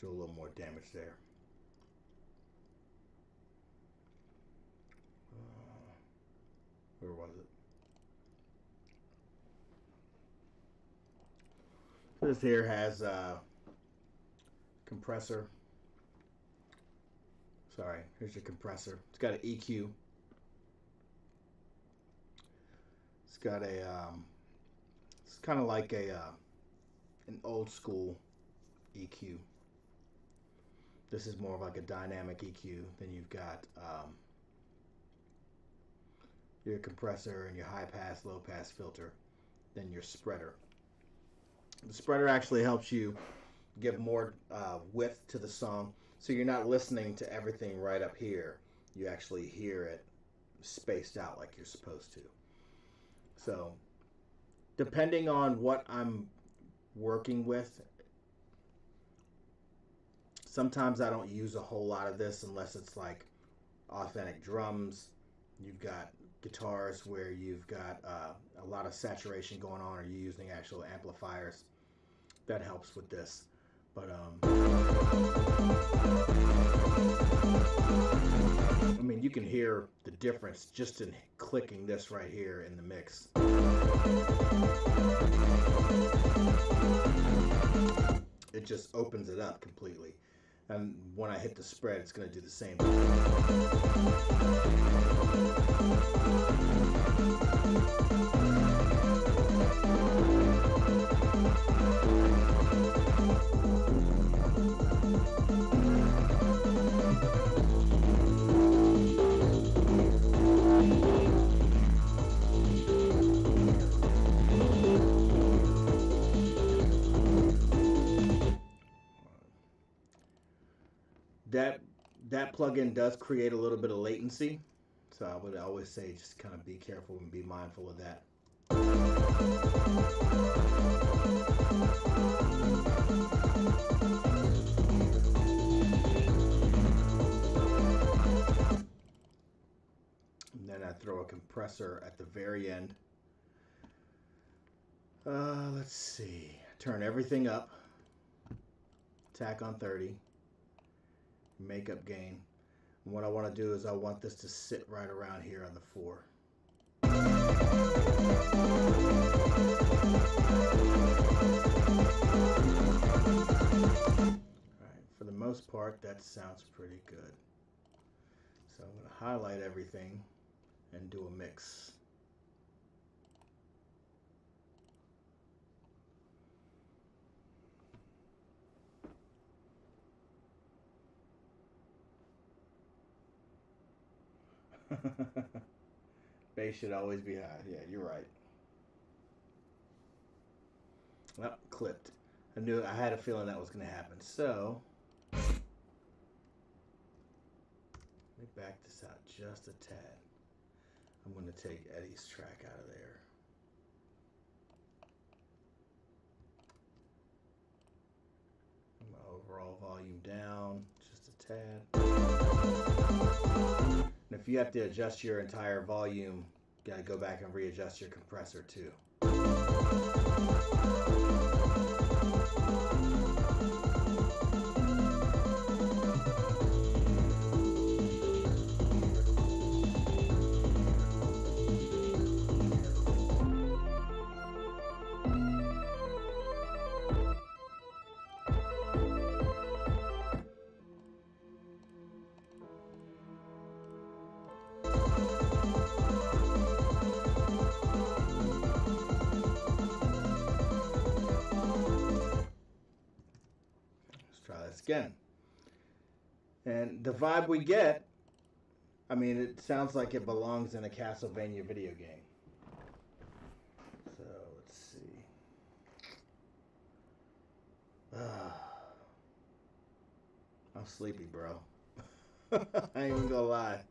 do a little more damage there. Where was it? This here has a compressor. Sorry, here's your compressor. It's got an EQ. It's got a, it's kind of like an old school EQ. This is more of like a dynamic EQ. Then you've got your compressor and your high pass, low pass filter. Then your spreader. The spreader actually helps you give more width to the song. So you're not listening to everything right up here. You actually hear it spaced out like you're supposed to. So depending on what I'm working with, Sometimes I don't use a whole lot of this unless it's like authentic drums. You've got guitars where you've got a lot of saturation going on, or you're using actual amplifiers. That helps with this. But I mean, you can hear the difference just in clicking this right here in the mix. It just opens it up completely. And when I hit the spread, it's going to do the same thing. That plugin does create a little bit of latency, so I would always say just kind of be careful and be mindful of that. And then I throw a compressor at the very end. Let's see. Turn everything up. Tack on 30. Makeup gain. And what I want to do is I want this to sit right around here on the 4. Alright, for the most part that sounds pretty good. So I'm going to highlight everything and do a mix. Bass should always be high. Yeah, you're right. Well, clipped. I had a feeling that was going to happen. So, let me back this out just a tad. I'm going to take Eddie's track out of there. My overall volume down just a tad. And if you have to adjust your entire volume, you gotta go back and readjust your compressor too. Again, and the vibe we get, I mean, it sounds like it belongs in a Castlevania video game. So let's see. I'm sleepy, bro. I ain't even gonna lie.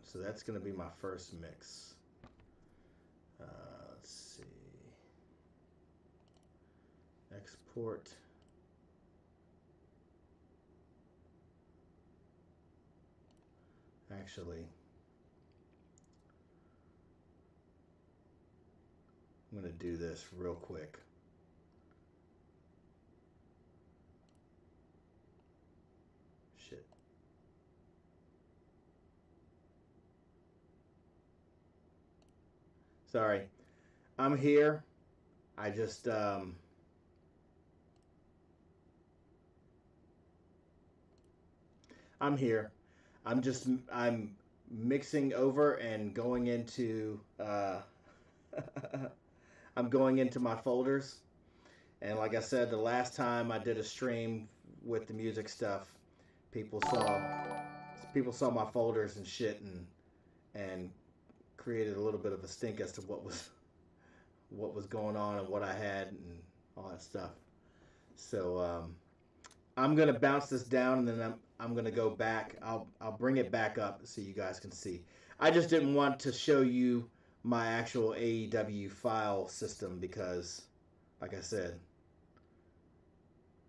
So that's going to be my first mix. Let's see. Export. Actually, I'm going to do this real quick. Shit. Sorry, I'm here. I just I'm here. I'm mixing over and going into I'm going into my folders. And like I said, the last time I did a stream with the music stuff, people saw my folders and shit, and created a little bit of a stink as to what was going on and what I had and all that stuff. So I'm gonna bounce this down, and then I'm gonna go back. I'll bring it back up so you guys can see. I just didn't want to show you my actual AEW file system because, like I said,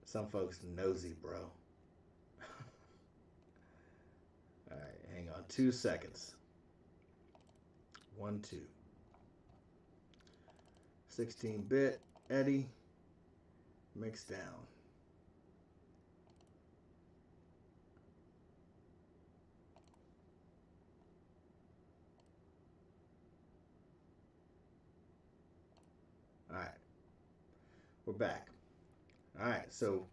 some folks nosy, bro. All right, hang on 2 seconds. 1, 2. 16-bit Eddie mix down. All right, we're back. All right, so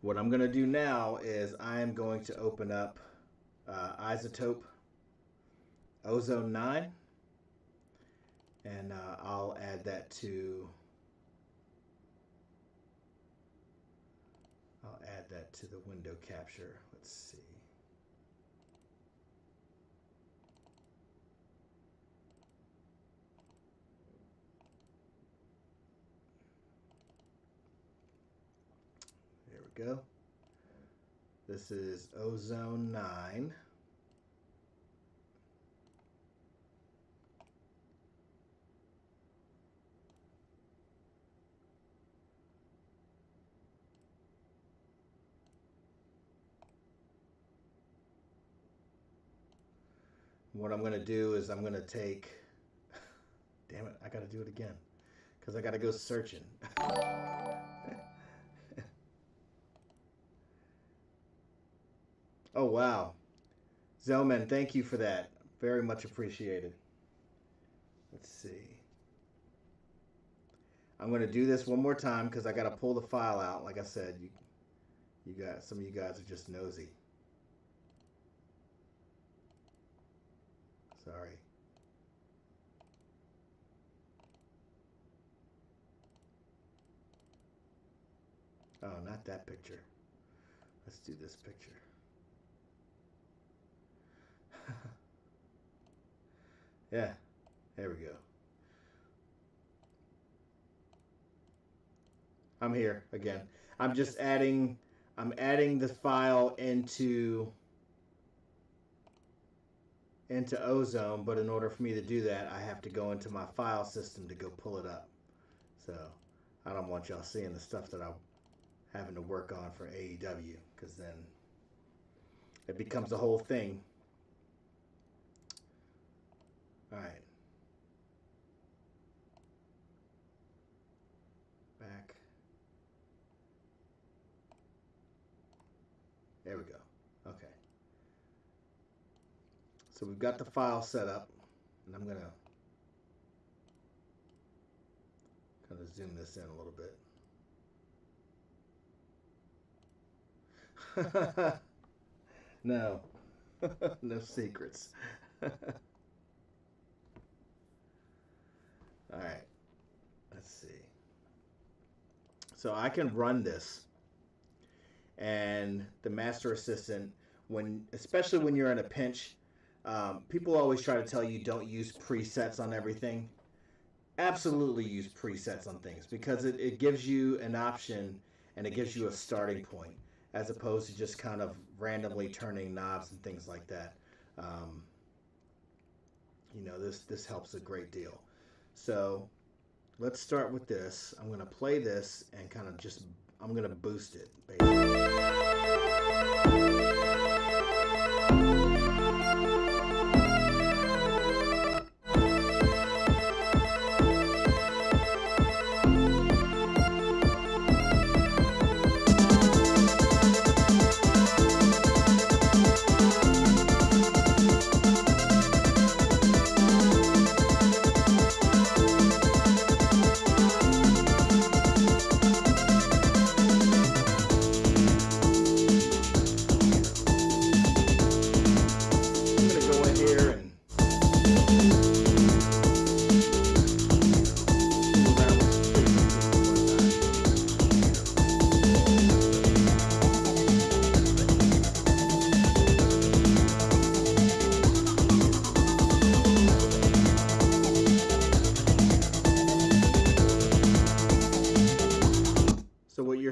what I'm going to do now is I am going to open up Isotope Ozone 9, and I'll add that to the window capture. Let's see. There we go. This is Ozone 9. What I'm going to do is I'm going to take, damn it, I got to do it again because I got to go searching. Oh, wow. Zelman, thank you for that. Very much appreciated. Let's see. I'm going to do this one more time because I got to pull the file out. Like I said, you guys, some of you guys are just nosy. Sorry. Oh, not that picture. Let's do this picture. Yeah, there we go. I'm here again. I'm just adding the file into Ozone, but in order for me to do that, I have to go into my file system to go pull it up. So I don't want y'all seeing the stuff that I'm having to work on for AEW, because then it becomes a whole thing. All right. Back. There we go. Okay. So we've got the file set up, and I'm going to kind of zoom this in a little bit. No. No secrets. All right. Let's see. So I can run this, and the Master Assistant, especially when you're in a pinch, people always try to tell you don't use presets on everything. Absolutely use presets on things, because it gives you an option and it gives you a starting point, as opposed to just kind of randomly turning knobs and things like that. You know, this helps a great deal. So let's start with this. I'm going to play this and kind of I'm going to boost it, basically.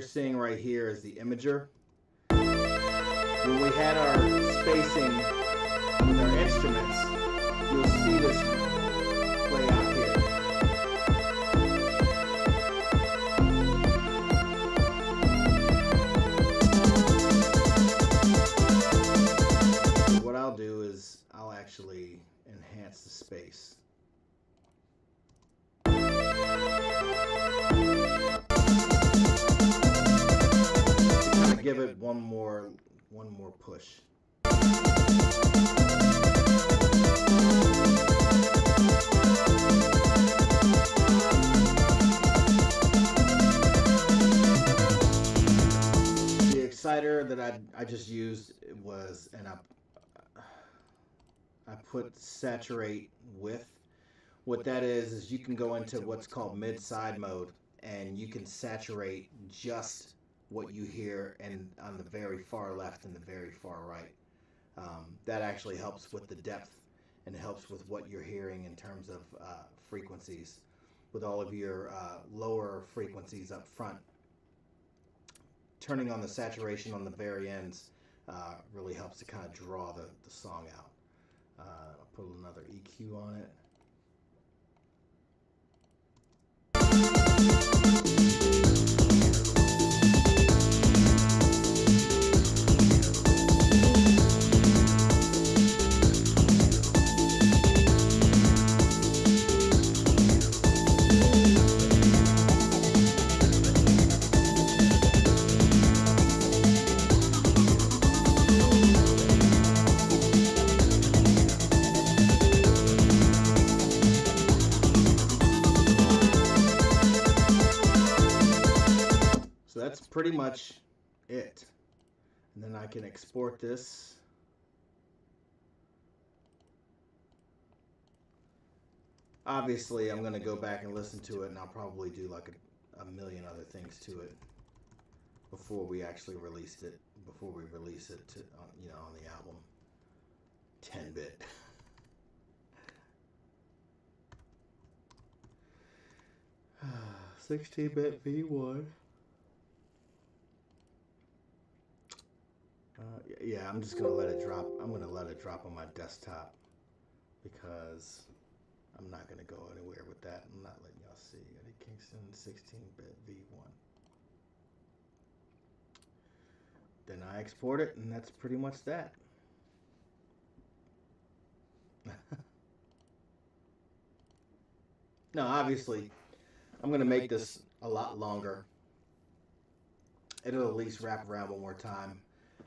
you're seeing right here is the imager. When we had our spacing with our instruments, you'll see this play out here. What I'll do is I'll actually enhance the space. Kind of give it one more push. The exciter that I just used was, and I put saturate with. What that is you can go into what's called mid-side mode, and you can saturate just what you hear and on the very far left and the very far right. That actually helps with the depth and helps with what you're hearing in terms of frequencies. With all of your lower frequencies up front, turning on the saturation on the very ends really helps to kind of draw the song out. I'll put another EQ on it. That's pretty much it. And then I can export this. Obviously, I'm going to go back and listen to it, and I'll probably do like a million other things to it before we actually release it. Before we release it to, on the album. 10-bit. Ah, 16-bit V1. Yeah, I'm just gonna let it drop. I'm gonna let it drop on my desktop because I'm not gonna go anywhere with that. I'm not letting y'all see Eddie Kingston 16-bit V1. Then I export it, and that's pretty much that. Now, obviously, I'm gonna make this a lot longer. It'll at least wrap around one more time.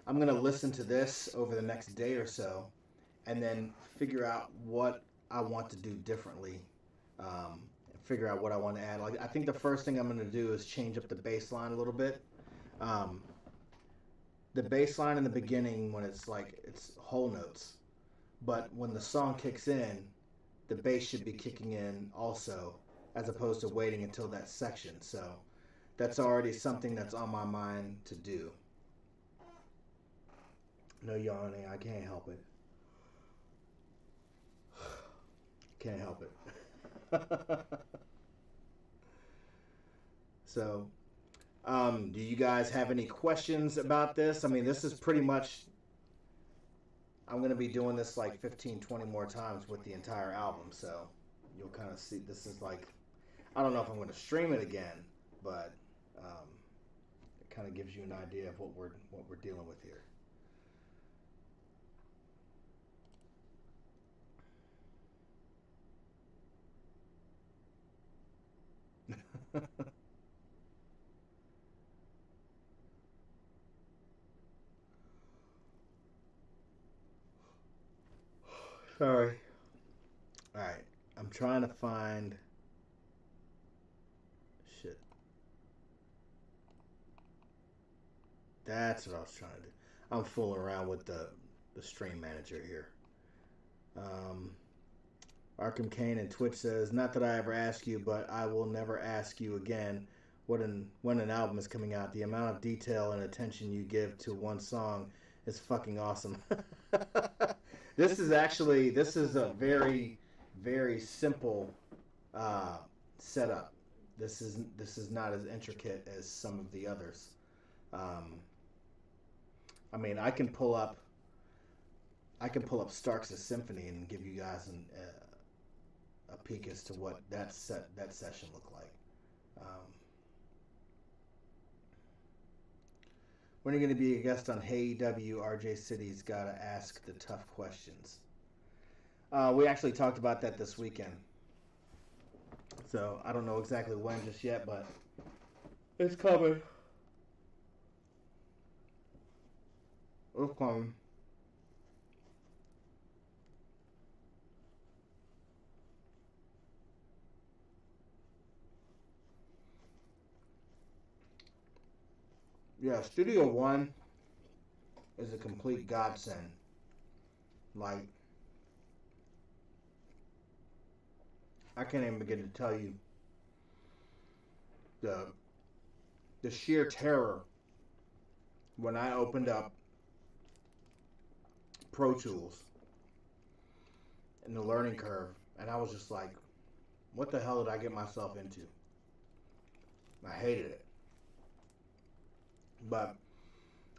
I'm going to listen to this over the next day or so and then figure out what I want to do differently. Figure out what I want to add. Like, I think the first thing I'm going to do is change up the bass line a little bit. The bass line in the beginning, when it's whole notes. But when the song kicks in, the bass should be kicking in also, as opposed to waiting until that section. So that's already something that's on my mind to do. No yawning, I can't help it. Can't help it. So, do you guys have any questions about this? I mean, this is pretty much, I'm going to be doing this like 15, 20 more times with the entire album. So, you'll kind of see, this is like, I don't know if I'm going to stream it again, but it kind of gives you an idea of what we're dealing with here. Sorry. Alright. I'm trying to find... Shit. That's what I was trying to do. I'm fooling around with the stream manager here. Arkham Kane and Twitch says, not that I ever ask you, but I will never ask you again when an album is coming out. The amount of detail and attention you give to one song is fucking awesome. This is a very, very simple setup. this is not as intricate as some of the others. Um, I mean, I can pull up Starks' Symphony and give you guys a peek as to what that session looked like. When are you going to be a guest on AEW? RJ City's got to ask the tough questions. We actually talked about that this weekend. So I don't know exactly when just yet, but it's coming. It's coming. Yeah, Studio One is a complete godsend. Like, I can't even begin to tell you the sheer terror when I opened up Pro Tools in the learning curve, and I was just like, what the hell did I get myself into? I hated it. But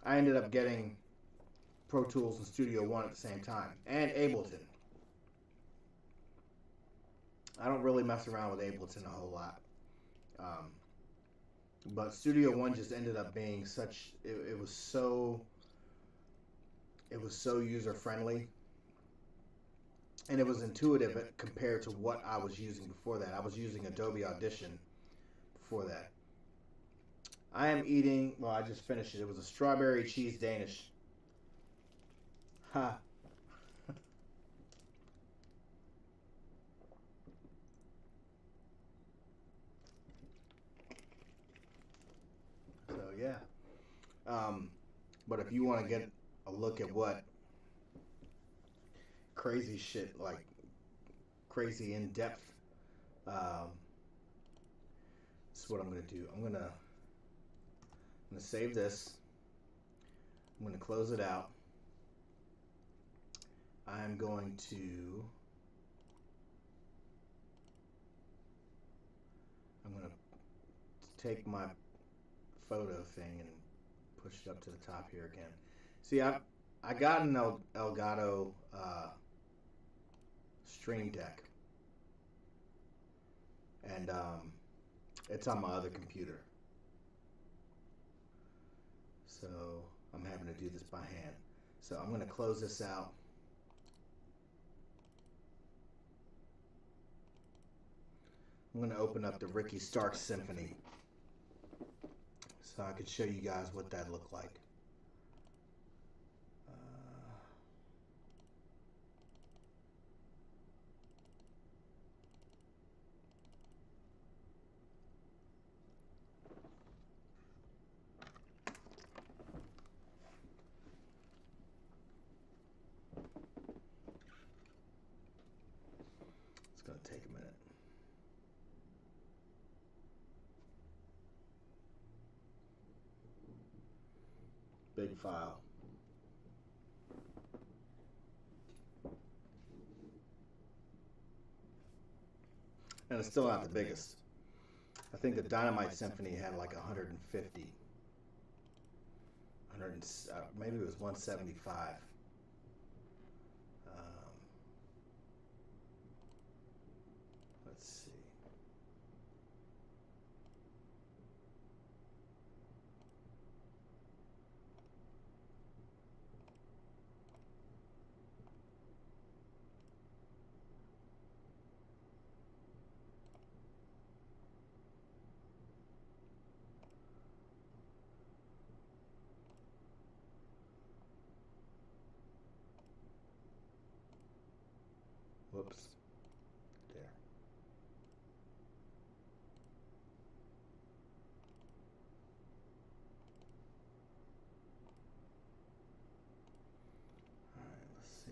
I ended up getting Pro Tools and Studio One at the same time, and Ableton. I don't really mess around with Ableton a whole lot. But Studio One just ended up being such, it was so user friendly, and it was intuitive compared to what I was using before that. I was using Adobe Audition before that. I am eating, well, I just finished it. It was a strawberry cheese Danish. Ha. So, yeah. But if you want to get a look at what crazy shit, like crazy in-depth, this is what I'm going to do. I'm going to save this. I'm going to close it out. I'm going to take my photo thing and push it up to the top here again. See, I got an Elgato Stream Deck, and it's on my other computer. So I'm having to do this by hand. So I'm going to close this out. I'm going to open up the Ricky Starks Symphony so I could show you guys what that looked like. It's going to take a minute. Big file. And it's still not the biggest. I think the Dynamite Symphony had like 150. Maybe it was 175. Let's see. Whoops. There. All right, let's see.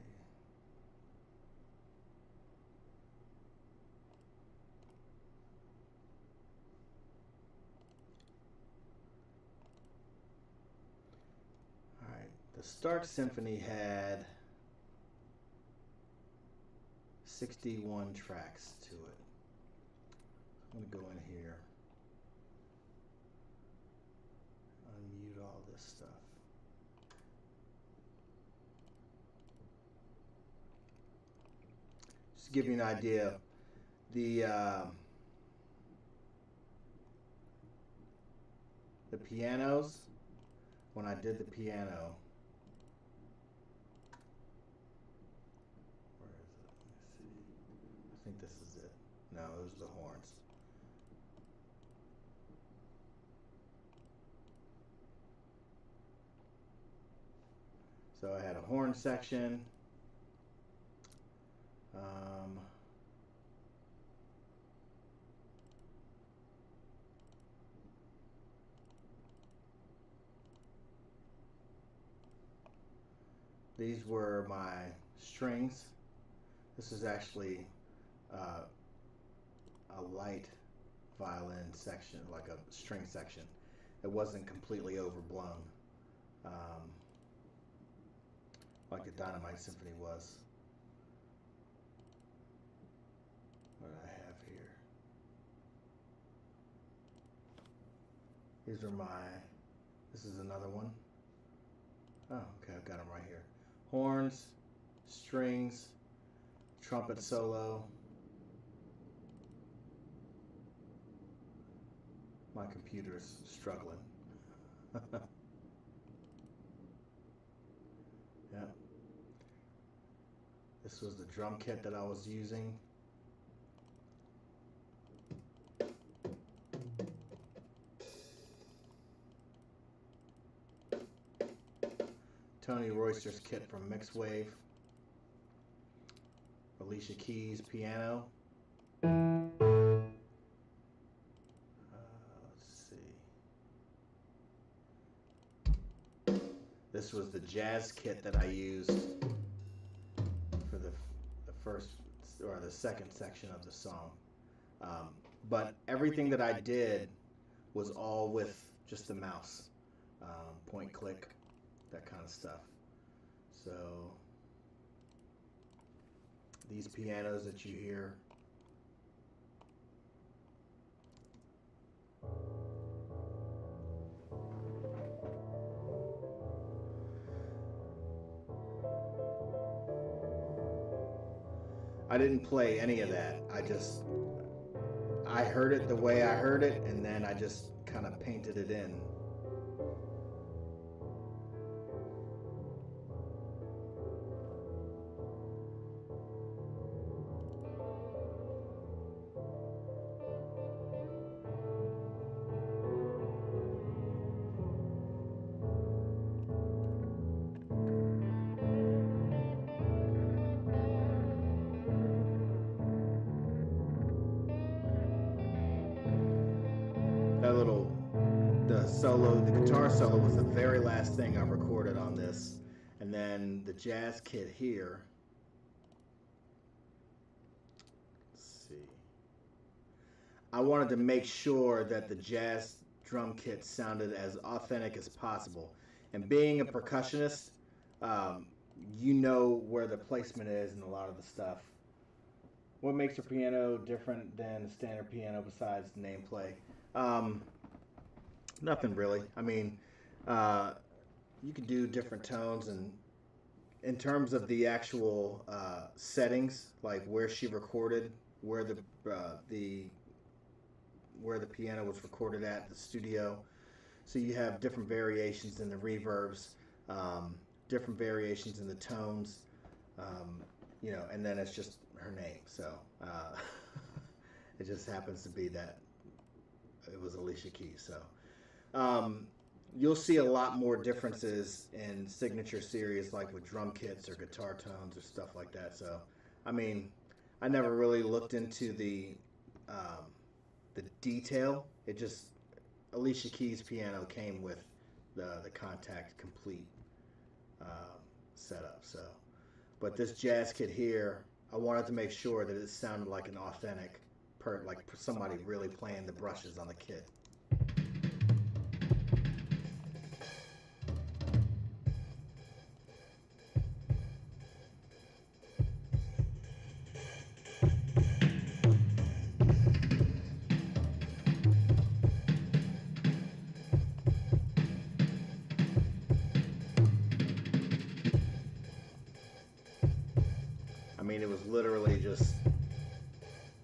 All right, the Stark Symphony had 61 tracks to it. I'm going to go in here. stuff. Just to give you an idea, the pianos, when I did the piano, where is it? Let me see. I think this is it. No, those are the horns. So I had a horn section. These were my strings. This is actually a light violin section, like a string section. It wasn't completely overblown, like the Dynamite Symphony was. What do I have here? These are this is another one. Oh, okay, I've got them right here. Horns, strings, trumpet solo. My computer's struggling. Yeah. This was the drum kit that I was using. Tony Royster's kit from Mixwave. Alicia Keys piano. Let's see. This was the jazz kit that I used for the first or the second section of the song. But everything that I did was all with just the mouse, point click, that kind of stuff. So these pianos that you hear, I didn't play any of that. I heard it the way I heard it, and then I just kind of painted it in. The guitar solo was the very last thing I recorded on this, and then the jazz kit here. Let's see. I wanted to make sure that the jazz drum kit sounded as authentic as possible, and being a percussionist, you know where the placement is in a lot of the stuff. What makes a piano different than a standard piano besides the nameplate? Nothing really. I mean, you can do different tones, and in terms of the actual settings, like where she recorded, where the piano was recorded at the studio. So you have different variations in the reverbs, different variations in the tones, and then it's just her name. So it just happens to be that it was Alicia Keys. So. You'll see a lot more differences in signature series, like with drum kits or guitar tones or stuff like that. So, I mean, I never really looked into the detail. It just, Alicia Keys piano came with the Contact Complete setup. So, but this jazz kit here, I wanted to make sure that it sounded like an authentic, like somebody really playing the brushes on the kit. was literally just,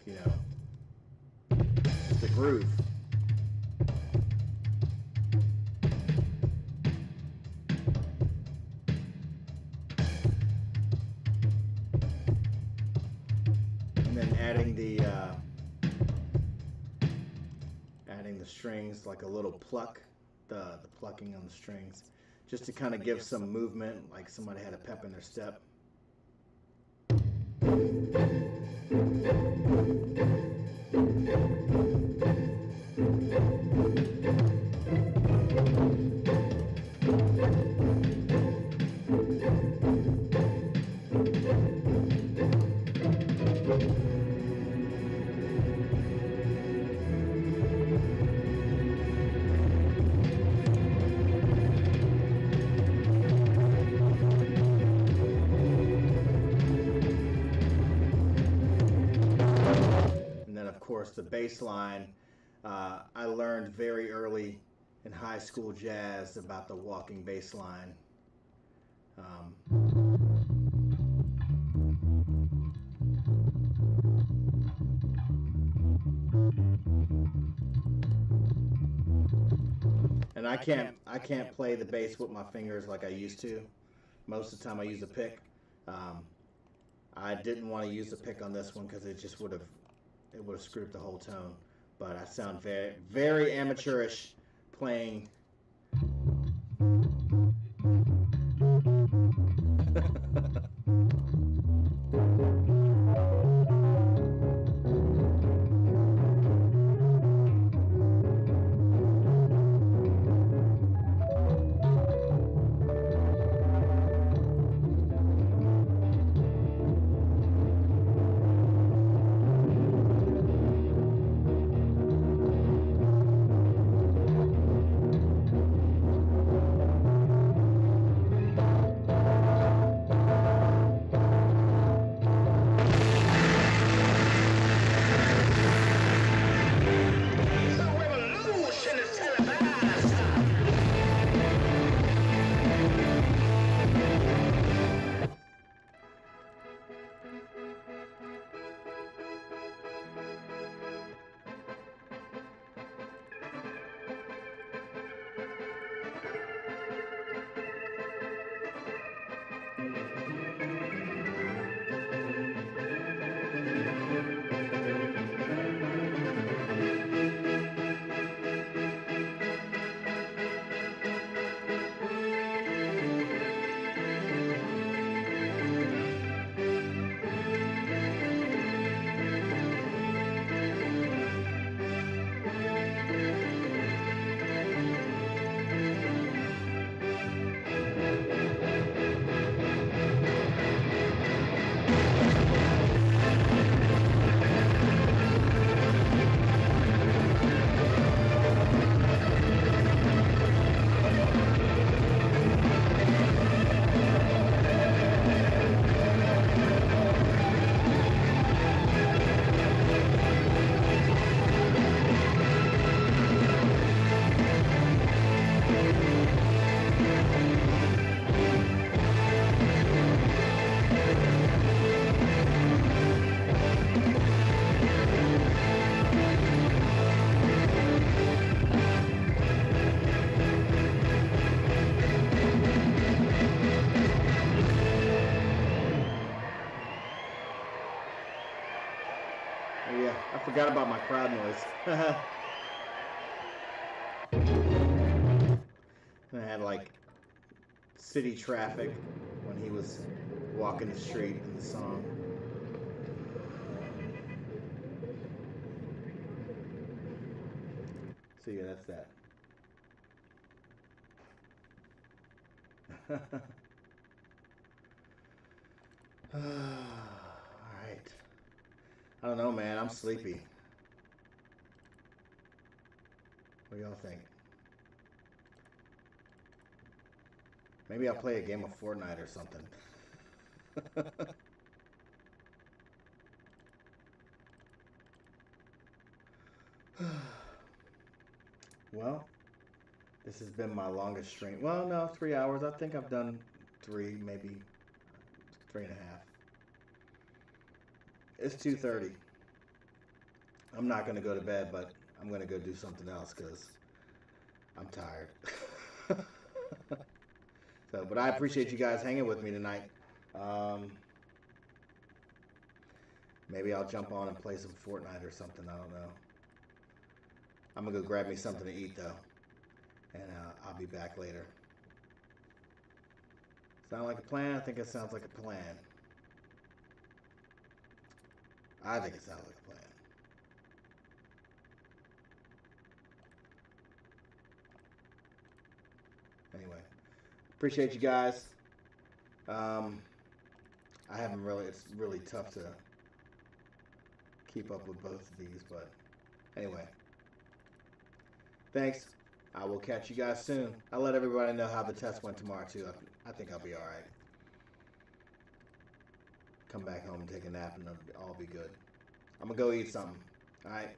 you know, just a groove. And then adding the strings, like a little pluck, the plucking on the strings, just to kind of give some movement, like somebody had a pep in their step. The bass line, I learned very early in high school jazz about the walking bass line. And I can't play the bass with my fingers like I used to. Most of the time I use a pick. I didn't want to use the pick on this one because it just would have screwed up the whole tone. But I sound very, very amateurish playing. I forgot about my crowd noise. And I had like city traffic when he was walking the street in the song. So yeah, that's that. All right. I don't know, man. I'm sleepy. What do y'all think? Maybe I'll play a game of Fortnite or something. Well, this has been my longest stream. Well, no, 3 hours. I think I've done 3, maybe 3.5. It's 2:30. I'm not going to go to bed, but I'm going to go do something else because I'm tired. So, but I appreciate you guys hanging with me tonight. Maybe I'll jump on and play some Fortnite or something. I don't know. I'm going to go grab me something to eat, though. And I'll be back later. Sound like a plan? I think it sounds like a plan. I think it sounds like a plan. Anyway, appreciate you guys. I haven't really, it's really tough to keep up with both of these, but anyway. Thanks. I will catch you guys soon. I'll let everybody know how the test went tomorrow, too. I think I'll be all right. Come back home and take a nap, and it'll all be good. I'm going to go eat something. All right?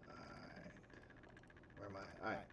All right. Where am I? All right.